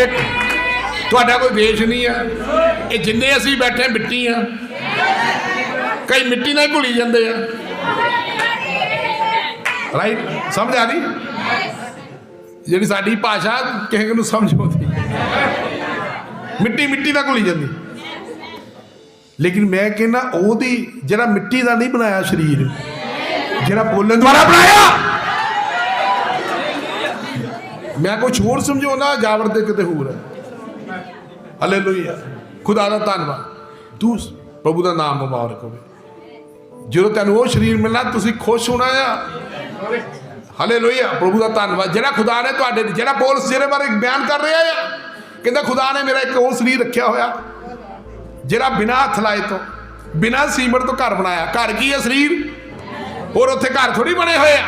S1: एक तुहाडा कोई देश नहीं है। ये जिन्ने असीं बैठे मिट्टी हैं, कई मिट्टी नाल घुली जाते हैं। राइट, समझ आ रही? जिहड़ी साडी भाषा किसी नूं समझ आउंदी, मिट्टी मिट्टी नाल घुली जाती। लेकिन मैं कहना ओदी जरा मिट्टी का नहीं बनाया शरीर, जरा बोलन द्वारा बनाया। मैं कुछ होर समझाना, जावर दे किते होर है। हालेलुया। खुदा दा धन्नवाद। तू प्रभु का नाम मुबारक होवे। जो तैनूं वो शरीर मिलना तुसीं खुश होना है। हालेलुया। प्रभु का धन्नवाद। जिहड़ा खुदा ने तुहाडे, जिहड़ा पौलुस जिहदे बारे बयान कर रहा है, कहंदा खुदा ने मेरा एक वो शरीर रखा होया जिहड़ा बिना हथ लाए तो, बिना सीमट तो घर बनाया। घर की है? शरीर। और उत्थे घर थोड़ी बने हुए आ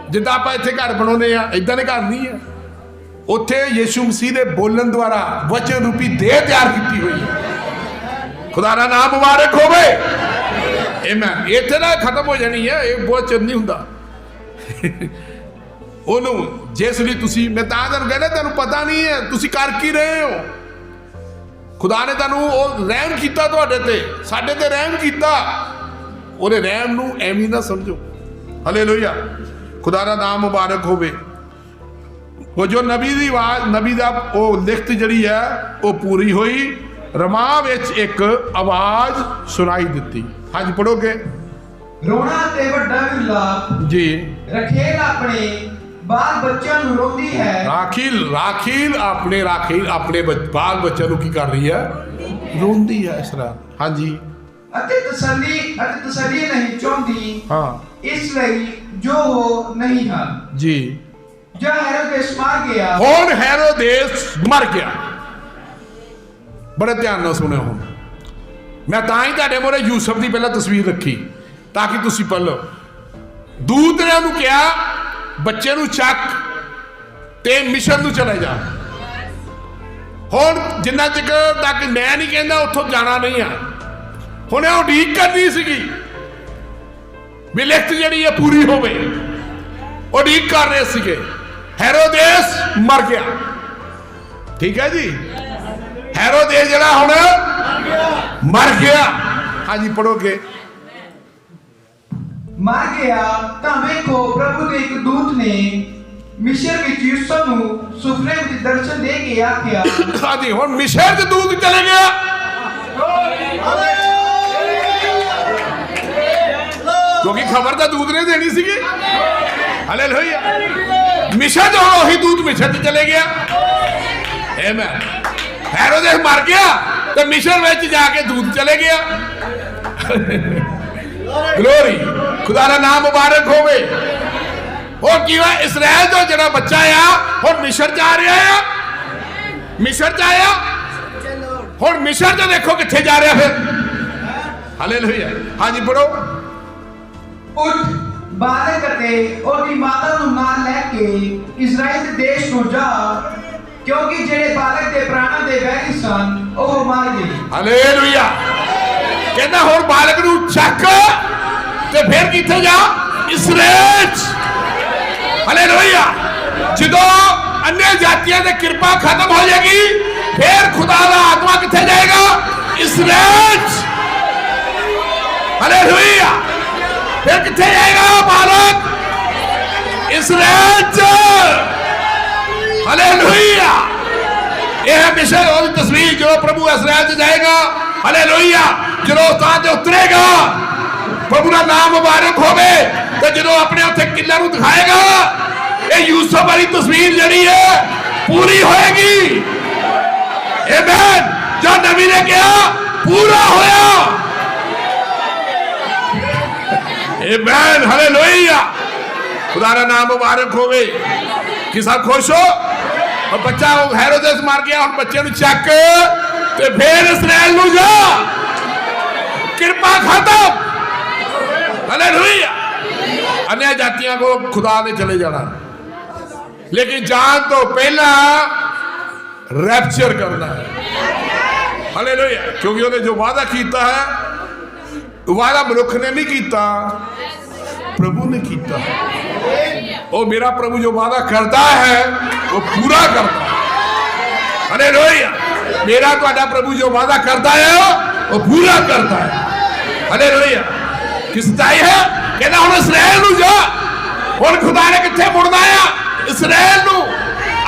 S1: जिद्दां आपां इत्थे घर बनाउने आ, इदां दे घर नहीं है। उत्थे यीशु मसीह दे बोलन द्वारा वचन रूपी देह तैयार की हुई है। खुदा दा नाम मुबारक होवे। आमीन। इत्थे ना खत्म हो जानी है, ये बहुत चिर नहीं हुंदा। ओनू जिस लिए तुसीं, मैं तां तुहानूं कहना, तुहानूं पता नहीं है तुसीं कर की रहे हो। खुदा ने तुहानूं वो रहम कीता, तुहाडे ते साडे ते रहम कीता। ਉਹਦੇ ਰਹਿਮ ਨੂੰ ਐਵੇਂ ਨਾ ਸਮਝੋ। ਹਾਲੇਲੂਇਆ। खुदा का नाम मुबारक होवे। वो जो नबी की आवाज, नबी का वो लिखत जी है वो पूरी हुई। रमा विच एक आवाज सुनाई दी। हाँ जी पढ़ोगे।
S2: रोना ते वड्डा विलाप
S1: जी।
S2: रखेल अपने बाल बच्चों नूं रोंदी है। राखील अपने बाल बच्चों नूं की कर रही है? रोंदी है इस तरह। हाँ जी। तसल्ली नहीं चाहती। हाँ। इसलिए जो हो नहीं है जी। जो हेरोदेस मर गया। हुण हेरोदेस मर गया।
S1: बड़े ध्यान नाल सुनियो हुण मैं तां ही तुहाडे मोहरे यूसुफ की पहले तस्वीर रखी ताकि तुसीं पढ़ लो। दूत ने उन्होंने कहा बच्चे नूं चक ते मिशन नूं चले जा। हुण जिन्ना चिर तक मैं नहीं कहना उत्थों जाना नहीं है। हुण उड़ीक करनी सीगी भी लिखत जिहड़ी है पूरी होवे, उड़ीक कर रहे सीगे। हेरोदेस मर गया, ठीक है जी, हेरोदेस जिहड़ा हुण मर गया। हाँ जी पढ़ोगे।
S2: मर गया ਤਾਂ ਵੇਖੋ प्रभु ਦੇ ਇੱਕ ਦੂਤ ਨੇ मिस्र ਵਿੱਚ यूसुफ ਨੂੰ ਸੁਪਨੇ ਵਿੱਚ ਦਰਸ਼ਨ ਦੇ ਕੇ ਆਖਿਆ।
S1: हाँ जी हुण मिस्र च दूत चले गया। क्योंकि खबर तो दूत ने देनी सी। हालेलुया। मिस्र च हुण ओही दूत मिस्र च चले गया। आमीन। हेरोदेस मर गया तो मिस्र में जाके दूत चले गया। ग्लोरी, खुदा का नाम मुबारक होवे। और की हुआ इसराइल तो जरा बच्चा आ हुण मिस्र जा रहा है, मिस्र च आया हुण मिस्र च देखो कित्थे जा रहा फिर। हालेलुया। हाँ जी पढ़ो।
S2: उठ बालक ते ओदी माता ਨੂੰ ਨਾਲ ਲੈ ਕੇ ਇਜ਼ਰਾਈਲ ਦੇ ਦੇਸ਼ ਨੂੰ ਜਾ ਕਿਉਂਕਿ ਜਿਹੜੇ ਬਾਲਕ ਦੇ ਪ੍ਰਾਣਾਂ ਦੇ ਵੈਰੀ ਸਨ ਉਹ ਮਰ ਗਏ।
S1: ਹਾਲੇਲੂਇਆ। कहना हुण बालक नूं चक ते फिर कित्थे जा इसराइल। हालेलुया। जदों अन्य जातियां दी कृपा खत्म हो जाएगी फिर खुदा दा आत्मा कित्थे जाएगा इसराइल। हालेलुया। फिर कित्थे जाएगा बालक इसराइल। हालेलुया। यह मिशन और तस्वीर जो प्रभु इसराइल जाएगा। हालेलुया। जो स्थान से उतरेगा प्रभु का नाम मुबारक होवे तो जो अपने उत्थे किला नूं दिखाएगा ये यूसुफ वाली तस्वीर जड़ी है पूरी होएगी। आमीन। जो नबी ने कहा पूरा होया। आमीन। हालेलुया। खुदा का नाम मुबारक होवे। कि सब खुश हो। और बच्चा हेरोदेस मार गया और बच्चे नूं चक ते फिर इसराइल नूं जा कृपा खत्म। हालेलुया। अन्य जातियों को खुदा ने चले जाना लेकिन जान तो पहला रैप्चर करना है। हालेलुया। क्योंकि उन्हें जो वादा किया है वादा मनुख ने नहीं किया प्रभु ने किया। और मेरा प्रभु जो वादा करता है वो पूरा करता है। हालेलुया। मेरा तो प्रभु जो वादा करता है वो पूरा करता है। हालेलुया। किस सच्चाई है कहना हुण इसराइल नूं जा। हुण खुदा ने कित्थे मुड़ना है इसराइल नूं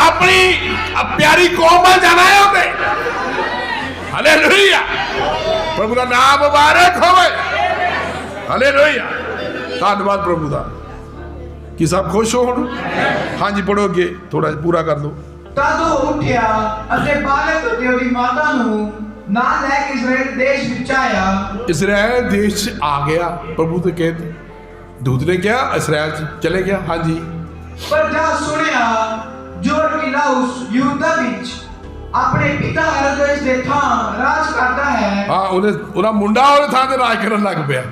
S1: अपनी प्यारी कौम में जाना है उन्हें। हालेलुया। प्रभु का नाम मुबारक होवे। हालेलुया। धन्यवाद प्रभु का। कि सब खुश हो हुण। हाँ जी पढ़ो अगे थोड़ा पूरा कर दो।
S2: तद ਉਹ ਉੱਠਿਆ ਅਤੇ ਬਾਲਕ ਤੇ ਉਹਦੀ ਮਾਤਾ ਨੂੰ ਨਾਲ ਲੈ ਕੇ ਇਜ਼ਰਾਈਲ ਦੇਸ਼ ਵਿੱਚ ਆਇਆ।
S1: इजराइल देश च आ गया। प्रभु तो कहते दूत ने क्या इसराइल चले गया। हाँ जी।
S2: ਪਰ ਜਦ ਸੁਣਿਆ ਜੋ ਅਰਕਿਲਾਉਸ ਯਹੂਦਾ ਵਿੱਚ ਆਪਣੇ ਪਿਤਾ ਹੈਰੋਦੇਸ ਦੇ ਥਾਂ ਰਾਜ ਕਰਦਾ ਹੈ।
S1: हाँ उन्हें मुंडा ਉਹਦੇ ਥਾਂ ਤੇ ਰਾਜ ਕਰਨ ਲੱਗ ਪਿਆ।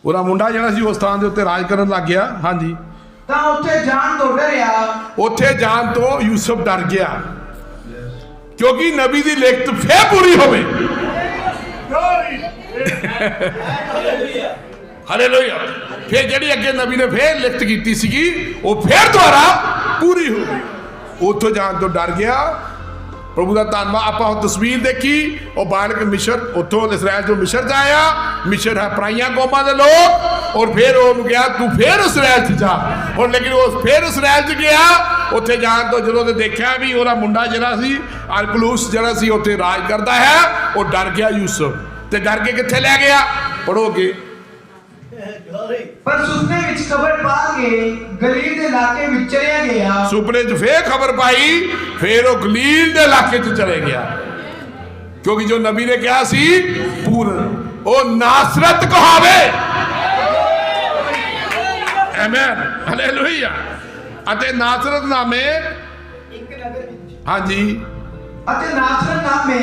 S1: ਉਹਦਾ ਮੁੰਡਾ ਜਿਹੜਾ ਸੀ ਉਸ ਥਾਂ ਦੇ ਉੱਤੇ ਰਾਜ ਕਰਨ ਲੱਗ ਗਿਆ। हाँ जी।
S2: ਤਾਂ ਉੱਥੇ ਜਾਣ ਤੋਂ ਡਰਿਆ।
S1: ਉੱਥੇ ਜਾਣ ਤੋਂ ਯੂਸੁਫ ਡਰ ਗਿਆ ਕਿਉਂਕਿ ਨਬੀ ਦੀ ਲਿਖਤ ਫੇਰ ਪੂਰੀ ਹੋਵੇ। ਹਾਲੇਲੂਇਆ। ਫਿਰ ਜਿਹੜੀ ਅੱਗੇ ਨਬੀ ਨੇ ਫੇਰ ਲਿਖਤ ਕੀਤੀ ਸੀਗੀ ਉਹ ਫੇਰ ਦੁਬਾਰਾ ਪੂਰੀ ਹੋ ਗਈ। ਉੱਥੋਂ ਜਾਣ ਤੋਂ ਡਰ ਗਿਆ। प्रभु का धन्यवाद। ਆਪਾਂ ਉਹ ਤਸਵੀਰ ਦੇਖੀ ਉਹ ਬਾਲਕ ਮਿਸਰ ਉੱਥੋਂ ਇਸਰਾਇਲ ਤੋਂ ਮਿਸਰ ਜਾਇਆ। मिसर है पराइया कौमां दे लोग और फिर ਉਹਨੂੰ ਕਿਹਾ ਤੂੰ ਫਿਰ ਇਸਰਾਇਲ 'ਚ ਜਾ। ਹੁਣ ਲੇਕਿਨ ਉਹ ਫਿਰ ਇਸਰਾਇਲ 'ਚ ਗਿਆ। ਉੱਥੇ ਜਾਣ ਤੋਂ ਜਦੋਂ ਤੇ ਦੇਖਿਆ ਵੀ ਉਹਦਾ ਮੁੰਡਾ ਜਿਹੜਾ ਸੀ ਅਰਕਲੂਸ ਜਿਹੜਾ ਸੀ ਉੱਥੇ ਰਾਜ ਕਰਦਾ ਹੈ ਉਹ ਡਰ ਗਿਆ ਯੂਸੁਫ ਤੇ ਡਰ ਕੇ ਕਿੱਥੇ ਲੈ ਗਿਆ ਪੜੋਗੇ।
S2: पर सुपने विच खबर पा के गलील दे इलाके विच चलिया गया।
S1: सुपने च फिर खबर पाई फिर वो गलील दे इलाके च चले गया क्योंकि जो नबी ने कहा सी पूर्ण ओ नासरत कहावे। आमीन हालेलुया। अते नासरत नामे हाँ जी
S2: ਅਤੇ ਨਾਸਰਨ ਨਾਮੇ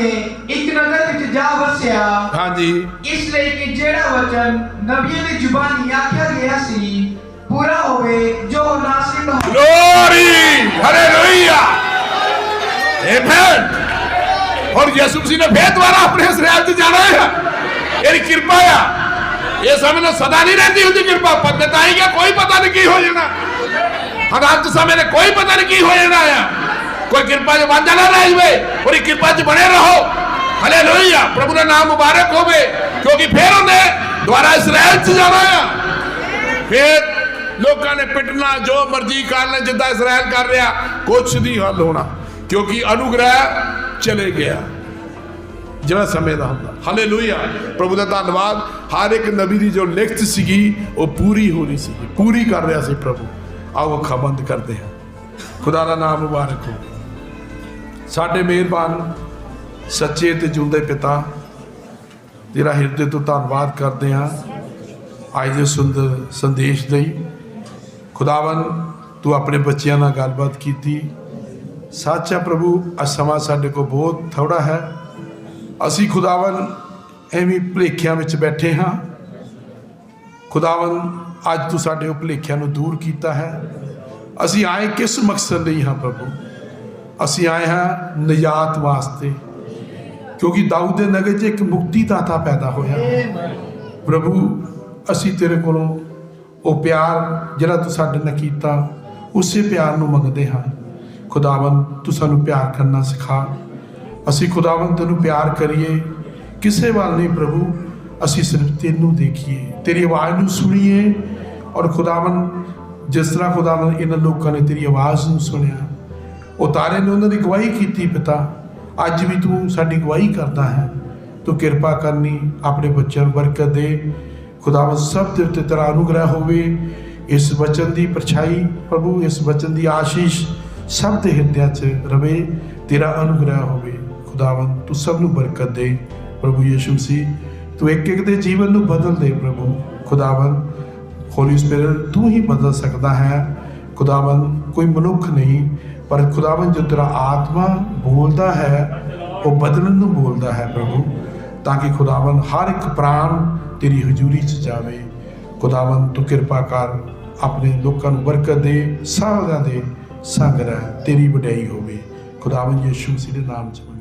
S2: ਇੱਕ ਨਗਰ ਵਿੱਚ ਜਾ ਵਸਿਆ।
S1: ਹਾਂਜੀ,
S2: ਇਸ ਲਈ ਕਿ ਜਿਹੜਾ ਵਚਨ ਨਬੀਆਂ ਦੀ ਜ਼ੁਬਾਨੀ ਆਖਿਆ ਗਿਆ ਸੀ पूरा होवे जो नासरीन हो।
S1: ग्लोरी, हालेलुया, आमेन। और यीशु मसीह ने फिर दोबारा अपने इस्राएल से जाना है। ये कृपा है, ये समय में सदा नहीं रहती उसकी कृपा। पद्धताई का कोई पता नहीं की हो जाना, अनंत समय में कोई पता नहीं की हो जाना है। कोई कृपा जो बन जाना रहे और कृपा जो बने रहो। हालेलुया, प्रभु का नाम मुबारक होवे, क्योंकि फिर उन्हें दोबारा इस्राएल से जाना है। फिर लोगों ने पिटना, जो मर्जी कर ले, जिदा इसराइल कर रहा, कुछ नहीं हल होना, क्योंकि अनुग्रह चले गया जिहड़ा समय दा हुंदा। हालेलुया, प्रभु दा धन्नवाद। हर एक नबी की जो लिखत सीगी वो पूरी हो रही सी, पूरी कर रहा सी प्रभु। आओ अखां बंद करते हैं। खुदा दा नाम मुबारक हो। साडे मेहरबान सच्चे ते जिउंदे पिता, तेरा हिरदे तो धन्नवाद करते हैं अज दे सुंदर संदेश दई। खुदावन तू अपने बच्चों नाल गलबात की। सच है प्रभु, अज समा साडे को बहुत थोड़ा है। असी खुदावन एवं भुलेखियां विच बैठे हाँ। खुदावन अज तू साडे भुलेखियां नूं दूर किया है। असी आए किस मकसद लई हाँ प्रभु? असी आए हाँ निजात वास्ते, क्योंकि दाऊद दे नगर च एक मुक्तिदाता पैदा होया। प्रभु असी तेरे कोलों वो प्यार जिहड़ा तू साडे नाल कीता, उसे प्यार नूं मंगदे हाँ। खुदावन तू सानू प्यार करना सिखा। असी खुदावन तेनू प्यार करिए, किसे वाल नहीं प्रभु। असी सिर्फ तेनू देखिए, तेरी आवाज़ नूं सुनिए। और खुदावन जिस तरह खुदावन इन्हां लोगों ने तेरी आवाज़ नूं सुनिया, उतारे ने उन्होंने गवाही की पिता, अज भी तू साडी गवाही करता है। तू कृपा करनी, अपने बच्चों को बरकत दे। खुदावन सब दे उत्ते तेरा अनुग्रह होवे। इस वचन की परछाई प्रभु, इस वचन की आशीष सब के हिरदियां च रवे। तेरा अनुग्रह होवे। खुदावन तू सब नूं बरकत दे प्रभु यीशु मसीह। तू एक एक दे जीवन नूं बदल दे प्रभु। खुदावन होली स्पिरिट तू ही बदल सकता है। खुदावन कोई मनुख नहीं, पर खुदावन जो तेरा आत्मा बोलता है वो बदलन नूं बोलता है प्रभु, ताकि खुदावन हर एक प्राण तेरी हजूरी च जावे। खुदावन तू कृपा कर, अपने लोगों को बरकत दे, सारा दे संग रह, तेरी वड्याई होवे। खुदावन यीशु मसीह के नाम च।